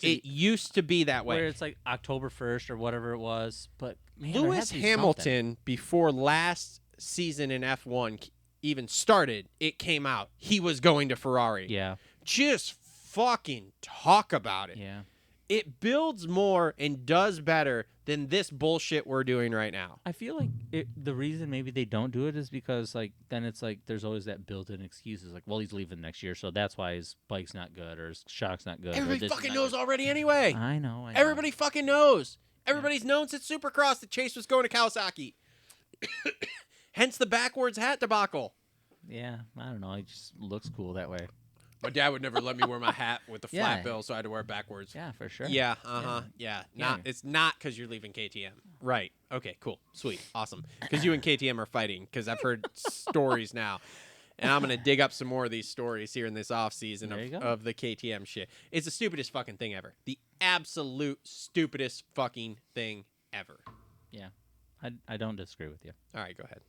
It used to be that where way. it's like October 1st or whatever it was. But man, there has Lewis to be Hamilton, before last season in F1 even started, it came out he was going to Ferrari. something. Yeah, Just fucking talk about it. yeah. It builds more and does better than this bullshit we're doing right now. I feel like the reason maybe they don't do it is because like then it's like there's always that built-in excuses like, well, he's leaving next year, so that's why his bike's not good or his shock's not good. or Everybody this fucking is not knows good. already anyway. I know. Everybody fucking knows. Everybody's known since Supercross that Chase was going to Kawasaki. Hence the backwards hat debacle. Yeah, I don't know. It just looks cool that way. My dad would never let me wear my hat with the Yeah. flat bill, so I had to wear it backwards. Yeah, for sure. Yeah, yeah. Yeah. It's not because you're leaving KTM. Right. Okay, cool. Sweet. Awesome. Because you and KTM are fighting, because I've heard stories now. And I'm going to dig up some more of these stories here in this off season There you go. of the KTM shit. It's the stupidest fucking thing ever. The absolute stupidest fucking thing ever. Yeah, I don't disagree with you. All right, go ahead.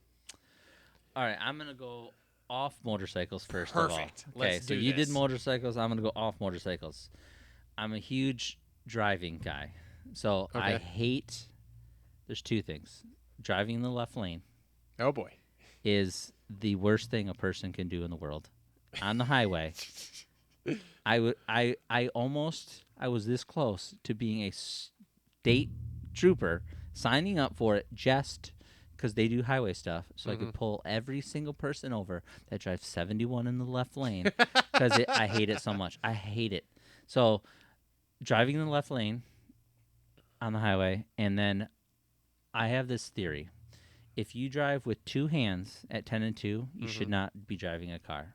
All right, I'm gonna go off motorcycles first Perfect. of all. Okay, Let's so do you this. did motorcycles. I'm gonna go off motorcycles. I'm a huge driving guy, so I Okay. hate. There's two things. Driving in the left lane Oh, boy. is the worst thing a person can do in the world. On the highway, I was this close to being a state trooper, signing up for it just because they do highway stuff, so I could pull every single person over that drives 71 in the left lane because I hate it so much. I hate it. So driving in the left lane on the highway, and then I have this theory. If you drive with two hands at 10 and 2, you should not be driving a car.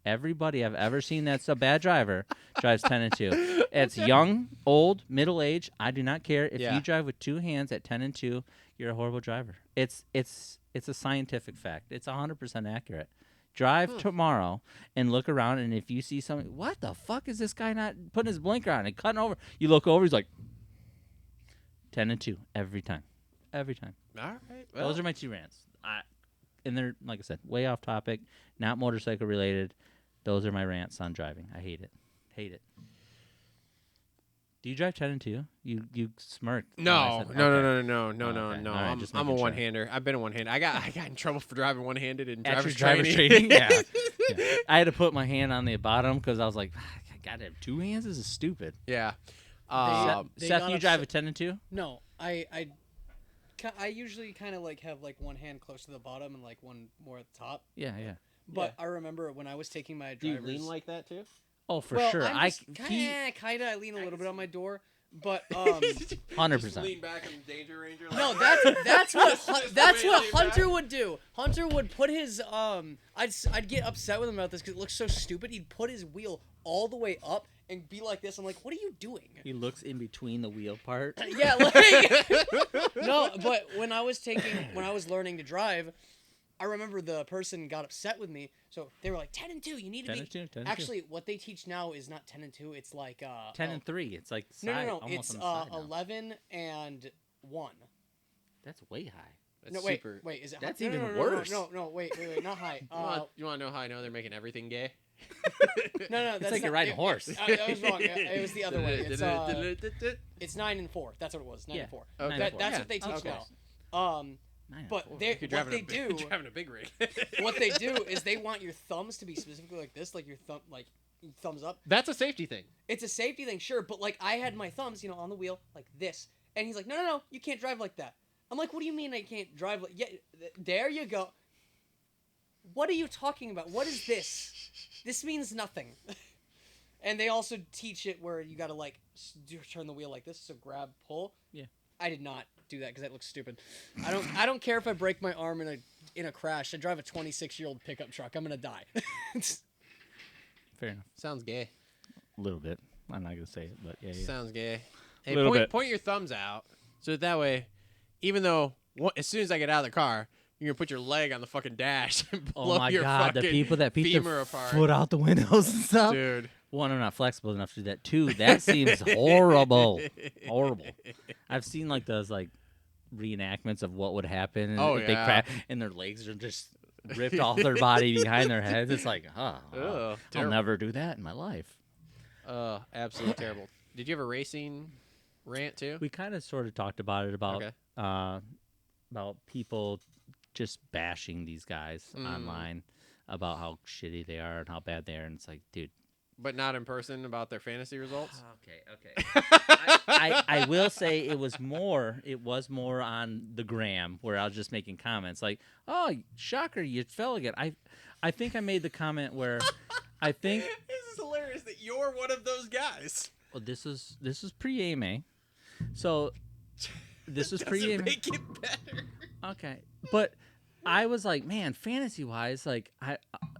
Everybody I've ever seen that's a bad driver drives 10 and 2. It's young, old, middle age. I do not care. If Yeah. you drive with two hands at 10 and 2, you're a horrible driver. It's a scientific fact. It's 100% accurate. Drive tomorrow and look around, and if you see something, what the fuck is this guy not putting his blinker on and cutting over? You look over, he's like 10 and 2 every time. Every time. All right. Well, Those are my two rants. And they're, like I said, way off topic, not motorcycle related. Those are my rants on driving. I hate it. Hate it. Do you drive 10 and 2? You smirked. when I No, said- no, okay. no. Okay. No. All right, just I'm a making sure. one-hander. I've been a one-hander. I got in trouble for driving one-handed in At your driver's driver's training. training? Yeah. Yeah. I had to put my hand on the bottom because I was like, I gotta have two hands? This is stupid. Yeah. They Seth, got you drive upset- a 10 and 2? No, I usually kind of like have like one hand close to the bottom and like one more at the top. Yeah, yeah. But I remember when I was taking my Do you driver's. lean like that too? Oh, for well, sure. I'm just kind of. I lean a little bit on my door, but 100%. Lean back in the danger ranger. no, that's what that's what way Hunter back. would do. Hunter would put his I'd get upset with him about this because it looks so stupid. He'd put his wheel all the way up and be like this. I'm like, what are you doing? He looks in between the wheel part. Yeah, like no, but when I was learning to drive, I remember the person got upset with me. So they were like 10 and 2, you need to 10 be and 2, 10 and 2. Actually, what they teach now is not 10 and 2, it's like 10 and 3. It's like No, side, no, almost it's on the side now. 11 and 1. That's way high. That's No, wait, super. wait, is it That's high? No, even no, no, worse. No, wait, not high. You want to know how I know they're making everything gay? No, that's like you're not- riding a horse. I was wrong. It was the other way. It's 9 and 4. That's what it was. 9 and 4. Okay. 9 and 4. That's Yeah, what they teach okay. now. 9 and But 4. they You're what they do. You're driving a big rig. What they do is they want your thumbs to be specifically like this, like your thumb, like thumbs up. That's a safety thing. It's a safety thing, sure, but like I had my thumbs, on the wheel like this, and he's like, no, you can't drive like that. I'm like, what do you mean I can't drive like? Yeah, there you go. What are you talking about? What is this? This means nothing. And they also teach it where you gotta like turn the wheel like this, so grab, pull. Yeah. I did not do that because that looks stupid. I don't care if I break my arm in a crash. I drive a 26-year-old pickup truck. I'm gonna die. Fair enough. Sounds gay. A little bit. I'm not gonna say it, but yeah. Sounds gay. Hey, Little bit. point your thumbs out so that way, even though as soon as I get out of the car, you're gonna put your leg on the fucking dash and blow Oh my your god, the fucking people that beat femur their apart. foot out the windows and stuff. Dude. One, I'm not flexible enough to do that. Two, that seems horrible. Horrible. I've seen like those like reenactments of what would happen if they crash and their legs are just ripped off their body behind their heads. It's like, I'll never do that in my life. Absolutely terrible. Did you have a racing rant too? We kind of sort of talked about it about people just bashing these guys online about how shitty they are and how bad they are, and it's like, dude. But not in person about their fantasy results? Okay. I will say it was more on the gram where I was just making comments like, oh, shocker, you fell again. I think I made the comment where I think this is hilarious that you're one of those guys. Well, this is pre-AMA. So this is pre-AMA. Make it better. Okay. But I was like, man, fantasy-wise, like,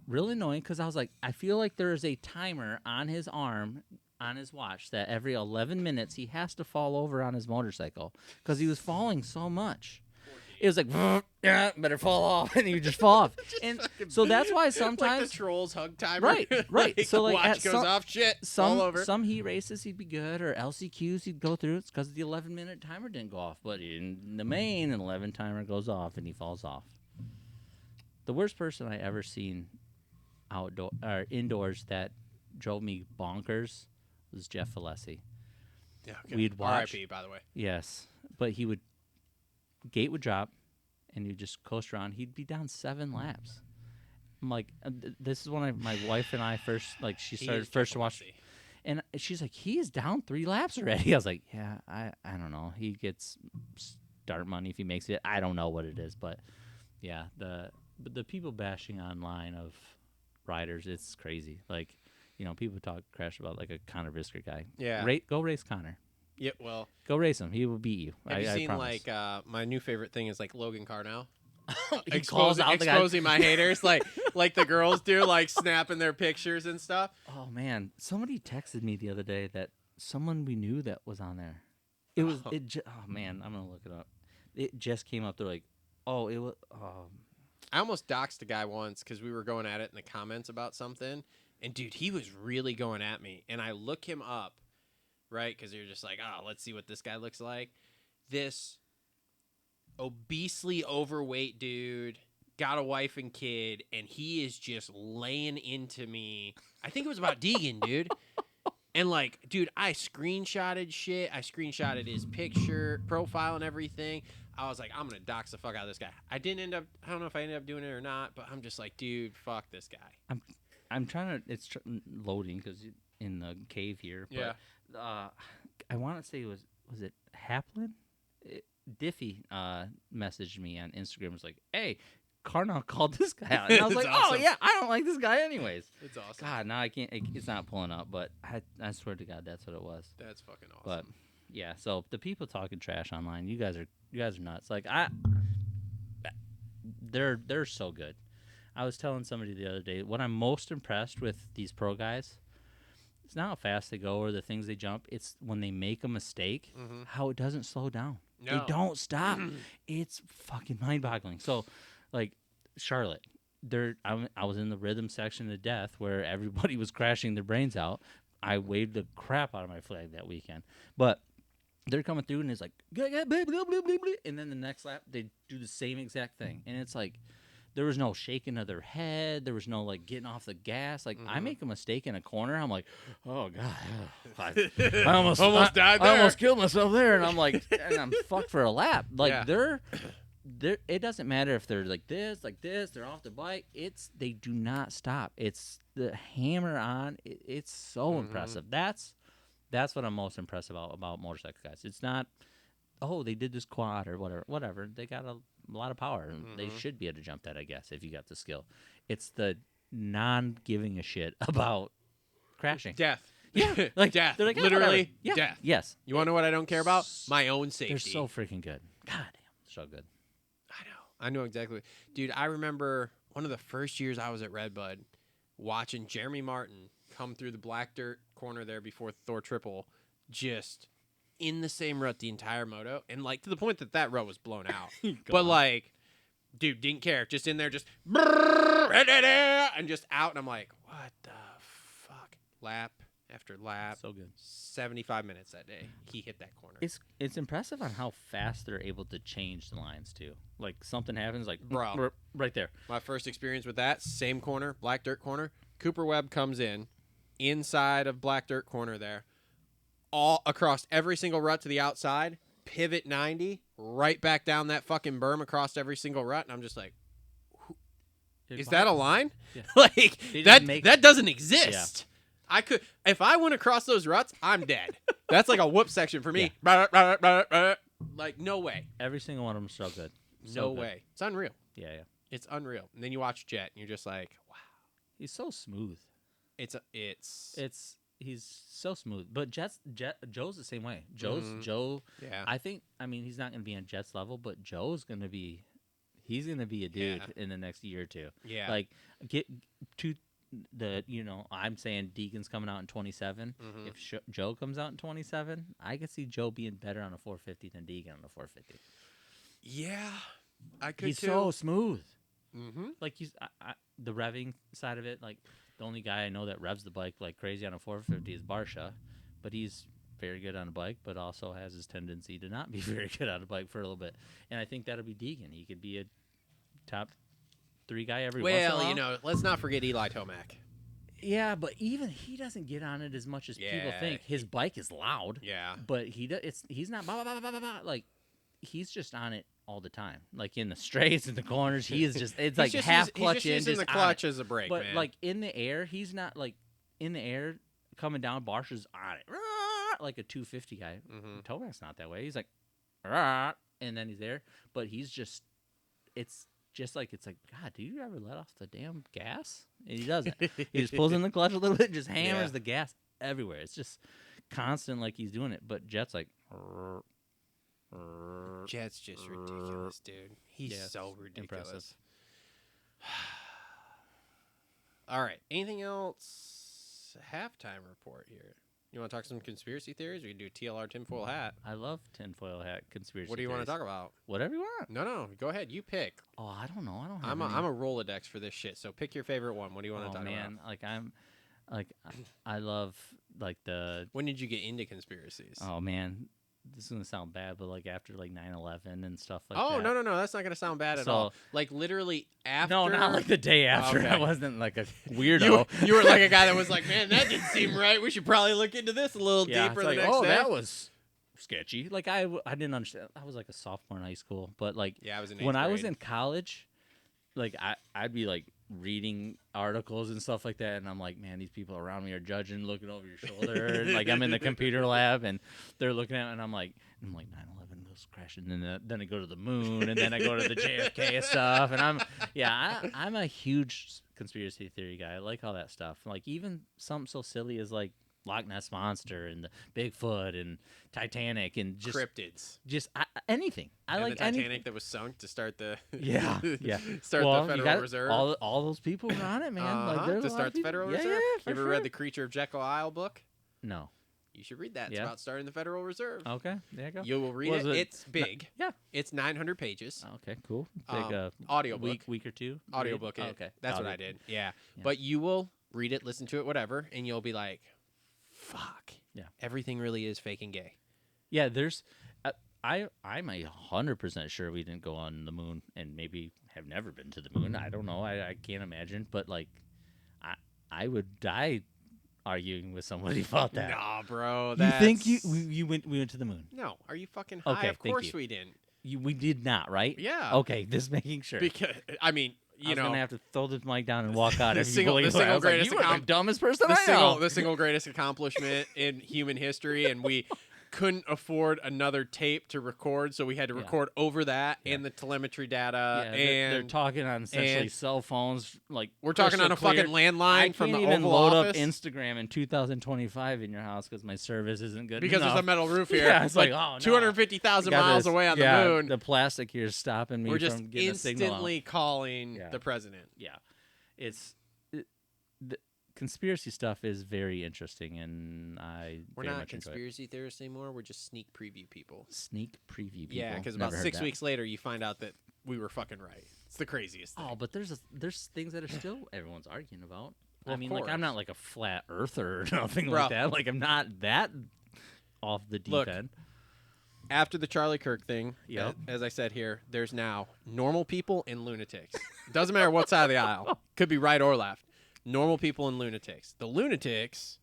really annoying because I was like, I feel like there is a timer on his arm, on his watch, that every 11 minutes he has to fall over on his motorcycle because he was falling so much. It was like, yeah, better fall off, and he would just fall off. And so that's why sometimes like the Trolls hug timer. Right. Like So like watch goes off, shit, fall over. Some heat races he'd be good, or LCQs he'd go through. It's because the 11-minute timer didn't go off. But in the main, an 11 timer goes off, and he falls off. The worst person I ever seen indoors that drove me bonkers was Jeff Alessi. Yeah, okay. We'd watch. R.I.P. by the way. Yes, but gate would drop, and you'd just coast around. He'd be down 7 laps. I'm like, this is when my wife and I first, like, she started first to watch, and she's like, he is down 3 laps already. I was like, yeah, I don't know. He gets start money if he makes it. I don't know what it is, but yeah, the people bashing online of riders, it's crazy. Like, people talk trash about like a Connor Visker guy. Yeah. Go race Connor. Yeah, well. Go race him. He will beat you. Have you seen promise. like my new favorite thing is like Logan Carnell? He calls out exposing my haters like the girls do, like snapping their pictures and stuff. Oh man, somebody texted me the other day that someone we knew that was on there. It was oh man, I'm gonna look it up. It just came up. They're like, oh, it was. I almost doxed a guy once because we were going at it in the comments about something, and dude, he was really going at me, and I look him up, right? Because you're just like, oh, let's see what this guy looks like. This obesely overweight dude got a wife and kid, and he is just laying into me. I think it was about Deegan, dude. And like, dude, I screenshotted shit. I screenshotted his picture, profile, and everything. I was like, I'm gonna dox the fuck out of this guy. I don't know if I ended up doing it or not, but I'm just like, dude, fuck this guy. I'm trying to. It's loading because in the cave here. But, yeah. I want to say was it Haplin? Diffie messaged me on Instagram. Was like, hey, Carnell called this guy out. And I was like, awesome. Oh yeah, I don't like this guy anyways. It's awesome. God, now I can't. It's not pulling up, but I swear to God, that's what it was. That's fucking awesome. But yeah, so the people talking trash online, you guys are nuts. Like they're so good. I was telling somebody the other day, what I'm most impressed with these pro guys, it's not how fast they go or the things they jump. It's when they make a mistake, how it doesn't slow down. No. They don't stop. It's fucking mind-boggling. So, like Charlotte, I was in the rhythm section of death where everybody was crashing their brains out. I waved the crap out of my flag that weekend, but they're coming through and it's like, and then the next lap they do the same exact thing, and it's like there was no shaking of their head, there was no like getting off the gas. Like I make a mistake in a corner, I'm like, oh god, I almost died there. I almost killed myself there, and I'm like, and I'm fucked for a lap. Like they're it doesn't matter if they're like this, they're off the bike. They do not stop. It's the hammer on. It's so impressive. That's what I'm most impressed about motorcycle guys. It's not, oh, they did this quad or whatever. They got a lot of power. They should be able to jump that, I guess, if you got the skill. It's the non-giving a shit about crashing. Death. Yeah, like death. They're like, literally yeah. death. Yes. You want to know what I don't care about? My own safety. They're so freaking good. God damn, so good. I know exactly. Dude, I remember one of the first years I was at Redbud watching Jeremy Martin come through the black dirt corner there before Thor Triple, just in the same rut the entire moto, and like to the point that rut was blown out. But like, dude, didn't care. Just in there, just and just out, and I'm like, what the fuck? lap after lap. So good. 75 minutes that day. He hit that corner. It's impressive on how fast they're able to change the lines too. Like something happens, like Bro. right there. My first experience with that, same corner, black dirt corner. Cooper Webb comes in, inside of black dirt corner there, all across every single rut to the outside, pivot 90, right back down that fucking berm across every single rut, and I'm just like, is that a line? Yeah. Like They that just make- that doesn't exist. I could if I went across those ruts, I'm dead. That's like a whoop section for me. Like no way. Every single one of them is so good. So No good. way. It's unreal. Yeah. It's unreal. And then you watch Jet and you're just like, wow. He's so smooth. It's He's so smooth. But Joe's the same way. Joe. yeah. I think. I mean, he's not going to be on Jet's level, but Joe's going to be. He's going to be a dude in the next year or two. Yeah. Like get to the. I'm saying Deegan's coming out in 27. Mhm. If Joe comes out in 27, I could see Joe being better on a 450 than Deegan on a 450. Yeah. I could He's too. so smooth. Mm-hmm. Like the revving side of it, like the only guy I know that revs the bike like crazy on a 450 is Barsha, but he's very good on a bike, but also has his tendency to not be very good on a bike for a little bit. And I think that'll be Deegan. He could be a top 3 guy every once in a while. Well, let's not forget Eli Tomac. Yeah, but even he doesn't get on it as much as people think. His bike is loud. Yeah. But he's not blah, blah, blah, blah, blah, like he's just on it all the time. Like in the straights and the corners, he is just it's like half clutch in, he's using just the on clutch it. as a brake, But man. like in the air, he's not like in the air coming down. Barsha's on it like a 250 guy. Mhm. Tomac's not that way. He's like, "Rah," and then he's there. But he's just, it's like God, do you ever let off the damn gas? And he doesn't. He just pulls in the clutch a little bit, and just hammers the gas everywhere. It's just constant, like he's doing it. But Jet's like. Jet's just ridiculous, dude. He's Yeah, so it's ridiculous. impressive. All right. Anything else? Halftime report here. You want to talk some conspiracy theories? We can do a TLR tinfoil hat. I love tinfoil hat conspiracy. What do you want to theories. talk about? Whatever you want. No. Go ahead. You pick. Oh, I don't know. I don't have I'm any. a Rolodex for this shit. So pick your favorite one. What do you want to talk man, about? like I love like the. When did you get into conspiracies? Oh man, this is gonna sound bad, but like after like 9/11 and stuff like Oh, that. no. That's not going to sound bad at So- all. Like literally after. No, not like the day after. Okay. I wasn't like a weirdo. You were like a guy that was like, man, that didn't seem right. We should probably look into this a little yeah, deeper it's the like, next oh, day. that was sketchy. Like I didn't understand. I was like a sophomore in high school, but like Yeah, I was in when 8th I was grade. in college, like I'd be like reading articles and stuff like that, and I'm like, man, these people around me are judging, looking over your shoulder. And, like I'm in the computer lab, and they're looking at, it, and I'm like 9/11 goes crashing, and then I go to the moon, and then I go to the JFK stuff, and I'm a huge conspiracy theory guy. I like all that stuff. Like even something so silly as like Loch Ness Monster and the Bigfoot and Titanic and cryptids. Anything. I And like the Titanic anything. that was sunk to start the Yeah. start Well, the you Federal got Reserve. all those people were on it, man. Like there's to a lot start of the people- Federal yeah, Reserve. Yeah, You for ever sure. read the Creature of Jekyll Isle book? No. You should read that. It's Yeah. about starting the Federal Reserve. Okay. There you go. You will read Was it. it- It's big. Yeah. It's 900 pages. Okay. Cool. Take audiobook. week or two. Audiobook read? it. Okay. That's what I did. Yeah. But you will read it, listen to it, whatever, and you'll be like, fuck. Yeah. Everything really is fake and gay. Yeah. There's. I'm 100% sure we didn't go on the moon, and maybe have never been to the moon. I don't know. I can't imagine. But like, I would die arguing with somebody about that. Nah, bro. You think we went to the moon? No. Are you fucking high? Okay, Of thank course you. we didn't. We did not, right? Yeah. Okay, just making sure. Because, I mean, I was gonna have to throw this mic down and walk out. The if you single- believe the it. I single was like, greatest you are the dumbest person the I know. the single greatest accomplishment in human history, and we couldn't afford another tape to record, so we had to record over that and the telemetry data. Yeah, and they're talking on essentially and- cell phones. Like we're talking on a crystal clear. fucking landline I from can't the even Oval load Office up Instagram in 2025 in your house because my service isn't good because enough. there's a metal roof here. Yeah, it's like, but oh, no. 250,000 Got miles this- away on yeah, the moon. The plastic here is stopping me We're just from getting a signal out. instantly calling Yeah. the president. Yeah, the conspiracy stuff is very interesting, and I We're very not much enjoy it. conspiracy theorists anymore. We're just sneak preview people. Sneak preview. People. Yeah, because Never about heard 6 that. weeks later, you find out that we were fucking right. It's the craziest thing. Oh, but there's things that are still everyone's arguing about. Well, I mean, like, I'm not like a flat earther or nothing Bro. like that. Like, I'm not that off the deep Look, end. After the Charlie Kirk thing, Yep. as I said here, there's now normal people and lunatics. Doesn't matter what side of the aisle. Could be right or left. Normal people and lunatics. The lunatics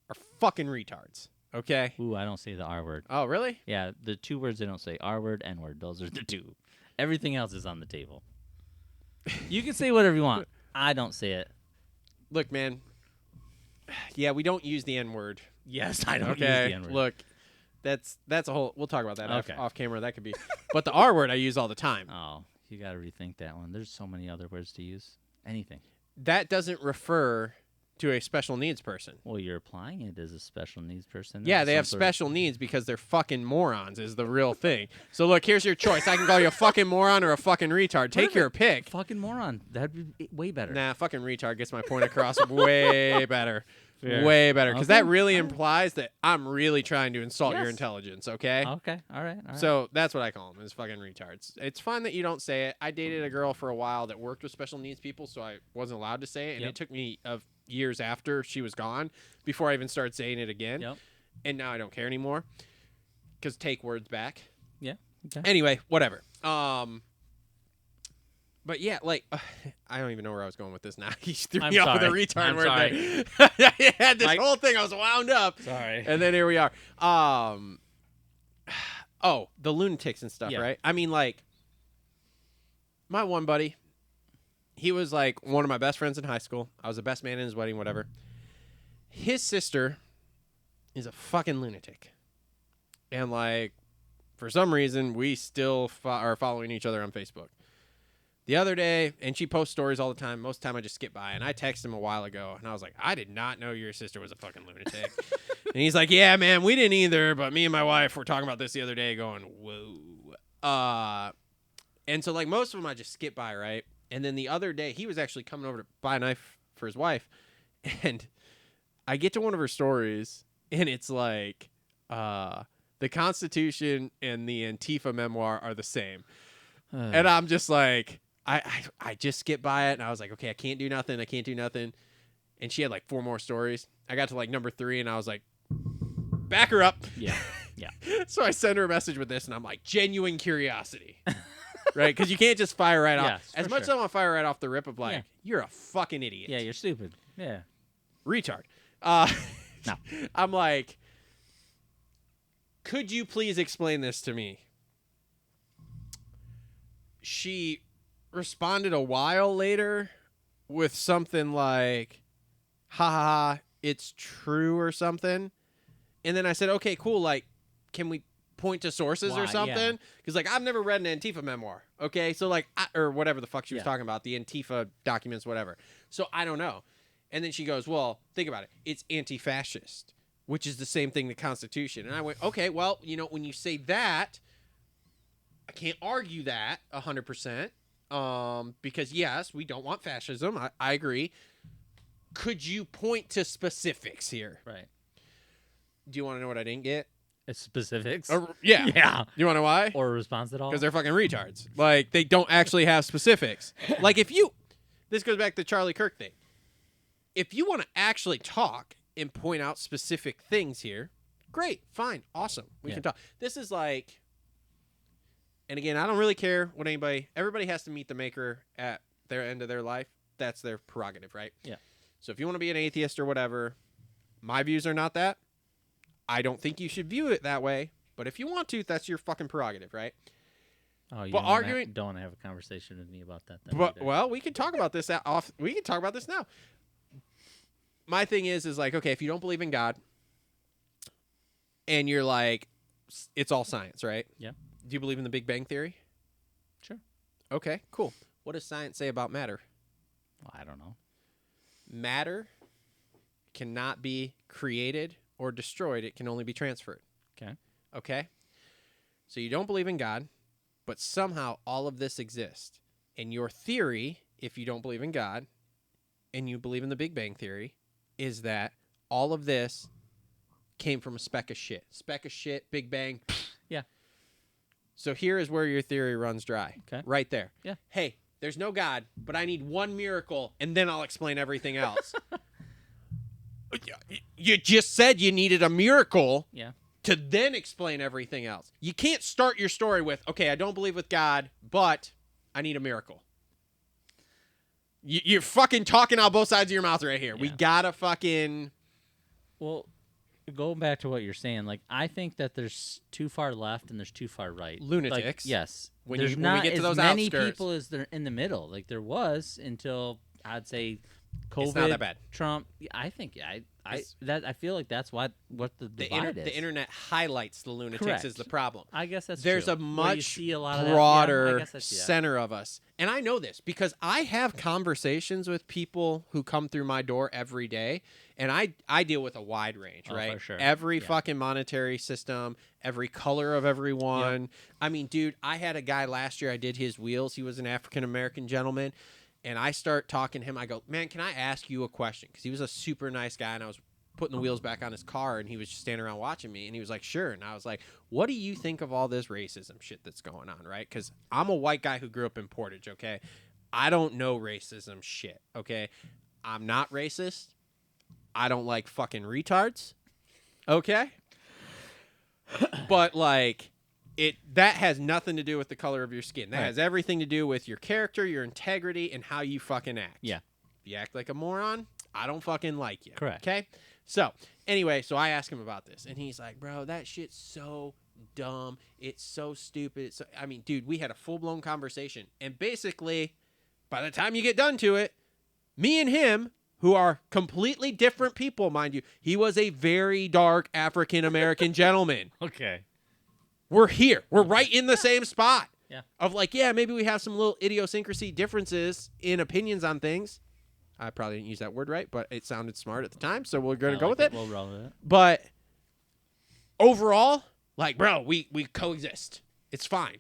are fucking retards. Okay? Ooh, I don't say the R word. Oh, really? Yeah, the 2 words they don't say, R word, N word. Those are the 2. Everything else is on the table. You can say whatever you want. I don't say it. Look, man. Yeah, we don't use the N word. Yes, I don't use Okay. the N word. Look, that's a whole. We'll talk about that Okay. off camera. That could be. But the R word I use all the time. Oh, you got to rethink that one. There's so many other words to use. Anything. That doesn't refer to a special needs person. Well, you're applying it as a special needs person. Yeah, There's they some have sort of- special needs because they're fucking morons is the real thing. So look, here's your choice. I can call you a fucking moron or a fucking retard. Take your pick. Fucking moron. That'd be way better. Nah, fucking retard gets my point across way better. Fair. Way better. Because Okay. that really implies that I'm really trying to insult your Yes. intelligence, okay? Okay. All right. So that's what I call them, is fucking retards. It's fine that you don't say it. I dated a girl for a while that worked with special needs people, so I wasn't allowed to say it. And Yep. it took me years after she was gone before I even started saying it again. Yep. And now I don't care anymore because take words back. Yeah. Okay. Anyway, whatever. But yeah, like I don't even know where I was going with this now. He threw I'm me off with a sorry. retard I'm word sorry. there. I had this Mike- whole thing. I was wound up. Sorry. And then here we are. Oh, the lunatics and stuff, Yeah. right? I mean, like, my one buddy, he was like one of my best friends in high school. I was the best man in his wedding, whatever. His sister is a fucking lunatic. And, like, for some reason, we still are following each other on Facebook. The other day, and she posts stories all the time. Most of the time, I just skip by. And I texted him a while ago, and I was like, I did not know your sister was a fucking lunatic. And he's like, yeah, man, we didn't either. But me and my wife were talking about this the other day going, whoa. And so, like, most of them I just skip by, right? And then the other day, he was actually coming over to buy a knife for his wife. And I get to one of her stories, and it's like, the Constitution and the Antifa memoir are the same. And I'm just like, I just skipped by it, and I was like, okay, I can't do nothing. And she had like 4 more stories. I got to like number 3, and I was like, back her up. Yeah. Yeah. So I send her a message with this, and I'm like, genuine curiosity. Right? Because you can't just fire right Yeah, off. for As much as sure. I want to fire right off the rip of like, Yeah. you're a fucking idiot. Yeah, you're stupid. Yeah. Retard. No. I'm like, could you please explain this to me? She responded a while later with something like, ha ha ha, it's true or something. And then I said, okay, cool. Like, can we point to sources Why? or Yeah. something? Because, like, I've never read an Antifa memoir. Okay. So, like, or whatever the fuck she was Yeah. talking about, the Antifa documents, whatever. So I don't know. And then she goes, well, think about it. It's anti-fascist, which is the same thing, the Constitution. And I went, okay, well, you know, when you say that, I can't argue that 100%. Because, yes, we don't want fascism. I agree. Could you point to specifics here? Right. Do you want to know what I didn't get? Specifics. Yeah. Yeah. You want to know why? Or a response at all? Because they're fucking retards. Like, they don't actually have specifics. Like, if you... This goes back to the Charlie Kirk thing. If you want to actually talk and point out specific things here, great, fine, awesome. We Yeah. can talk. This is like... And again, I don't really care what anybody... Everybody has to meet the maker at their end of their life. That's their prerogative, right? Yeah. So if you want to be an atheist or whatever, my views are not that. I don't think you should view it that way. But if you want to, that's your fucking prerogative, right? Oh, you But don't wanna- arguing- don't want to have a conversation with me about that. Then But, either. well, we can talk about this off. We can talk about this now. My thing is like, okay, if you don't believe in God, and you're like, it's all science, right? Yeah. Do you believe in the Big Bang Theory? Sure. Okay, cool. What does science say about matter? Well, I don't know. Matter cannot be created or destroyed. It can only be transferred. Okay. Okay? So you don't believe in God, but somehow all of this exists. And your theory, if you don't believe in God, and you believe in the Big Bang Theory, is that all of this came from a speck of shit. Speck of shit, Big Bang. Yeah. So here is where your theory runs dry. Okay. Right there. Yeah. Hey, there's no God, but I need one miracle, and then I'll explain everything else. you just said you needed a miracle Yeah. to then explain everything else. You can't start your story with, okay, I don't believe with God, but I need a miracle. You're fucking talking out both sides of your mouth right here. We Yeah. gotta fucking... Well, going back to what you're saying, like I think that there's too far left and there's too far right. Lunatics. Like, yes. When There's we not get to as those many outskirts. people as there in the middle. Like there was until I'd say COVID, It's not that bad. Trump. I think I feel like that's what the The, divide is. the internet highlights the lunatics Correct. is the problem. I guess that's There's true. a Where you much see a lot of that. Yeah, I broader guess I see that. center of us. And I know this because I have conversations with people who come through my door every day, and I deal with a wide range, Oh, right? for sure. Every Yeah. fucking monetary system, every color of everyone. I mean, dude, I had a guy last year, I did his wheels. He was an African-American gentleman, and I start talking to him. I go, man, can I ask you a question? Because he was a super nice guy, and I was putting the wheels back on his car, and he was just standing around watching me, and he was like, sure. And I was like, what do you think of all this racism shit that's going on, right? Because I'm a white guy who grew up in Portage, okay? I don't know racism shit, okay? I'm not racist. I don't like fucking retards, okay? But, like, that has nothing to do with the color of your skin. That Right. has everything to do with your character, your integrity, and how you fucking act. Yeah. If you act like a moron, I don't fucking like you. Correct. Okay? So, anyway, so I asked him about this, and he's like, bro, that shit's so dumb. It's so stupid. It's so, I mean, dude, we had a full-blown conversation, and basically, by the time you get done to it, me and him, who are completely different people, mind you, he was a very dark African-American gentleman. Okay. We're here. We're right in the same spot. Yeah. Of like, yeah, maybe we have some little idiosyncrasy differences in opinions on things. I probably didn't use that word right, but it sounded smart at the time, so we're going to go with it. We'll roll with it. But overall, like, bro, we coexist. It's fine.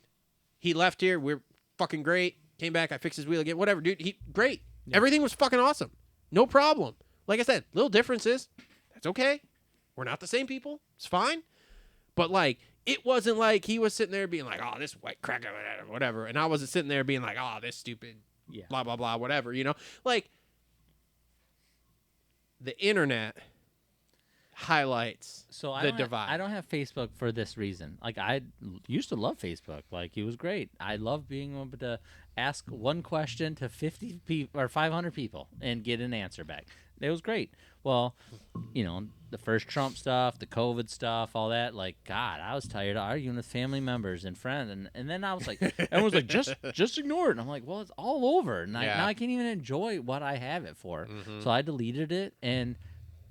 He left here. We're fucking great. Came back. I fixed his wheel again. Whatever, dude. Great. Yeah. Everything was fucking awesome. No problem. Like I said, little differences. That's okay. We're not the same people. It's fine. But, like, it wasn't like he was sitting there being like, oh, this white cracker, whatever. And I wasn't sitting there being like, oh, this stupid, Yeah. blah, blah, blah, whatever, you know? Like, the internet highlights So I the don't divide. I don't have Facebook for this reason. Like I used to love Facebook. Like it was great. I love being able to ask one question to 50 people or 500 people and get an answer back. It was great. Well, you know, the first Trump stuff, the COVID stuff, all that. Like God, I was tired of arguing with family members and friends, and then I was like, everyone's like, just ignore it. And I'm like, well, it's all over, and Yeah. now I can't even enjoy what I have it for. Mhm. So I deleted it, and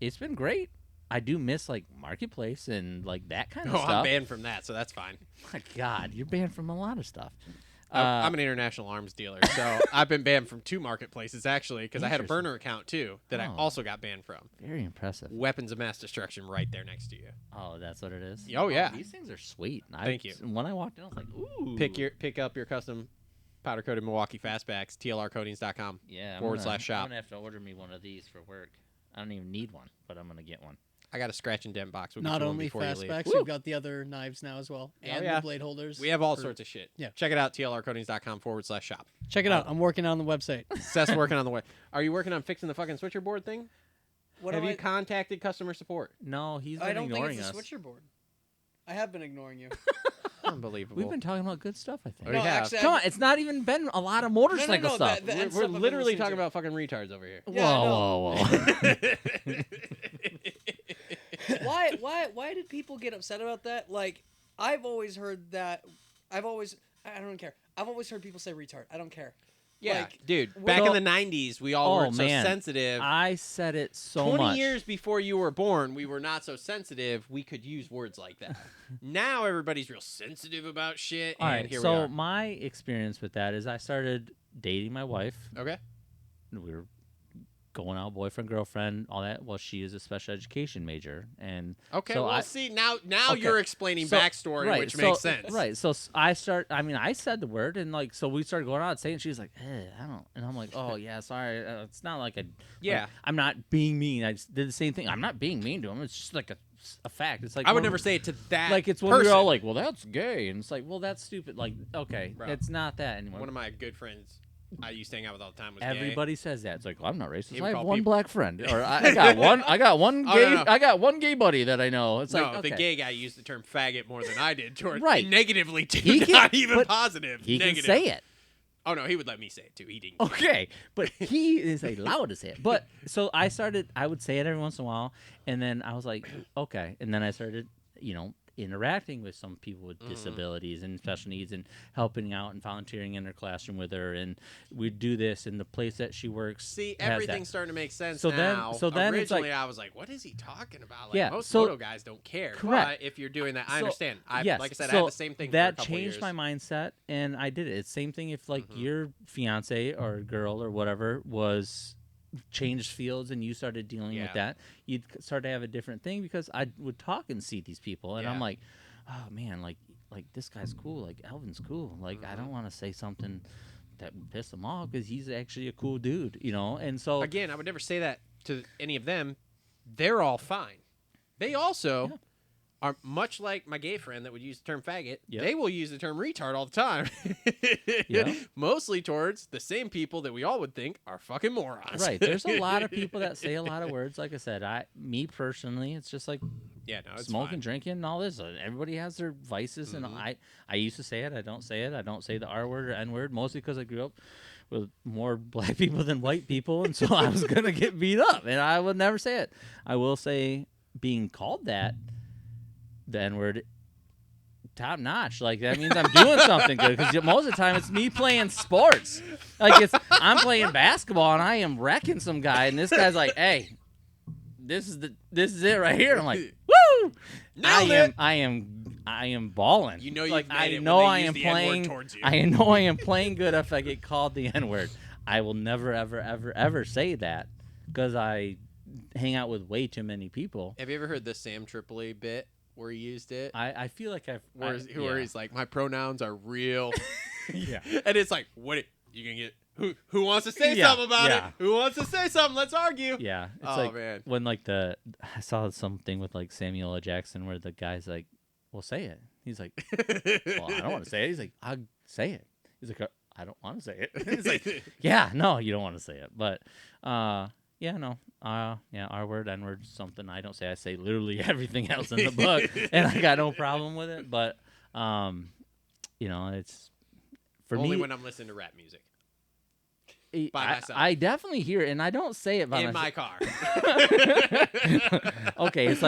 it's been great. I do miss like Marketplace and like that kind of Oh, stuff. I'm banned from that, so that's fine. My God, you're banned from a lot of stuff. I'm an international arms dealer, so I've been banned from 2 marketplaces, actually, because I had a Interesting. burner account, too, that I Oh. also got banned from. Very impressive. Weapons of mass destruction right there next to you. Oh, that's what it is. Oh, yeah. These things are sweet. Thank you. When I walked in, I was like, ooh. Pick up your custom powder-coated Milwaukee fastbacks, TLRcoatings.com. Yeah. /shop. I'm gonna have to order me one of these for work. I don't even need one, but I'm gonna get one. I got a scratch and dent box. We'll get Not you one only before you leave. fastbacks, Woo! we've got the other knives now as well, and yeah. the blade holders. We have all sorts of shit. Yeah. Check it out, TLRcoatings.com /shop. Check it out. I'm working on the website. Seth's working on the way. Are you working on fixing the fucking switcher board thing? What have am you I- contacted customer support? No, he's been I don't think ignoring it's a us. switcher board. I have been ignoring you. Unbelievable. We've been talking about good stuff, I think. We have. actually, Come on, it's not even been a lot of motorcycle no, stuff. that- We're, and we're stuff I've been literally listening talking to. about fucking retards over here. Yeah, I know. whoa. Why did people get upset about that? Like, I've always heard that. I don't care. I've always heard people say retard. I don't care. Yeah, Like, dude. we're- Back So- in the 90s, we all Oh, were so man. sensitive. I said it so 20 much. years before you were born, we were not so sensitive. We could use words like that. Now everybody's real sensitive about shit. All and right, here we so are. my experience with that is I started dating my wife. Okay. We were going out, boyfriend, girlfriend, all that. Well, she is a special education major, and Okay. so well, see, now Okay. you're explaining So- backstory, right, which so- makes sense. Right. So I said the word, and like, so we started going out saying, she's like, I don't, and I'm like, oh yeah, sorry, it's not like Yeah. like, I'm not being mean. I just did the same thing. I'm not being mean to him. It's just like a fact. It's like I would when- never say it to that. like it's when person. we're all like, well, that's gay, and it's like, well, that's stupid. Like, okay, Bro. it's not that anymore. One of my good friends I used to hang out with all the time was Everybody says that. It's like, well, I'm not racist. He I would have call one people- black friend, or I got one. I got one Oh, gay. no. I got one gay buddy that I know. It's No, like, okay. the gay guy used the term faggot more than I did. Toward Right. Negatively, too. He can- Not even but positive. He negative. can say it. Oh, no, he would let me say it, too. He didn't. Okay, but he is allowed to say it. But so I would say it every once in a while, and then I was like, okay, and then I started, interacting with some people with disabilities and special needs and helping out and volunteering in her classroom with her, and we'd do this in the place that she works. See, has everything's that. starting to make sense So then- now. so then it's Originally, like- I was like, what is he talking about? Like, Yeah, most so- moto guys don't care. Correct. But if you're doing that, I So- understand. Yes, Like I said, I so had the same thing that for a couple changed years. my mindset, and I did it. It's same thing if like your fiance or girl or whatever was changed fields and you started dealing Yeah. with that, you'd start to have a different thing because I would talk and see these people, and I'm Yeah. like, oh man, like this guy's cool, like Alvin's cool, like I don't want to say something that would piss him off because he's actually a cool dude, and so Again, I would never say that to any of them. They're all fine. They also are much like my gay friend that would use the term faggot. Yep. They will use the term retard all the time. Yeah. Mostly towards the same people that we all would think are fucking morons. right, there's a lot of people that say a lot of words. Like I said, me personally, it's just like Yeah, no, it's smoking, fine. drinking, and all this. Everybody has their vices, and I used to say it. I don't say it. I don't say the R word or N word, mostly because I grew up with more black people than white people, and so I was gonna get beat up, and I would never say it. I will say being called that, the N word, top notch. Like that means I'm doing something good because most of the time it's me playing sports. Like I'm playing basketball and I am wrecking some guy, and this guy's like, "Hey, this is it right here." And I'm like, "Woo!" Nailed it. I am balling. You know you've like made I it when know they I use am the N-word playing. towards you. I know I am playing good if I get called the N word. I will never ever ever ever say that because I hang out with way too many people. Have you ever heard the Sam Tripoli bit where he used it? I feel like Where he's like, my pronouns are real. Yeah. And it's like, what you gonna get? Who wants to say Yeah, something about yeah. it? Who wants to say something? Let's argue. Yeah, it's Oh, like man. when like I saw something with like Samuel L. Jackson where the guy's like, "Well, say it." He's like, "Well, I don't want to say it." He's like, "I'll say it." He's like, "I don't want to say it." He's like, "Yeah, no, you don't want to say it." But yeah, no, yeah, R word, N word, something I don't say. I say literally everything else in the book, and I got no problem with it. But it's for Only me. when I'm listening to rap music by myself. I definitely hear it, and I don't say it by in myself. my car. Okay, it's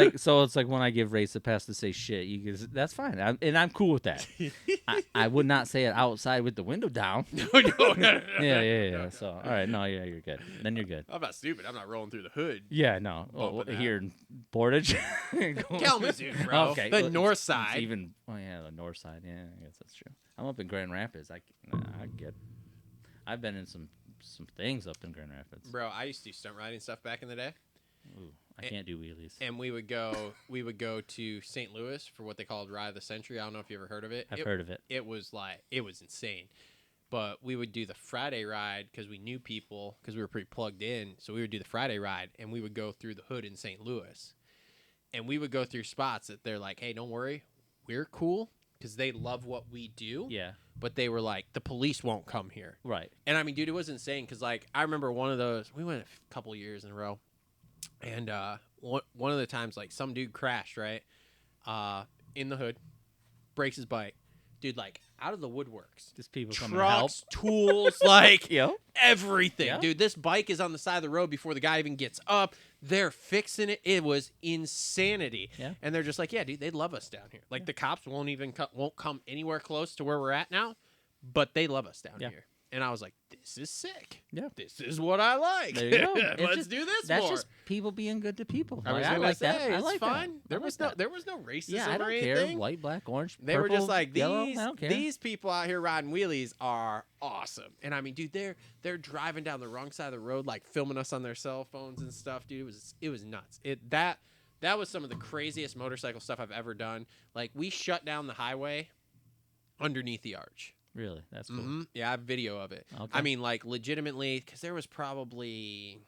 like when I give Race a pass to say shit. That's fine, and I'm cool with that. I would not say it outside with the window down. no. Yeah. So all right, no, yeah, you're good. Then you're good. I'm not stupid. I'm not rolling through the hood. Yeah, no. Bumping Here in Portage. Kalamazoo, bro. Okay, The well, north it's side. even. Oh yeah, the north side. Yeah, I guess that's true. I'm up in Grand Rapids. I get. I've been in some things up in Grand Rapids. Bro, I used to do stunt riding stuff back in the day. Ooh, I can't do wheelies. And we would go to St. Louis for what they called Ride of the Century. I don't know if you ever heard of it. I've heard of it. It was insane. But we would do the Friday ride because we knew people because we were pretty plugged in. So we would do the Friday ride and we would go through the hood in St. Louis. And we would go through spots that they're like, hey, don't worry, we're cool because they love what we do. Yeah. But they were like, the police won't come here. Right. And I mean, dude, it was insane because like I remember one of those. We went a couple years in a row, and one of the times like some dude crashed right in the hood, breaks his bike, dude. Like out of the woodworks, Just people coming to help. trucks, tools, like Yep. everything, Yeah. dude. This bike is on the side of the road before the guy even gets up. They're fixing it. It was insanity. Yeah. And they're just like, yeah, dude, they love us down here. Like the cops won't come anywhere close to where we're at now, but they love us down Yeah. here. And I was like, this is sick. Yeah. This is what I like. There you go. It's Let's just- do this That's more. just people being good to people. I was Like, gonna like say, that. I it's like fine. that. There I was like that. there was no racism Yeah, I or don't anything. care. White, black, orange, They were purple, just like yellow. I don't care. these people out here riding wheelies are awesome. And I mean, dude, they're driving down the wrong side of the road, like filming us on their cell phones and stuff, dude. It was nuts. That was some of the craziest motorcycle stuff I've ever done. Like we shut down the highway underneath the arch. Really, that's cool. Mm-hmm. Yeah, I have video of it. Okay. I mean, like legitimately, because there was probably,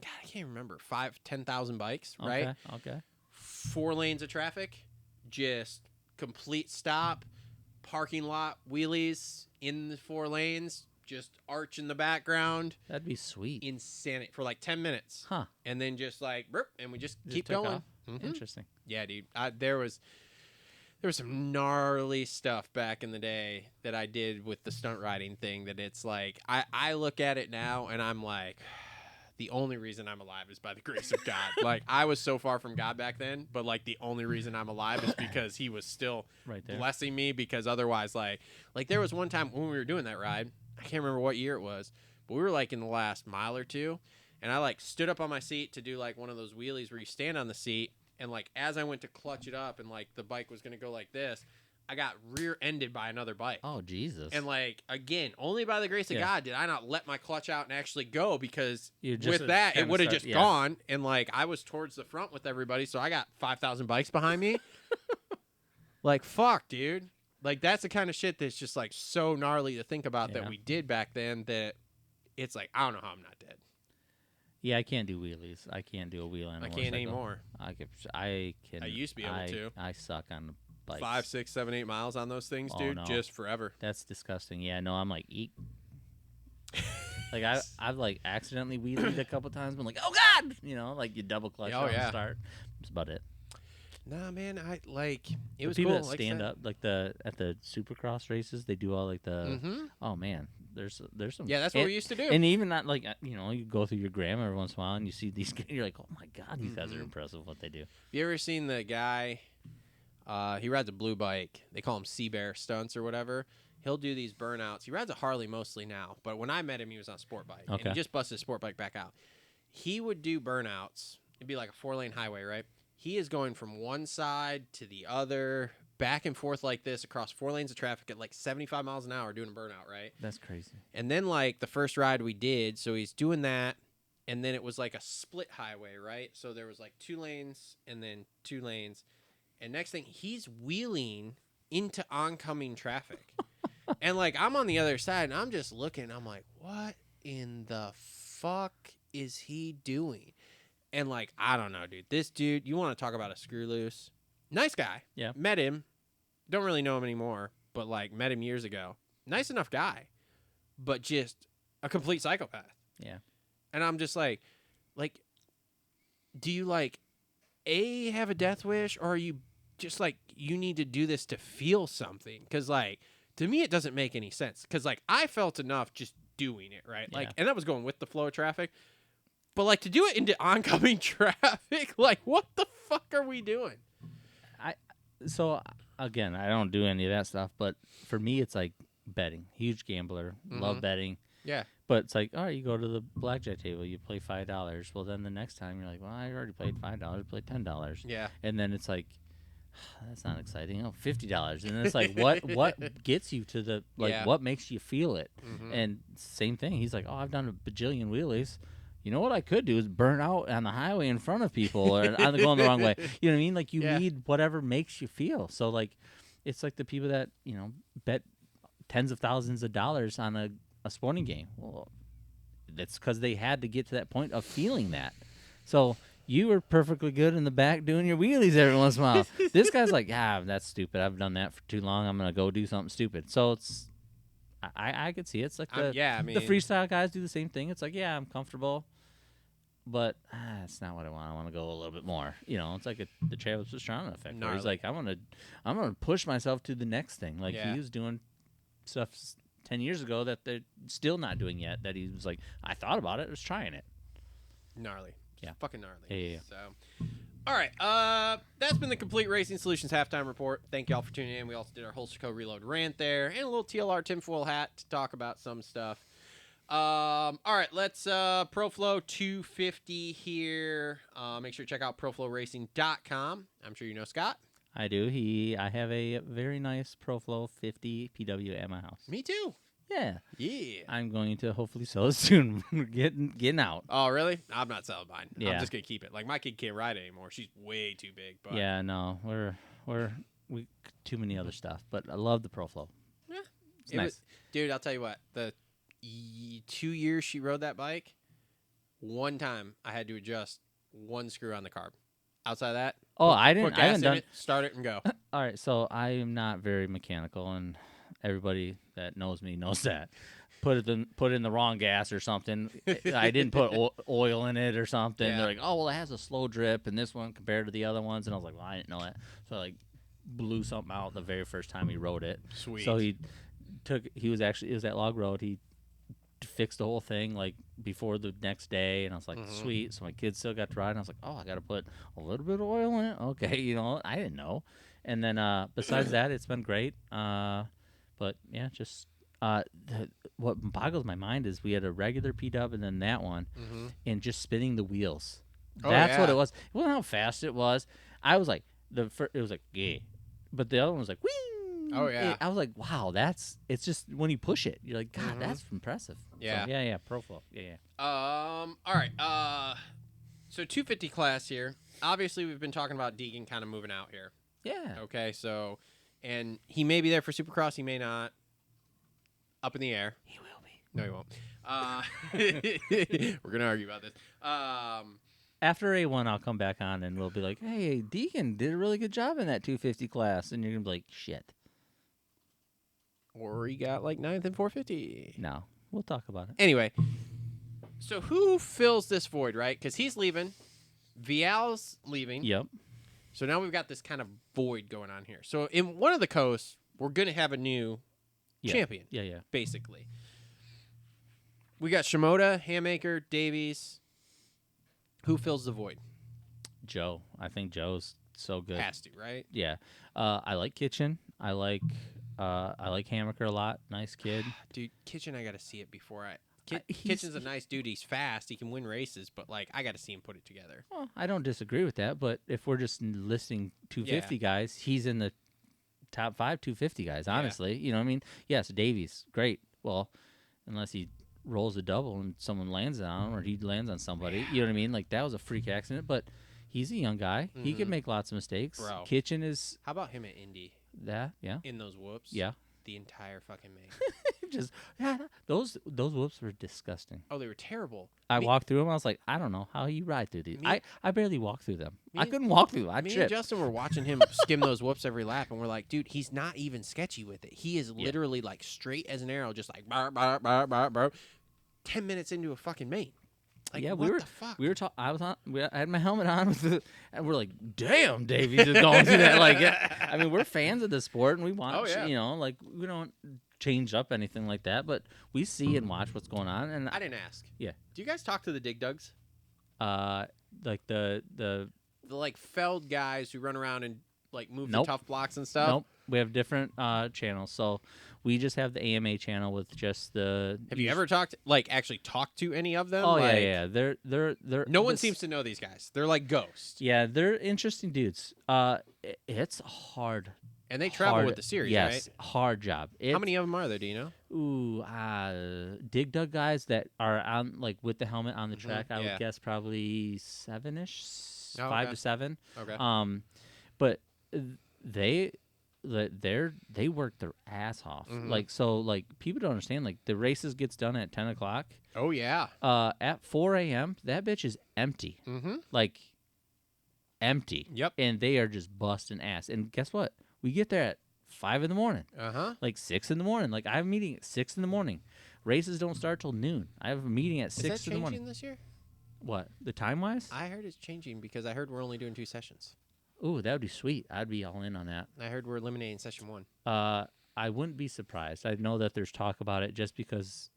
God, I can't remember, 10,000 bikes, right? Okay. 4 lanes of traffic, just complete stop, parking lot, wheelies in the 4 lanes, just arch in the background. That'd be sweet. Insanity for like 10 minutes. Huh. And then just like, burp, and we just keep took going. off? Interesting. Yeah, dude. There was some gnarly stuff back in the day that I did with the stunt riding thing that it's like, I look at it now and I'm like, the only reason I'm alive is by the grace of God. Like, I was so far from God back then, but like the only reason I'm alive is because he was still Right there. blessing me, because otherwise like there was one time when we were doing that ride, I can't remember what year it was, but we were like in the last mile or two, and I like stood up on my seat to do like one of those wheelies where you stand on the seat, and like as I went to clutch it up and like the bike was going to go like this, I got rear-ended by another bike. Oh, Jesus. And like, again, only by the grace of God did I not let my clutch out and actually go, because Just with that, it would have just yeah. gone. And like, I was towards the front with everybody, so I got 5,000 bikes behind me. Like, fuck, dude. Like, that's the kind of shit that's just like so gnarly to think about that we did back then, that it's like, I don't know how I'm not dead. Yeah, I can't do wheelies. I can't do a wheel on a I motorcycle. can't anymore. I can. I used to be able to. I suck on bikes. 5, 6, 7, 8 miles on those things, Oh, dude, no. just forever. That's disgusting. Yeah, no, I'm like, eek. Like, I've like accidentally wheelied a couple times, been like, oh God, you know, like you double clutch on the start. That's about it. Nah, man, it was people cool. that like stand up, like at the Supercross races, they do all like the. Oh man, there's some. Yeah, that's what we used to do. And even not like you go through your gram every once in a while and you see these guys, you're like, oh my God, these guys are impressive what they do. You ever seen the guy? He rides a blue bike. They call him Sea Bear Stunts or whatever. He'll do these burnouts. He rides a Harley mostly now, but when I met him, he was on a sport bike. Okay. And he just busted his sport bike back out. He would do burnouts. It'd be like a 4-lane highway, right? He is going from one side to the other, back and forth like this across 4 lanes of traffic at like 75 miles an hour doing a burnout, right? That's crazy. And then like the first ride we did, so he's doing that, and then it was like a split highway, right? So there was like 2 lanes and then 2 lanes. And next thing, he's wheeling into oncoming traffic. And like, I'm on the other side and I'm just looking, I'm like, what in the fuck is he doing? And like, I don't know, dude. This dude, you want to talk about a screw loose? Nice guy. Yeah. Met him. Don't really know him anymore, but like met him years ago. Nice enough guy, but just a complete psychopath. Yeah. And I'm just like, do you like have a death wish, or are you just like, you need to do this to feel something? Because like, to me, it doesn't make any sense. Because like, I felt enough just doing it, right? Yeah. Like, and that was going with the flow of traffic. But like, to do it into oncoming traffic, like, what the fuck are we doing? So again, I don't do any of that stuff, but for me, it's like betting. Huge gambler, love betting. Yeah. But it's like, all right, you go to the blackjack table, you play $5. Well, then the next time you're like, well, I already played $5, played $10. Yeah. And then it's like, that's not exciting. Oh, $50. And then it's like, what gets you to the, like, what makes you feel it? And same thing. He's like, oh, I've done a bajillion wheelies. You know what I could do is burn out on the highway in front of people, or I'm going the wrong way. You know what I mean? Like, you need whatever makes you feel. So, like, it's like the people that, bet tens of thousands of dollars on a sporting game. Well, that's because they had to get to that point of feeling that. So you were perfectly good in the back doing your wheelies every once in a while. This guy's like, that's stupid. I've done that for too long. I'm going to go do something stupid. So it's, I could see it. It's like the freestyle guys do the same thing. It's like, I'm comfortable, but it's not what I want. I want to go a little bit more. It's like the Travis Pastrana effect. Where he's like, I'm gonna push myself to the next thing. Like he was doing stuff 10 years ago that they're still not doing yet. That he was like, I thought about it. I was trying it. Gnarly. Yeah. Fucking gnarly. Yeah. So, all right. That's been the Complete Racing Solutions halftime report. Thank y'all for tuning in. We also did our Holster Co. Reload rant there, and a little TLR tinfoil hat to talk about some stuff. All right, let's ProFlow 250 here. Make sure to check out ProFlowRacing.com. I'm sure you know Scott. I do. I have a very nice ProFlow 50 PW at my house. Me too. Yeah. Yeah. I'm going to hopefully sell it soon. We're getting out. Oh, really? I'm not selling mine. Yeah. I'm just going to keep it. Like, my kid can't ride anymore. She's way too big. But yeah, no. We too many other stuff. But I love the ProFlow. Yeah. It's nice. Dude, I'll tell you what. The 2 years she rode that bike, one time I had to adjust one screw on the carb. Outside of that, I gas haven't done it, start it, and go. All right, so I am not very mechanical, and everybody that knows me knows that. put in the wrong gas or something. I didn't put oil in it or something. Yeah. They're like, oh well, it has a slow drip, and this one compared to the other ones, and I was like, well, I didn't know that. So I like blew something out the very first time he rode it. Sweet. So it was at Log Road. He fixed the whole thing like before the next day, and I was like, sweet. So my kids still got to ride, and I was like, oh, I got to put a little bit of oil in it. Okay, I didn't know. And then besides that, it's been great. But yeah, just what boggles my mind is we had a regular P-dub and then that one, and just spinning the wheels. That's what it was. It wasn't how fast it was. I was like, it was like, yeah. But the other one was like, whee! Oh, yeah. I was like, wow, it's just when you push it, you're like, God, that's impressive. Yeah. So, yeah, Proflo. Yeah. All right. So 250 class here. Obviously, we've been talking about Deegan kind of moving out here. Yeah. Okay, so, and he may be there for Supercross. He may not. Up in the air. He will be. No, he won't. We're gonna argue about this. After A1, I'll come back on and we'll be like, hey, Deegan did a really good job in that 250 class. And you're going to be like, shit. Or he got like 9th in 450. No, we'll talk about it. Anyway, so who fills this void, right? Because he's leaving. Vial's leaving. Yep. So now we've got this kind of void going on here. So in one of the coasts, we're going to have a new champion. Yeah. Basically. We got Shimoda, Hammaker, Davies. Who fills the void? Joe. I think Joe's so good. Has to, right? Yeah. I like Kitchen. I like Hammaker a lot. Nice kid. Dude, Kitchen, I got to see it before I... He's- Kitchen's a nice dude. He's fast. He can win races, but like I got to see him put it together. Well, I don't disagree with that, but if we're just listing 250 guys, he's in the top 5 250 guys, honestly. You know what I mean? Yes, Davies, great. Well, unless he rolls a double and someone lands on him or he lands on somebody. You know what I mean? Like, that was a freak accident, but he's a young guy. He can make lots of mistakes. Bro. Kitchen is How about him at Indy that, yeah. in those whoops? Yeah. The entire fucking main. Just those whoops were disgusting. Oh, they were terrible. I walked through them. I was like, I don't know how you ride through these. Me- I barely walked through them. I Me- couldn't walk through them. I Me and tripped. Justin were watching him skim those whoops every lap, and we're like, dude, he's not even sketchy with it. He is literally like straight as an arrow, just like bar, bar, bar, bar, bar. 10 minutes into a fucking main. Like, yeah, what the fuck? we were talking. I had my helmet on with and we're like, damn, Davey, just going through that. Like, I mean, we're fans of the sport, and we watch. Like we don't change up anything like that, but we see and watch what's going on. And I didn't ask. Yeah. Do you guys talk to the Dig Dugs? Like the The like Feld guys who run around and like move Nope. the tough blocks and stuff? Nope. We have different channels. So we just have the AMA channel with just the. Have you ever actually talked to any of them? Oh like, yeah. They're. No one seems to know these guys. They're like ghosts. Yeah, they're interesting dudes. It's hard. And they travel hard- with the series, yes, right? hard job. How many of them are there, do you know? Ooh, Dig Dug guys that are on like with the helmet on the track. I yeah. would guess probably 7-ish, Oh, 5 okay. to 7. Okay. But they work their ass off. Like people don't understand. Like the races gets done at 10 o'clock. Oh, yeah. At 4 a.m. that bitch is empty. Mm-hmm. Like empty. Yep. And they are just busting ass. And guess what? We get there at 5 in the morning. Uh-huh. Like 6 in the morning. Like I have a meeting at 6 in the morning. Races don't start till noon. I have a meeting at 6 Is that in the morning. changing this year? What? The time wise? I heard it's changing because I heard we're only doing 2 sessions. Ooh, that would be sweet. I'd be all in on that. I heard we're eliminating session 1. I wouldn't be surprised. I know that there's talk about it just because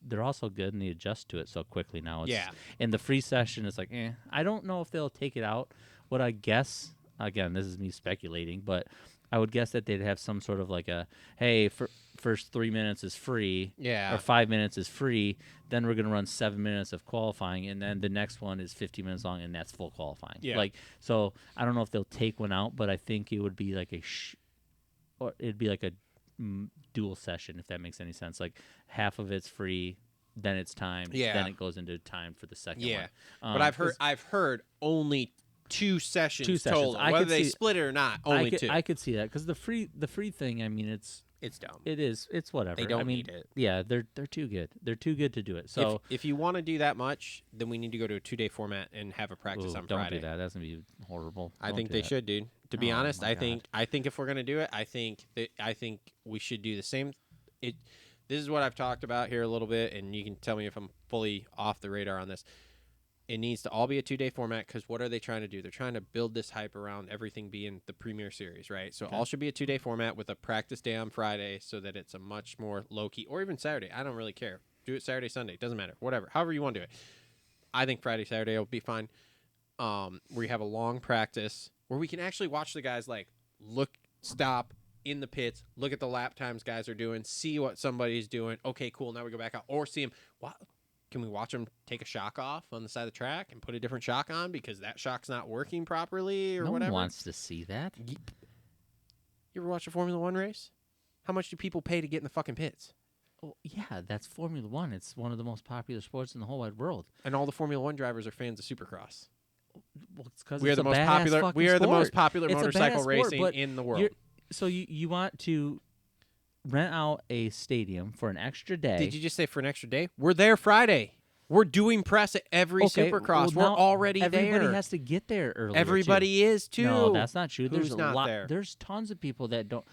they're also good and they adjust to it so quickly now. Yeah. And the free session is like, I don't know if they'll take it out. What I guess, again, this is me speculating, but I would guess that they'd have some sort of like a, hey, first 3 minutes is free, Yeah. or 5 minutes is free. Then we're gonna run 7 minutes of qualifying, and then the next one is 15 minutes long, and that's full qualifying. Yeah. Like, so I don't know if they'll take one out, but I think it would be like or it'd be like a dual session, if that makes any sense. Like half of it's free, then it's timed, Yeah. then it goes into time for the second Yeah. one. But I've heard only 2 sessions, 2 sessions. total. I Whether could they see- split it or not, only 2. I could see that because the free thing. I mean, it's dumb. it's whatever. They don't I mean, need it. Yeah, they're too good. They're too good to do it. So if you want to do that much, then we need to go to a 2-day format and have a practice on don't Friday. do that. That's gonna be horrible. I Don't think do they that. should, dude. To be Oh, honest, my I God. think if we're gonna do it, I think we should do the same. this is what I've talked about here a little bit, and you can tell me if I'm fully off the radar on this. It needs to all be a 2-day format because what are they trying to do? They're trying to build this hype around everything being the Premier Series, right? So all should be a 2-day format with a practice day on Friday so that it's a much more low-key, or even Saturday. I don't really care. Do it Saturday, Sunday. Doesn't matter. Whatever. However you want to do it. I think Friday, Saturday will be fine. Where you have a long practice where we can actually watch the guys stop in the pits, look at the lap times guys are doing, see what somebody's doing. Okay, cool. Now we go back out or see them. Wow. Can we watch them take a shock off on the side of the track and put a different shock on because that shock's not working properly or whatever? No one wants to see that. You ever watch a Formula One race? How much do people pay to get in the fucking pits? Oh, yeah, that's Formula One. It's one of the most popular sports in the whole wide world. And all the Formula One drivers are fans of Supercross. Well, it's because We are the most popular. We are the most popular motorcycle racing in the world. So you want to rent out a stadium for an extra day? Did you just say for an extra day? We're there Friday. We're doing press at every Supercross. Well, we're already everybody there. Everybody has to get there earlier. Everybody is too. No, that's not true. Who's There's not a lot. there? There's tons of people that don't.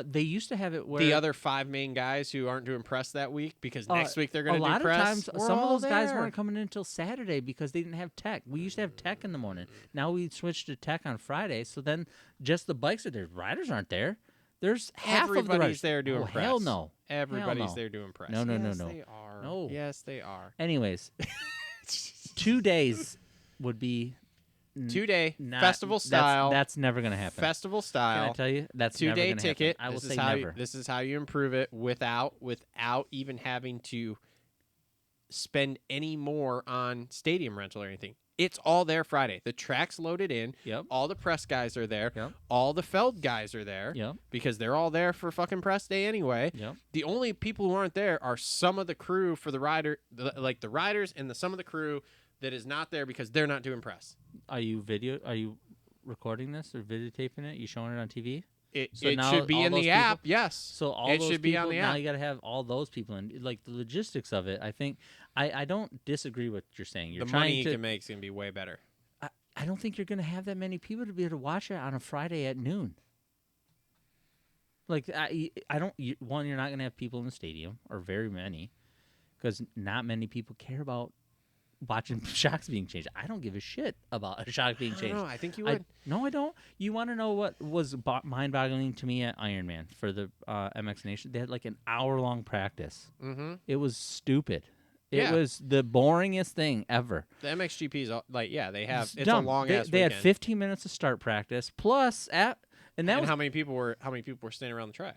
They used to have it where the other 5 main guys who aren't doing press that week because next week they're going to do press. A lot of times, we're some of all those guys there. weren't coming in until Saturday because they didn't have tech. We used to have tech in the morning. Now we switched to tech on Friday. So then just the bikes are there. Riders aren't there. There's half of the Everybody's riders there doing oh, press. Hell no. Everybody's Hell no. there doing press. No, no, yes, no. They are. No. Yes, they are. Anyways, 2 days would be 2-day not, festival style. That's never gonna happen. Festival style. Can I tell you? That's never 2-day gonna ticket. happen. I will this say is how never. this is how you improve it without even having to spend any more on stadium rental or anything. It's all there Friday. The track's loaded in. Yep. All the press guys are there. Yep. All the Feld guys are there. Yep. Because they're all there for fucking press day anyway. Yep. The only people who aren't there are some of the crew for the like the riders and some of the crew that is not there because they're not doing press. Are you recording this or videotaping it? You showing it on TV? It now should be all in those the people- app. Yes. So all it those should people, be on the now app. you got to have all those people in. Like the logistics of it, I think I don't disagree with what you're saying. You're The trying money you to. can make is gonna be way better. I don't think you're going to have that many people to be able to watch it on a Friday at noon. Like I don't. One, you're not going to have people in the stadium, or very many, because not many people care about watching shocks being changed. I don't give a shit about a shock being changed. No, I think you would. No, I don't. You want to know what was mind-boggling to me at Ironman for the MX Nation? They had like an hour-long practice. Mm-hmm. It was stupid. Yeah. It was the boringest thing ever. The MXGP's they have it's dumb. a long ass. They had 15 minutes of start practice plus and how many people were standing around the track?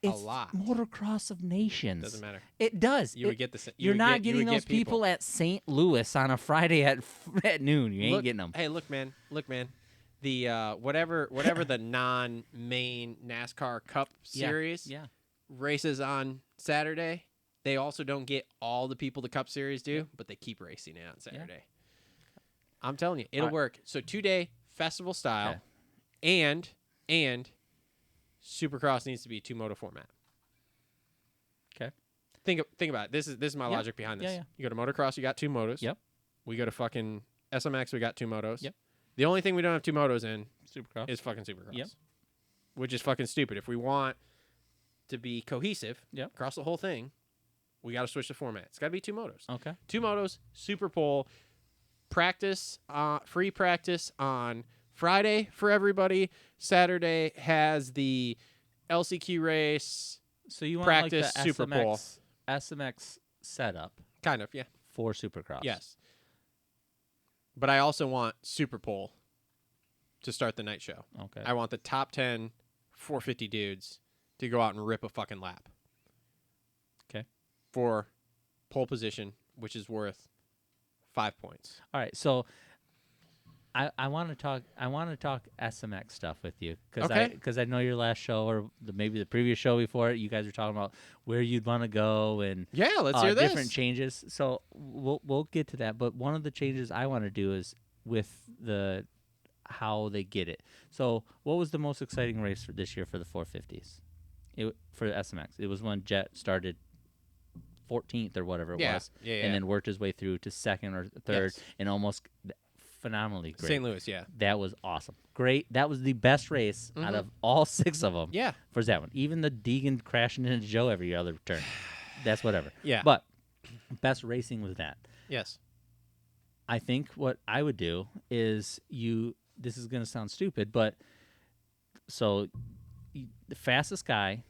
It's a lot. Motocross of Nations. Doesn't matter. It does. You would get the. You're not getting those people at St. Louis on a Friday at noon. You ain't getting them. Hey, look, man. The whatever the non-main NASCAR Cup series races on Saturday. They also don't get all the people the Cup Series do, but they keep racing it on Saturday. Yeah. I'm telling you, it'll work. So 2-day festival style, and Supercross needs to be 2-moto format. Okay. Think about it. This is my logic behind this. Yeah. You go to motocross, you got 2 motos. Yep. We go to fucking SMX, we got 2 motos. Yep. The only thing we don't have 2 motos in Supercross is fucking Supercross. Yep. Which is fucking stupid. If we want to be cohesive across the whole thing, we got to switch the format. It's got to be 2 motos. Okay. 2 motos, Super Pole, practice, free practice on Friday for everybody. Saturday has the LCQ race. So you want practice like the Super Pole. SMX setup Kind of, yeah. for Supercross. Yes. But I also want Super Pole to start the night show. Okay. I want the top 10 450 dudes to go out and rip a fucking lap. Okay. For pole position, which is worth 5 points. All right. So I want to talk SMX stuff with you because I know your last show or maybe the previous show before it, you guys were talking about where you'd want to go and let's hear this. Different changes. So we'll get to that. But one of the changes I want to do is with the how they get it. So what was the most exciting race for this year for the 450s? For the SMX, it was when Jet started 14th or whatever it was, and then worked his way through to second or third, and almost phenomenally great. St. Louis, yeah. That was awesome. Great. That was the best race out of all 6 of them. Yeah. For that one. Even the Deegan crashing into Joe every other turn. That's whatever. Yeah. But best racing was that. Yes. I think what I would do is this is going to sound stupid, but so the fastest guy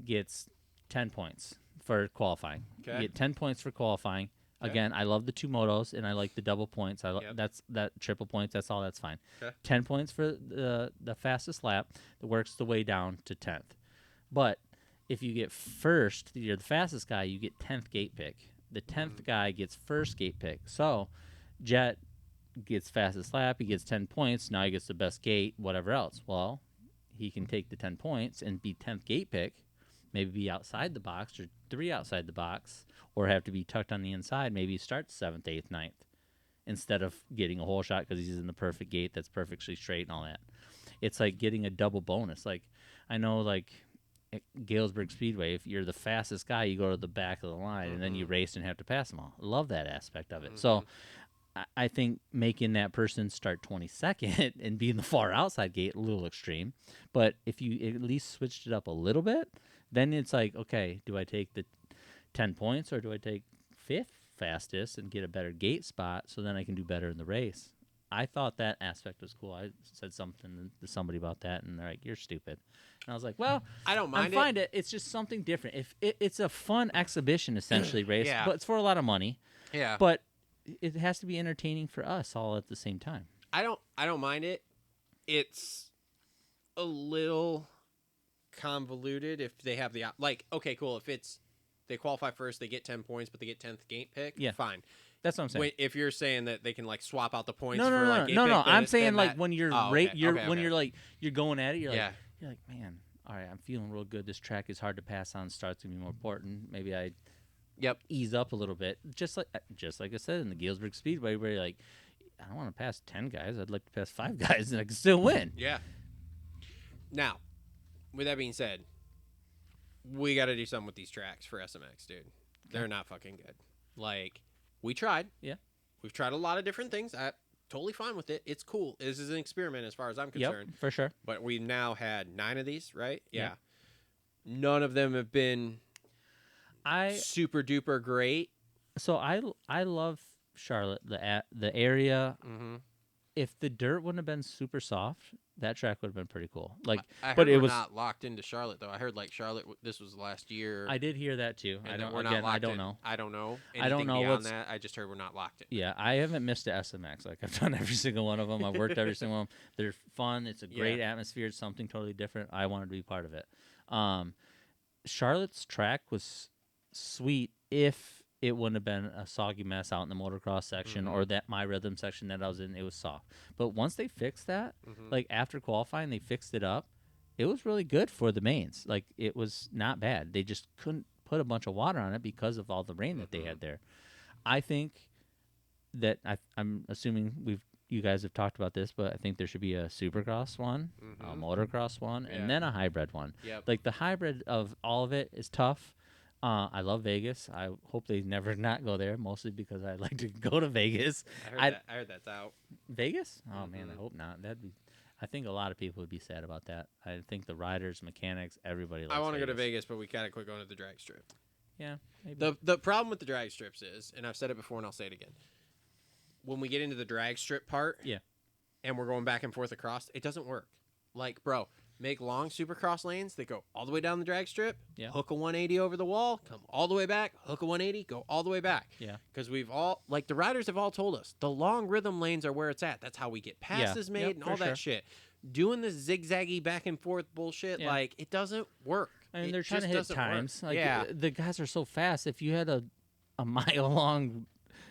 gets 10 points for qualifying. Okay. You get 10 points for qualifying. Okay. Again, I love the 2 motos and I like the double points. That's that triple points. That's all. That's fine. Okay. 10 points for the fastest lap. That works the way down to 10th. But if you get first, you're the fastest guy. You get 10th gate pick. The 10th guy gets first gate pick. So Jet gets fastest lap. He gets 10 points. Now he gets the best gate. Whatever else. Well, he can take the 10 points and be 10th gate pick. Maybe be outside the box or 3 outside the box, or have to be tucked on the inside. Maybe start 7th, 8th, 9th instead of getting a whole shot because he's in the perfect gate that's perfectly straight and all that. It's like getting a double bonus. Like I know, like at Galesburg Speedway, if you're the fastest guy, you go to the back of the line and then you race and have to pass them all. I love that aspect of it. So I think making that person start 22nd and be in the far outside gate a little extreme. But if you at least switched it up a little bit, then it's like, okay, do I take the 10 points or do I take 5th fastest and get a better gate spot so then I can do better in the race? I thought that aspect was cool. I said something to somebody about that, and they're like, "You're stupid." And I was like, "Well, I don't mind find it. It's just something different. If it's a fun exhibition, essentially race, Yeah. but it's for a lot of money. Yeah. But it has to be entertaining for us all at the same time. I don't mind it. It's a little convoluted if they have the like. Okay, cool. If it's they qualify first, they get 10 points, but they get 10th gate pick. Yeah. Fine. That's what I'm saying. If you're saying that they can like swap out the points No, for like gate no. pick, then I'm saying then like that- when you're Oh, when okay, you're okay. like you're going at it, you're Yeah. like man, all right, I'm feeling real good. This track is hard to pass on. Starts to be more important. Maybe I ease up a little bit. Just like I said in the Galesburg Speedway, where you're like, I don't want to pass 10 guys. I'd like to pass 5 guys, and I can still win. Yeah. Now, with that being said, we got to do something with these tracks for SMX, dude. They're not fucking good. Like, we tried. Yeah. We've tried a lot of different things. I'm totally fine with it. It's cool. This is an experiment as far as I'm concerned. Yep, for sure. But we've now had 9 of these, right? Yeah. None of them have been super duper great. So I love Charlotte, the area. Mm-hmm. If the dirt wouldn't have been super soft, that track would have been pretty cool. Like, I heard but it we're was not locked into Charlotte though. I heard like Charlotte. This was last year. I did hear that too. And I that don't. we're Again, not locked I don't in. know. I don't know. I don't know beyond what's- that. I just heard we're not locked in. Yeah, I haven't missed a SMX. Like I've done every single one of them. I've worked every single one. They're fun. It's a great atmosphere. It's something totally different. I wanted to be part of it. Charlotte's track was sweet if it wouldn't have been a soggy mess out in the motocross section or that my rhythm section that I was in. It was soft. But once they fixed that, like after qualifying, they fixed it up. It was really good for the mains. Like it was not bad. They just couldn't put a bunch of water on it because of all the rain that they had there. I think that I'm assuming you guys have talked about this, but I think there should be a Supercross one, a motocross one, and then a hybrid one. Yep. Like the hybrid of all of it is tough. I love Vegas. I hope they never not go there, mostly because I like to go to Vegas. I heard that's out. Vegas? Oh man, I hope not. I think a lot of people would be sad about that. I think the riders, mechanics, everybody likes I want to go to Vegas. Vegas, but we gotta quit going to the drag strip. Yeah, maybe. The problem with the drag strips is, and I've said it before and I'll say it again, when we get into the drag strip part, and we're going back and forth across, it doesn't work. Like, bro, make long Supercross lanes that go all the way down the drag strip, hook a 180 over the wall, come all the way back, hook a 180, go all the way back. Yeah. Because we've all, like the riders have all told us, the long rhythm lanes are where it's at. That's how we get passes made and all that shit. Doing this zigzaggy back and forth bullshit, like, it doesn't work. I mean, It they're trying to just hit doesn't work. times. Like, the guys are so fast. If you had a mile long,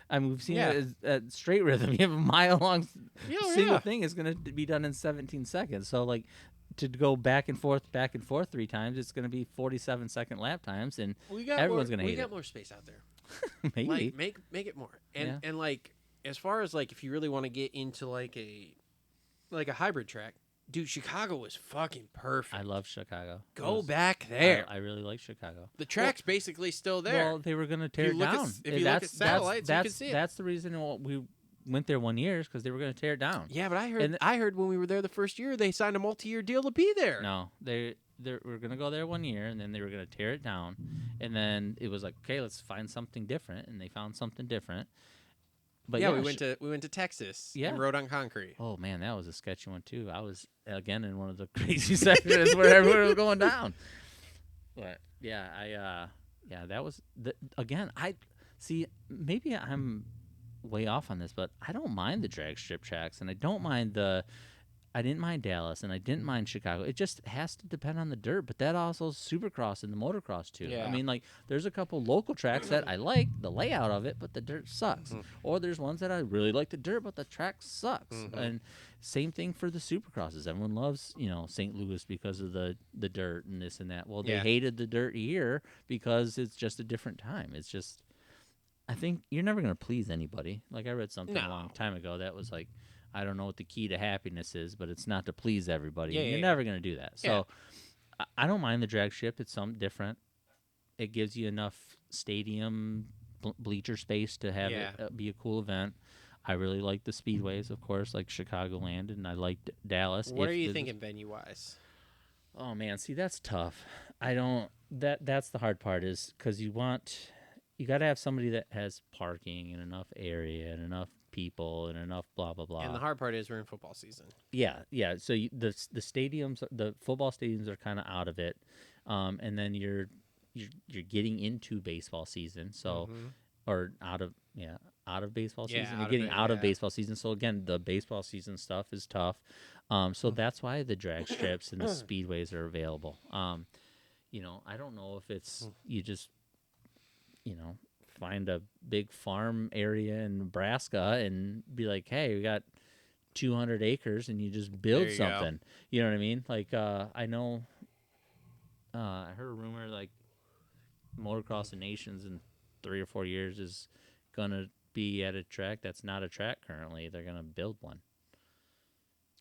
I mean, we've seen it at straight rhythm. You have a mile long single thing is going to be done in 17 seconds. So, like, to go back and forth 3 times, it's going to be 47-second lap times, and everyone's going to hate it. We got more space out there. Maybe. Like, make it more. And like, as far as like, if you really want to get into like a hybrid track, dude, Chicago is fucking perfect. I love Chicago. Go back there. I really like Chicago. The track's basically still there. Well, they were going to tear it look at- down. if you look at satellites, you can see it. That's the reason we went there 1 year because they were going to tear it down. Yeah, but And I heard when we were there the first year, they signed a multi-year deal to be there. No, they were going to go there 1 year, and then they were going to tear it down. And then it was like, okay, let's find something different. And they found something different. But yeah, we went to Texas and rode on concrete. Oh, man, that was a sketchy one, too. I was, again, in one of the crazy sections where everyone was going down. But, yeah, that was, again, see, maybe I'm way off on this, but I don't mind the drag strip tracks, and I didn't mind Dallas, and I didn't mind Chicago. It just has to depend on the dirt, but that also is Supercross and the motocross too. Yeah. I mean, like, there's a couple local tracks that I like the layout of it, but the dirt sucks. Or there's ones that I really like the dirt, but the track sucks. And same thing for the Supercrosses. Everyone loves, St. Louis because of the dirt and this and that. Well, they hated the dirt here because it's just a different time. It's just, I think you're never going to please anybody. Like, I read something a long time ago that was like, I don't know what the key to happiness is, but it's not to please everybody. You're never going to do that. So I don't mind the drag strip. It's something different. It gives you enough stadium bleacher space to have it be a cool event. I really like the speedways, of course, like Chicagoland, and I liked Dallas. What are you thinking venue-wise? Oh, man, see, that's tough. That's the hard part is because you got to have somebody that has parking and enough area and enough people and enough blah blah blah. And the hard part is we're in football season. Yeah. So the stadiums, the football stadiums are kind of out of it, and then you're getting into baseball season. So or out of baseball season. You're getting out of baseball season. So again, the baseball season stuff is tough. So that's why the drag strips and the speedways are available. I don't know if it's you just find a big farm area in Nebraska and be like, hey, we got 200 acres and you just build something. Go. You know what I mean? Like, I know, I heard a rumor like Motocross of Nations in 3 or 4 years is going to be at a track that's not a track currently. They're going to build one.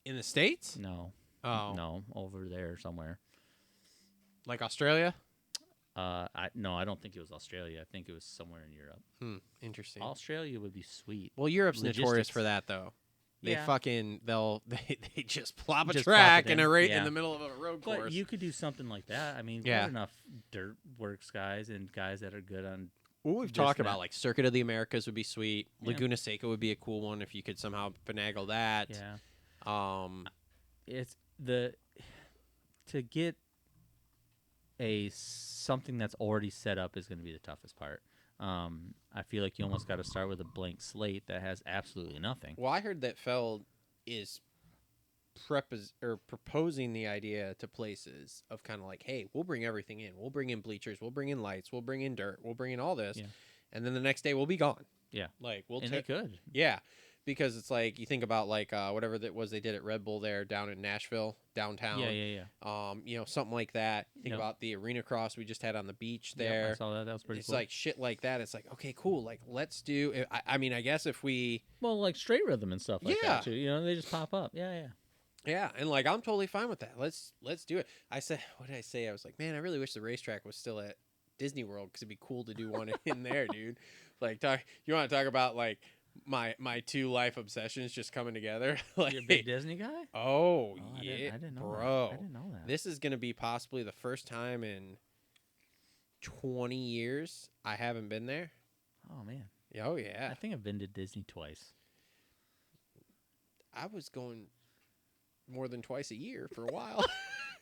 In the States? No. Oh. No, over there somewhere. Like Australia? I don't think it was Australia. I think it was somewhere in Europe. Interesting. Australia would be sweet. Well, Europe's notorious for that, though. They they just plop a track in the middle of a road course. But you could do something like that. I mean, there's enough dirt works guys and guys that are good on. Well, we've talked about like Circuit of the Americas would be sweet. Laguna Seca would be a cool one if you could somehow finagle that. Yeah. It's to get something that's already set up is going to be the toughest part. I feel like you almost got to start with a blank slate that has absolutely nothing. Well, I heard that Feld is proposing the idea to places of kind of like, hey, we'll bring everything in. We'll bring in bleachers. We'll bring in lights. We'll bring in dirt. We'll bring in all this. Yeah. And then the next day we'll be gone. Yeah. Like they could. Yeah. Because it's like you think about like whatever that was they did at Red Bull there down in Nashville downtown. Yeah. Something like that. Think about the arena cross we just had on the beach there. Yep, I saw that. That was pretty cool. It's like shit like that. It's like, okay, cool. Like let's do. I mean, I guess if we like straight rhythm and stuff like that too. They just pop up. Yeah. Yeah, and like I'm totally fine with that. Let's do it. I said, what did I say? I was like, man, I really wish the racetrack was still at Disney World because it'd be cool to do one in there, dude. Like, you want to talk about like my two life obsessions just coming together? Like, you're a big Disney guy? Oh yeah, I didn't know bro. That. I didn't know that. This is gonna be possibly the first time in 20 years I haven't been there. Oh man. Oh yeah. I think I've been to Disney twice. I was going more than twice a year for a while.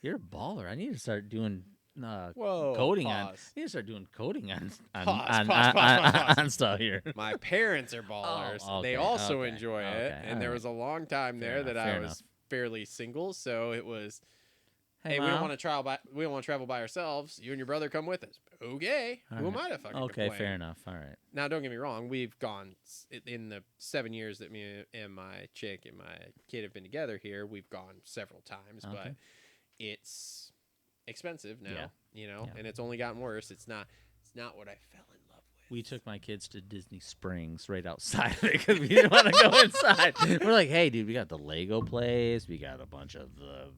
You're a baller. I need to start doing coating on. I need to start doing coating on stuff here. My parents are ballers. Oh, okay, they also enjoy it, and there was a long time there that I was enough. fairly single, so it was. Hey, we don't want to We don't want to travel by ourselves. You and your brother come with us. Okay. All Who right. am I to fucking Okay, complain? fair enough. All right. Now, don't get me wrong. We've gone in the 7 years that me and my chick and my kid have been together here. We've gone several times, but it's expensive now. And it's only gotten worse. It's not what I fell in love with. We took my kids to Disney Springs right outside of it because we didn't want to go inside. We're like, hey, dude, we got the Lego place. We got a bunch of the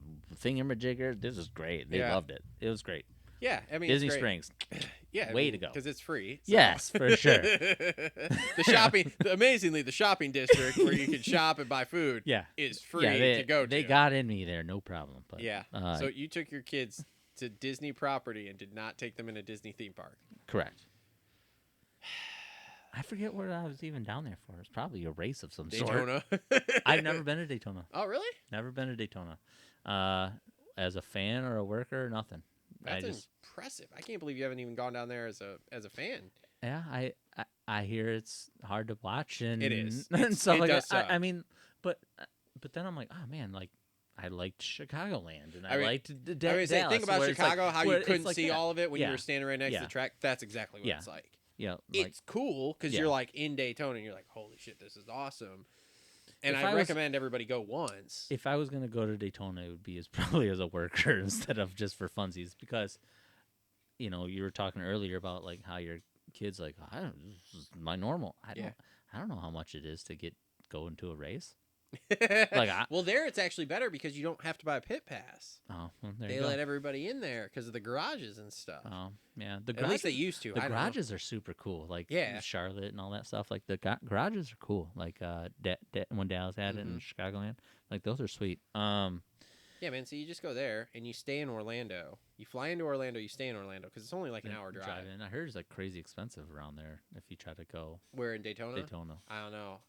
thingamajiggers. This is great. They loved it. It was great. Yeah, I mean Disney it's great. Springs. Yeah, Way to go. because it's free. So. Yes, for sure. Amazingly, the shopping district where you can shop and buy food Yeah. is free Yeah, to go to. They got in me there, no problem. But, Yeah. So you took your kids to Disney property and did not take them in a Disney theme park. Correct. I forget what I was even down there for. It's probably a race of some Daytona. sort. I've never been to Daytona. Oh, really? Never been to Daytona. As a fan or a worker, nothing. That's impressive. I can't believe you haven't even gone down there as a fan. Yeah, I hear it's hard to watch and It is. and stuff It like does that. suck. I mean, but then I'm like, oh man, like I liked Chicagoland and I mean, liked I Dallas. mean, say, think about where it's like- Chicago, how where you it's couldn't like see that. all of it when you Yeah. were standing right next to Yeah. the track. That's exactly what Yeah. it's like. Yeah, like, It's cool because Yeah. you're like in Daytona and you're like, holy shit, this is awesome. And If I I was- recommend everybody go once. if I was gonna go to Daytona, it would be as probably as a worker instead of just for funsies because, you know, you were talking earlier about like how your kids like this is my normal. I don't know how much it is to go into a race. Well, there it's actually better because you don't have to buy a pit pass. Oh, well, there They you go. let everybody in there because of the garages and stuff. Oh, yeah. At least they used to. The I don't know. garages are super cool. Like Yeah. Charlotte and all that stuff. Like the garages are cool. Like when Dallas had it in Chicagoland, like those are sweet. Yeah, man. So you just go there and you stay in Orlando. You fly into Orlando, you stay in Orlando because it's only like an hour drive. in. I heard it's like crazy expensive around there if you try to go Where in Daytona? Daytona. I don't know.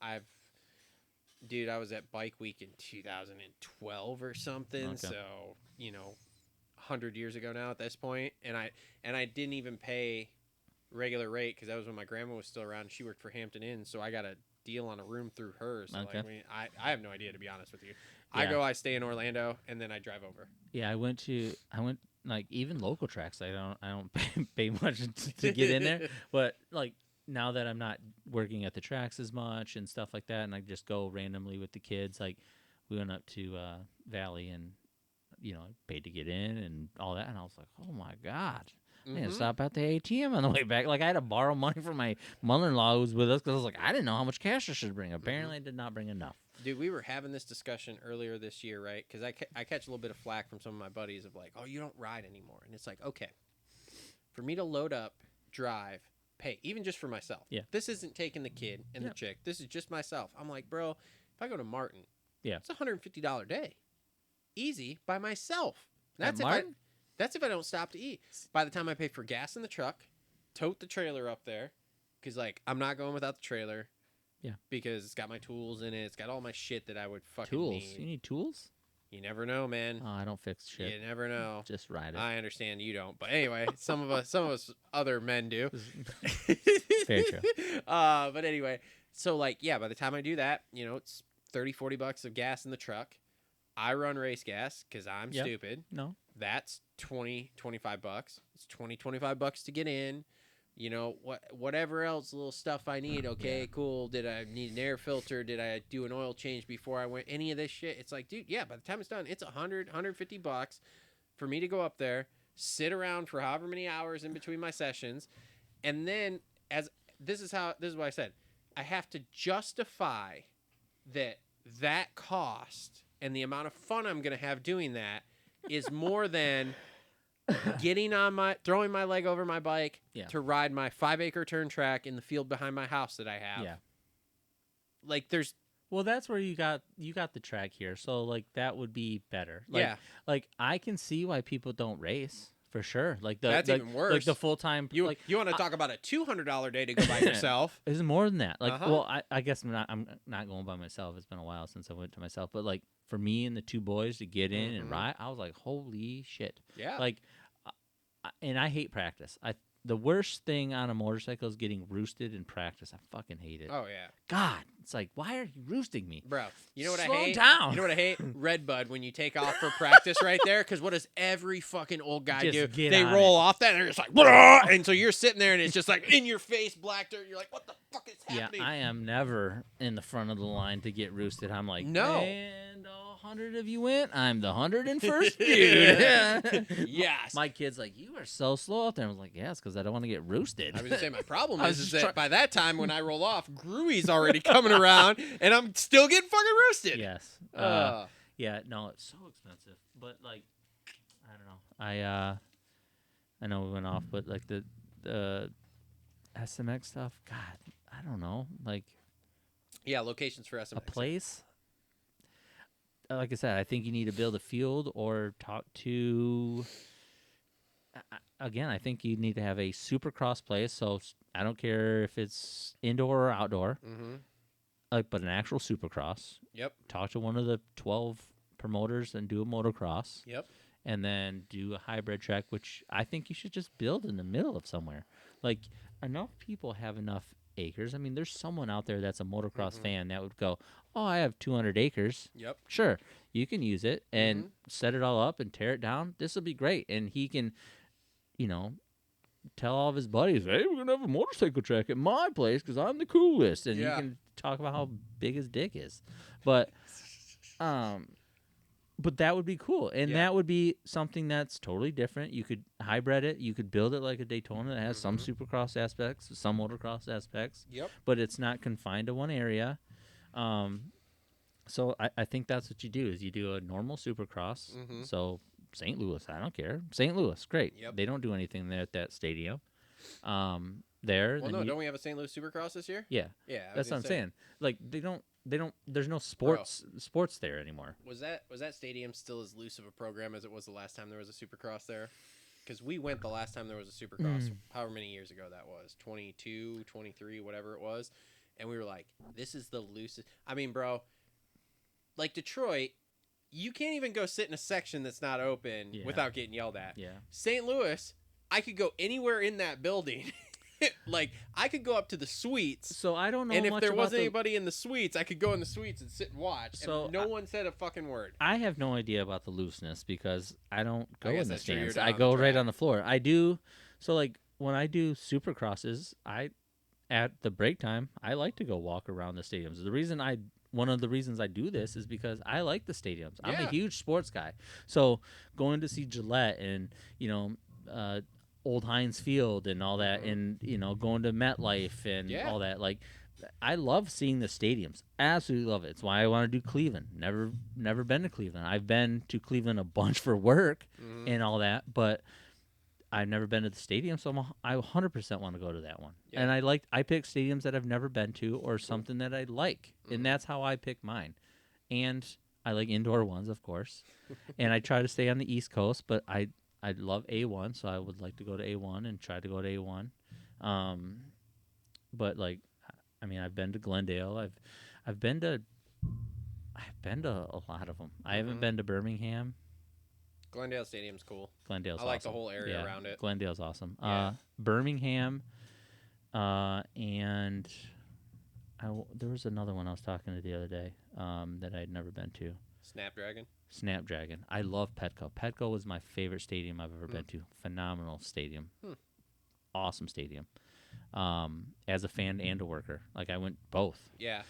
Dude, I was at Bike Week in 2012 or something. Okay. So 100 years ago now at this point, and I didn't even pay regular rate because that was when my grandma was still around. She worked for Hampton Inn, so I got a deal on a room through her. So Okay. like, I have no idea, to be honest with you. Yeah. I stay in Orlando, and then I drive over. Yeah, I went like even local tracks. I don't pay much to get in there, but like now that I'm not working at the tracks as much and stuff like that, and I just go randomly with the kids. Like we went up to Valley and paid to get in and all that, and I was like, oh my god. I had to stop at the ATM on the way back. Like, I had to borrow money from my mother-in-law who was with us because I was like, I didn't know how much cash I should bring. Apparently, I did not bring enough. Dude, we were having this discussion earlier this year, right? Because I catch a little bit of flack from some of my buddies of like, oh, you don't ride anymore. And it's like, okay, for me to load up, drive, pay, even just for myself. Yeah. This isn't taking the kid and the chick. This is just myself. I'm like, bro, if I go to Martin, it's a $150 day. Easy by myself. At Martin? That's if I don't stop to eat. By the time I pay for gas in the truck, tote the trailer up there, because like I'm not going without the trailer. Yeah. Because it's got my tools in it. It's got all my shit that I would fucking Tools? need. You need tools? You never know, man. Oh, I don't fix shit. You never know. Just ride it. I understand you don't, but anyway, some of us other men do. Fair true. But anyway, so like, yeah, by the time I do that, it's $30-$40 of gas in the truck. I run race gas because I'm stupid. No. That's $20-$25. It's $20-$25 to get in. Whatever else little stuff I need. Okay, cool. Did I need an air filter? Did I do an oil change before I went? Any of this shit? It's like, dude, yeah. By the time it's done, it's $150 for me to go up there, sit around for however many hours in between my sessions, and then this is what I said. I have to justify that cost and the amount of fun I'm gonna have doing that is more than throwing my leg over my bike to ride my 5-acre turn track in the field behind my house that I have. Yeah. Like well, that's where you got the track here, so like that would be better. Like, yeah. Like I can see why people don't race for sure. Like that's even worse. Like the full time. You want to talk about a $200 day to go by yourself? It's more than that. Like, well, I guess I'm not going by myself. It's been a while since I went to myself, but like for me and the two boys to get in and ride, I was like, holy shit. Yeah. Like, and I hate practice. The worst thing on a motorcycle is getting roosted in practice. I fucking hate it. Oh yeah. God, it's like, why are you roosting me, bro? You know what Slow I hate? down. You know what I hate? Redbud when you take off for practice right there. Because what does every fucking old guy Just do? get They on roll it. off that and they're just like, "Bruh!" And so you're sitting there and it's just like in your face, black dirt. You're like, what the fuck is happening? Yeah, I am never in the front of the line to get roosted. I'm like, No. And 100 of you went. I'm the 101st dude. Yes. My kid's like, you are so slow out there. I was like, yeah, it's because I don't want to get roosted. I was gonna say my problem I was is just that by that time when I roll off, Gruey's already coming around and I'm still getting fucking roasted. Yes. Yeah. No, it's so expensive. But like, I don't know. I know we went off, but like the SMX stuff, God, I don't know. Like, Yeah, locations for SMX. a place. Like I said, I think you need to build a field or talk to. Again, I think you need to have a Supercross place. So I don't care if it's indoor or outdoor. Mm-hmm. But an actual Supercross. Yep. Talk to one of the 12 promoters and do a motocross. Yep. And then do a hybrid track, which I think you should just build in the middle of somewhere. Like, enough people have enough acres. I mean, there's someone out there that's a motocross fan that would go, oh, I have 200 acres. Yep. Sure, you can use it and set it all up and tear it down. This will be great. And he can, tell all of his buddies, hey, we're going to have a motorcycle track at my place because I'm the coolest. And you can talk about how big his dick is. But that would be cool. And that would be something that's totally different. You could hybrid it. You could build it like a Daytona that has some Supercross aspects, some motocross aspects. Yep. But it's not confined to one area. So I think that's what you do is you do a normal Supercross. So St. Louis, I don't care. St. Louis, great. Yep. They don't do anything there at that stadium. There. Well, no, don't we have a St. Louis Supercross this year? Yeah. Yeah. That's what I'm saying. Like they don't. There's no sports there anymore. Was that stadium still as loose of a program as it was the last time there was a Supercross there? Because we went the last time there was a Supercross, however many years ago that was, 22, 23, whatever it was, and we were like, this is the loosest. I mean, bro, like Detroit, you can't even go sit in a section that's not open without getting yelled at. Yeah. St. Louis, I could go anywhere in that building. Like, I could go up to the suites. So I don't know. And if much there about wasn't anybody in the suites, I could go in the suites and sit and watch. So and no one said a fucking word. I have no idea about the looseness because I don't go I guess in the that's true. You're stands. down I on go the right track. on the floor. I do. So like when I do Supercrosses, at the break time, I like to go walk around the stadiums. One of the reasons I do this is because I like the stadiums. I'm a huge sports guy. So going to see Gillette and, Old Heinz Field and all that, and going to MetLife and all that. Like, I love seeing the stadiums. Absolutely love it. It's why I want to do Cleveland. Never been to Cleveland. I've been to Cleveland a bunch for work and all that, but I've never been to the stadium, so I 100% want to go to that one. Yeah. And I pick stadiums that I've never been to or something that I like, and that's how I pick mine. And I like indoor ones, of course, and I try to stay on the East Coast, but I love A1, so I would like to go to A1 and try to go to A1. But I've been to Glendale. I've been to a lot of them. I haven't been to Birmingham. Glendale Stadium's cool. Glendale's I like awesome. the whole area around it. Glendale's awesome. Yeah. Birmingham, and there was another one I was talking to the other day that I had never been to. Snapdragon. I love Petco. Petco was my favorite stadium I've ever been to. Phenomenal stadium. Awesome stadium. As a fan and a worker. Like, I went both. Yeah.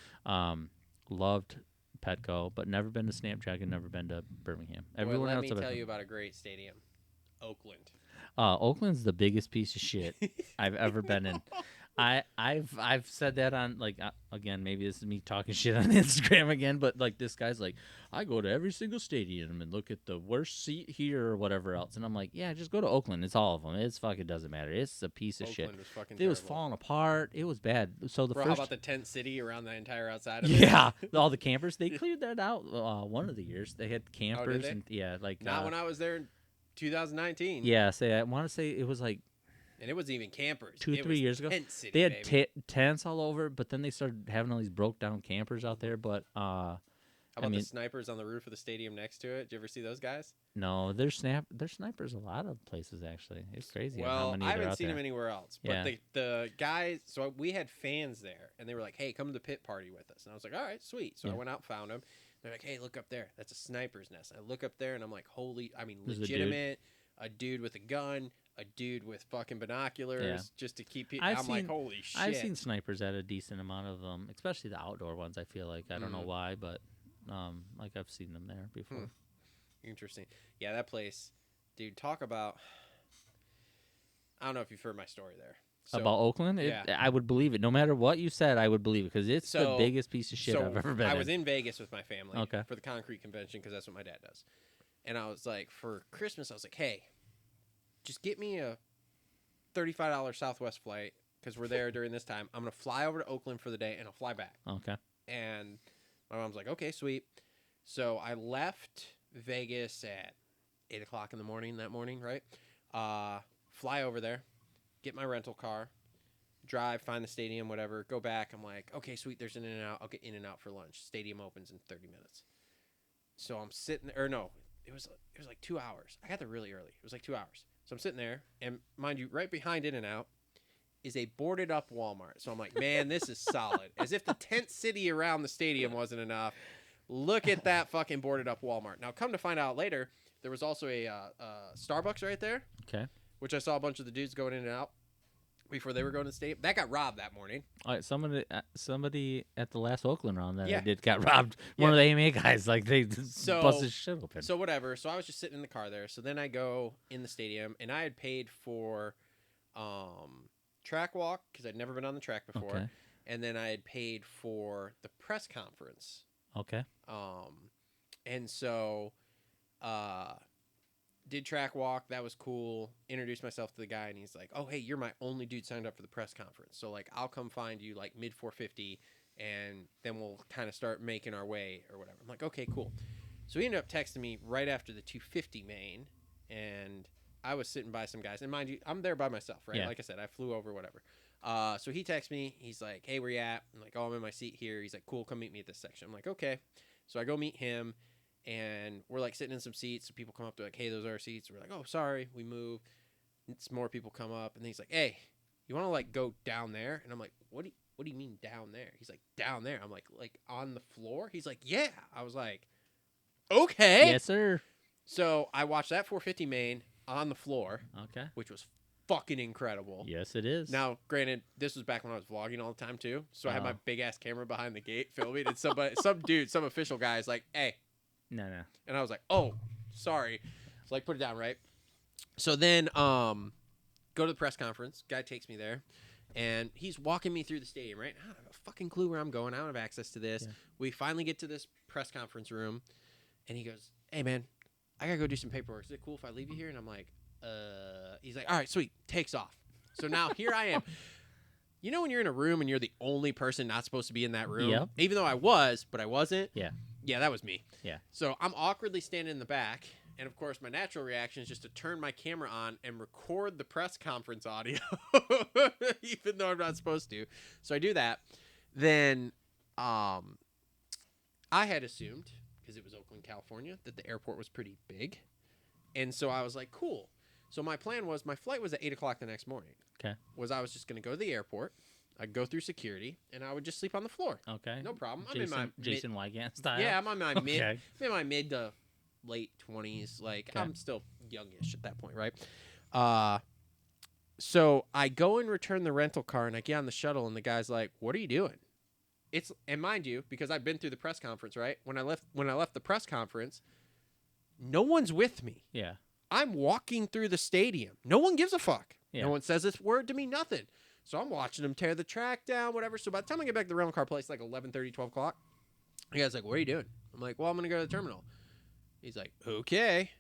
Loved Petco, but never been to Snapdragon, never been to Birmingham. Everyone let me tell you about a great stadium. Oakland. Oakland's the biggest piece of shit I've ever been in. I've said that on, like, again, maybe this is me talking shit on Instagram again, but like this guy's like, I go to every single stadium and look at the worst seat here or whatever else, and I'm like, yeah, just go to Oakland. It's all of them. It's fucking doesn't matter. It's a piece of shit. It was falling apart. It was bad. So how about the tent city around the entire outside of it? Yeah, all the campers, they cleared that out. One of the years they had campers. Did they? And like not when I was there in 2019. Yeah, I want to say it was like. And it wasn't even campers. 2-3 years ago. Tent city, they had tents all over, but then they started having all these broke down campers out there. But how about the snipers on the roof of the stadium next to it? Did you ever see those guys? No, there's snipers a lot of places actually. It's crazy. Well, how many I haven't seen there. them anywhere else. But the guys, so we had fans there, and they were like, "Hey, come to the pit party with us." And I was like, "All right, sweet." So I went out, found them. They're like, "Hey, look up there. That's a sniper's nest." And I look up there, and I'm like, legitimate. A dude with a gun, a dude with fucking binoculars, just to keep people. I'm like, holy shit. I've seen snipers at a decent amount of them, especially the outdoor ones. I feel like I don't know why, but like I've seen them there before. Interesting. Yeah, that place, dude. Talk about. I don't know if you've heard my story there. So, about Oakland? I would believe it. No matter what you said, I would believe it because it's the biggest piece of shit I've ever been in. I was in Vegas with my family for the concrete convention because that's what my dad does. And I was like, for Christmas, I was like, hey, just get me a $35 Southwest flight because we're there during this time. I'm going to fly over to Oakland for the day, and I'll fly back. Okay. And my mom's like, okay, sweet. So I left Vegas at 8 o'clock in the morning that morning, right? Fly over there, get my rental car, drive, find the stadium, whatever, go back. I'm like, okay, sweet, there's an In-N-Out. I'll get In-N-Out for lunch. Stadium opens in 30 minutes. So I'm sitting there, or no, it was like 2 hours. I got there really early. It was like 2 hours. So I'm sitting there, and mind you, right behind In-N-Out is a boarded up Walmart. So I'm like, man, this is solid. As if the tent city around the stadium wasn't enough. Look at that fucking boarded up Walmart. Now, come to find out later, there was also a Starbucks right there. Okay. Which I saw a bunch of the dudes going in and out before they were going to the stadium. That got robbed that morning. All right, somebody at the last Oakland round that Yeah. I did got robbed. Yeah. One of the AMA guys, like they busted shit open. So whatever. So I was just sitting in the car there. So then I go in the stadium, and I had paid for track walk because I'd never been on the track before. Okay. And then I had paid for the press conference. Okay. And so did track walk. That was cool. Introduced myself to the guy, and he's like, oh, hey, you're my only dude signed up for the press conference. So, like, I'll come find you, like, mid 450, and then we'll kind of start making our way or whatever. I'm like, okay, cool. So he ended up texting me right after the 250 main, and I was sitting by some guys. And mind you, I'm there by myself, right? Yeah. Like I said, I flew over, whatever. So he texts me. He's like, hey, where you at? I'm like, oh, I'm in my seat here. He's like, cool, come meet me at this section. I'm like, okay. So I go meet him. And we're like sitting in some seats. So people come up to like, hey, those are our seats. We're like, oh, sorry. We move. It's more people come up. And then he's like, hey, you want to like go down there? And I'm like, what do you mean down there? He's like, down there. I'm like on the floor? He's like, yeah. I was like, okay. Yes, sir. So I watched that 450 main on the floor. Okay. Which was fucking incredible. Yes, it is. Now, granted, this was back when I was vlogging all the time too. So I had my big ass camera behind the gate filming. And some official guy is like, hey. No. And I was like, oh, sorry. So, like, put it down, right? So then go to the press conference. Guy takes me there. And he's walking me through the stadium, right? I don't have a fucking clue where I'm going. I don't have access to this. Yeah. We finally get to this press conference room. And he goes, hey, man, I got to go do some paperwork. Is it cool if I leave you here? And I'm like, he's like, all right, sweet. Takes off. So now here I am. You know when you're in a room and you're the only person not supposed to be in that room? Yep. Even though I was, but I wasn't? Yeah. Yeah, that was me. Yeah. So I'm awkwardly standing in the back, and of course my natural reaction is just to turn my camera on and record the press conference audio, even though I'm not supposed to. So I do that. Then I had assumed, because it was Oakland, California, that the airport was pretty big. And so I was like, cool. So my plan was, my flight was at 8 o'clock the next morning. Okay. I was just going to go to the airport. I'd go through security, and I would just sleep on the floor. Okay. No problem. Jason Wygant style. Yeah, I'm on my Okay. I'm in my mid to late 20s. Like, Okay. I'm still youngish at that point, right? So I go and return the rental car, and I get on the shuttle, and the guy's like, what are you doing? And mind you, because I've been through the press conference, right? When I left the press conference, no one's with me. Yeah. I'm walking through the stadium. No one gives a fuck. Yeah. No one says this word to me, nothing. So I'm watching them tear the track down, whatever. So by the time I get back to the rental car place, like 11:30, 12 o'clock, the guy's like, what are you doing? I'm like, well, I'm going to go to the terminal. He's like, okay.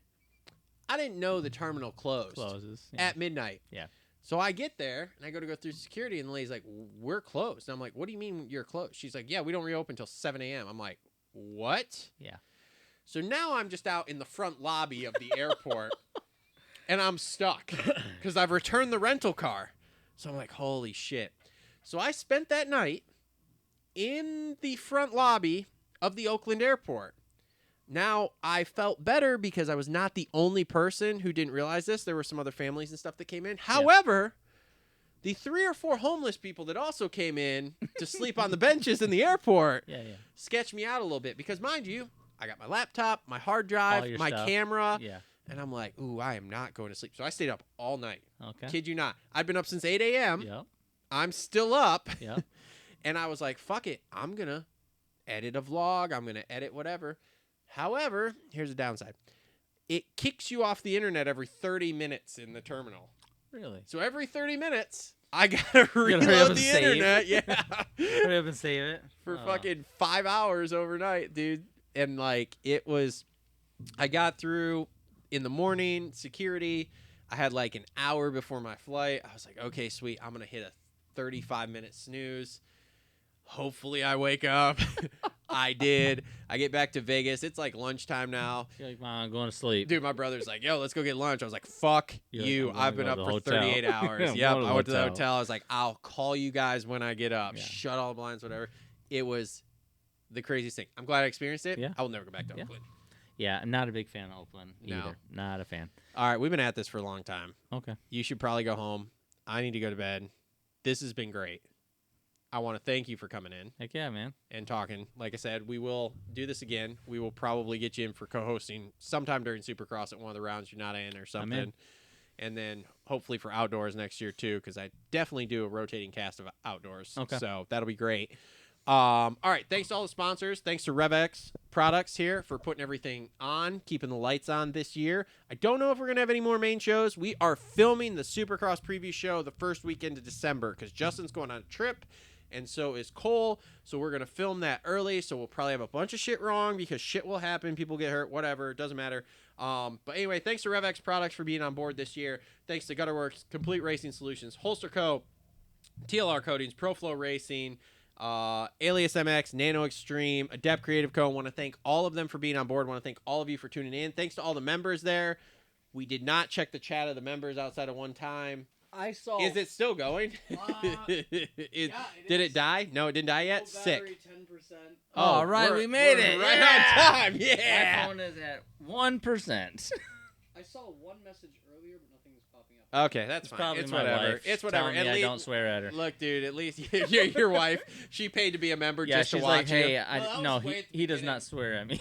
I didn't know the terminal Closes. Yeah. at midnight. Yeah. So I get there, and I go through security, and the lady's like, we're closed. And I'm like, what do you mean you're closed? She's like, yeah, we don't reopen until 7 a.m. I'm like, what? Yeah. So now I'm just out in the front lobby of the airport, and I'm stuck because I've returned the rental car. So I'm like, holy shit. So I spent that night in the front lobby of the Oakland airport. Now, I felt better because I was not the only person who didn't realize this. There were some other families and stuff that came in. However, the 3 or 4 homeless people that also came in to sleep on the benches in the airport sketched me out a little bit. Because, mind you, I got my laptop, my hard drive, my camera. Yeah. And I'm like, ooh, I am not going to sleep. So I stayed up all night. Okay. Kid you not. I've been up since 8 a.m. Yep. I'm still up. Yep. And I was like, fuck it. I'm going to edit a vlog. I'm going to edit whatever. However, here's the downside. It kicks you off the internet every 30 minutes in the terminal. Really? So every 30 minutes, I got to reload the internet. Yeah. Hurry up and save it. For fucking 5 hours overnight, dude. And like, it was, I got through in the morning, security. I had like an hour before my flight. I was like, okay, sweet. I'm going to hit a 35-minute snooze. Hopefully I wake up. I did. I get back to Vegas. It's like lunchtime now. You're like, Mom, I'm going to sleep. Dude, my brother's like, yo, let's go get lunch. I was like, fuck you. Like, I've been up for 38 hours. Yep. I went to the hotel. I was like, I'll call you guys when I get up. Yeah. Shut all the blinds, whatever. It was the craziest thing. I'm glad I experienced it. Yeah. I will never go back to Oakland. Yeah, I'm not a big fan of Oakland either. No. Not a fan. All right, we've been at this for a long time. Okay. You should probably go home. I need to go to bed. This has been great. I want to thank you for coming in. Heck yeah, man. And talking. Like I said, we will do this again. We will probably get you in for co-hosting sometime during Supercross at one of the rounds you're not in or something. I'm in. And then hopefully for outdoors next year too, because I definitely do a rotating cast of outdoors. Okay. So that'll be great. All right. Thanks to all the sponsors. Thanks to Rev X Products here for putting everything on, keeping the lights on this year. I don't know if we're going to have any more main shows. We are filming the Supercross preview show the first weekend of December because Justin's going on a trip. And so is Cole. So we're going to film that early. So we'll probably have a bunch of shit wrong because shit will happen. People get hurt, whatever. It doesn't matter. But anyway, thanks to Rev X Products for being on board this year. Thanks to Gutterworks, Complete Racing Solutions, Holster Co., TLR Coatings, Flo Racing, Alias MX, NANO XTREME, Adept Creative Co. I want to thank all of them for being on board. I want to thank all of you for tuning in. Thanks to all the members there. We did not check the chat of the members outside of one time. I saw. Is it still going? Did it die? No, it didn't die yet. Sick. 10%. Oh, All right, we made it. Right Yeah. on time. Yeah. My phone is at 1%. I saw one message earlier, but nothing was popping up. Okay, that's fine. Probably It's my whatever. wife It's whatever. telling At me I least, don't swear at her. look, dude. At least your wife, she paid to be a member Yeah, just to she's watch like, hey, you. Well, that was way at the he does beginning. not swear at me.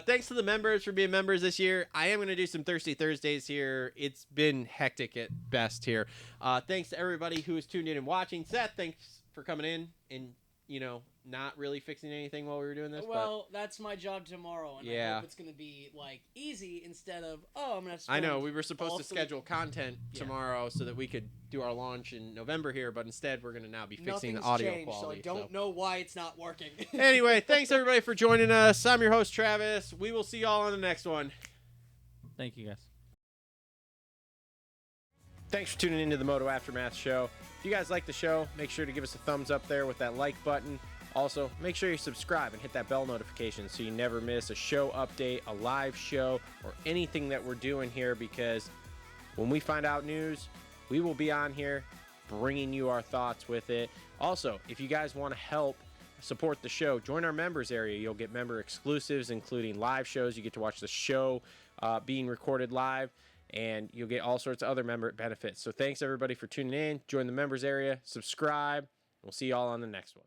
Thanks to the members for being members this year. I am going to do some Thirsty Thursdays here. It's been hectic at best here. Thanks to everybody who is tuned in and watching. Seth, thanks for coming in and, not really fixing anything while we were doing this. Well, that's my job tomorrow, and I Yeah. hope it's going to be, easy instead of, I'm going to I know, we were supposed to also- schedule content Yeah. tomorrow so that we could do our launch in November here, but instead we're going to now be fixing Nothing's the audio changed, quality. so I don't know why it's not working. Anyway, thanks everybody for joining us. I'm your host, Travis. We will see y'all on the next one. Thank you, guys. Thanks for tuning into the Moto Aftermath Show. If you guys like the show, make sure to give us a thumbs up there with that like button. Also, make sure you subscribe and hit that bell notification so you never miss a show update, a live show, or anything that we're doing here, because when we find out news, we will be on here bringing you our thoughts with it. Also, if you guys want to help support the show, join our members area. You'll get member exclusives, including live shows. You get to watch the show being recorded live, and you'll get all sorts of other member benefits. So thanks everybody for tuning in. Join the members area, subscribe. We'll see y'all on the next one.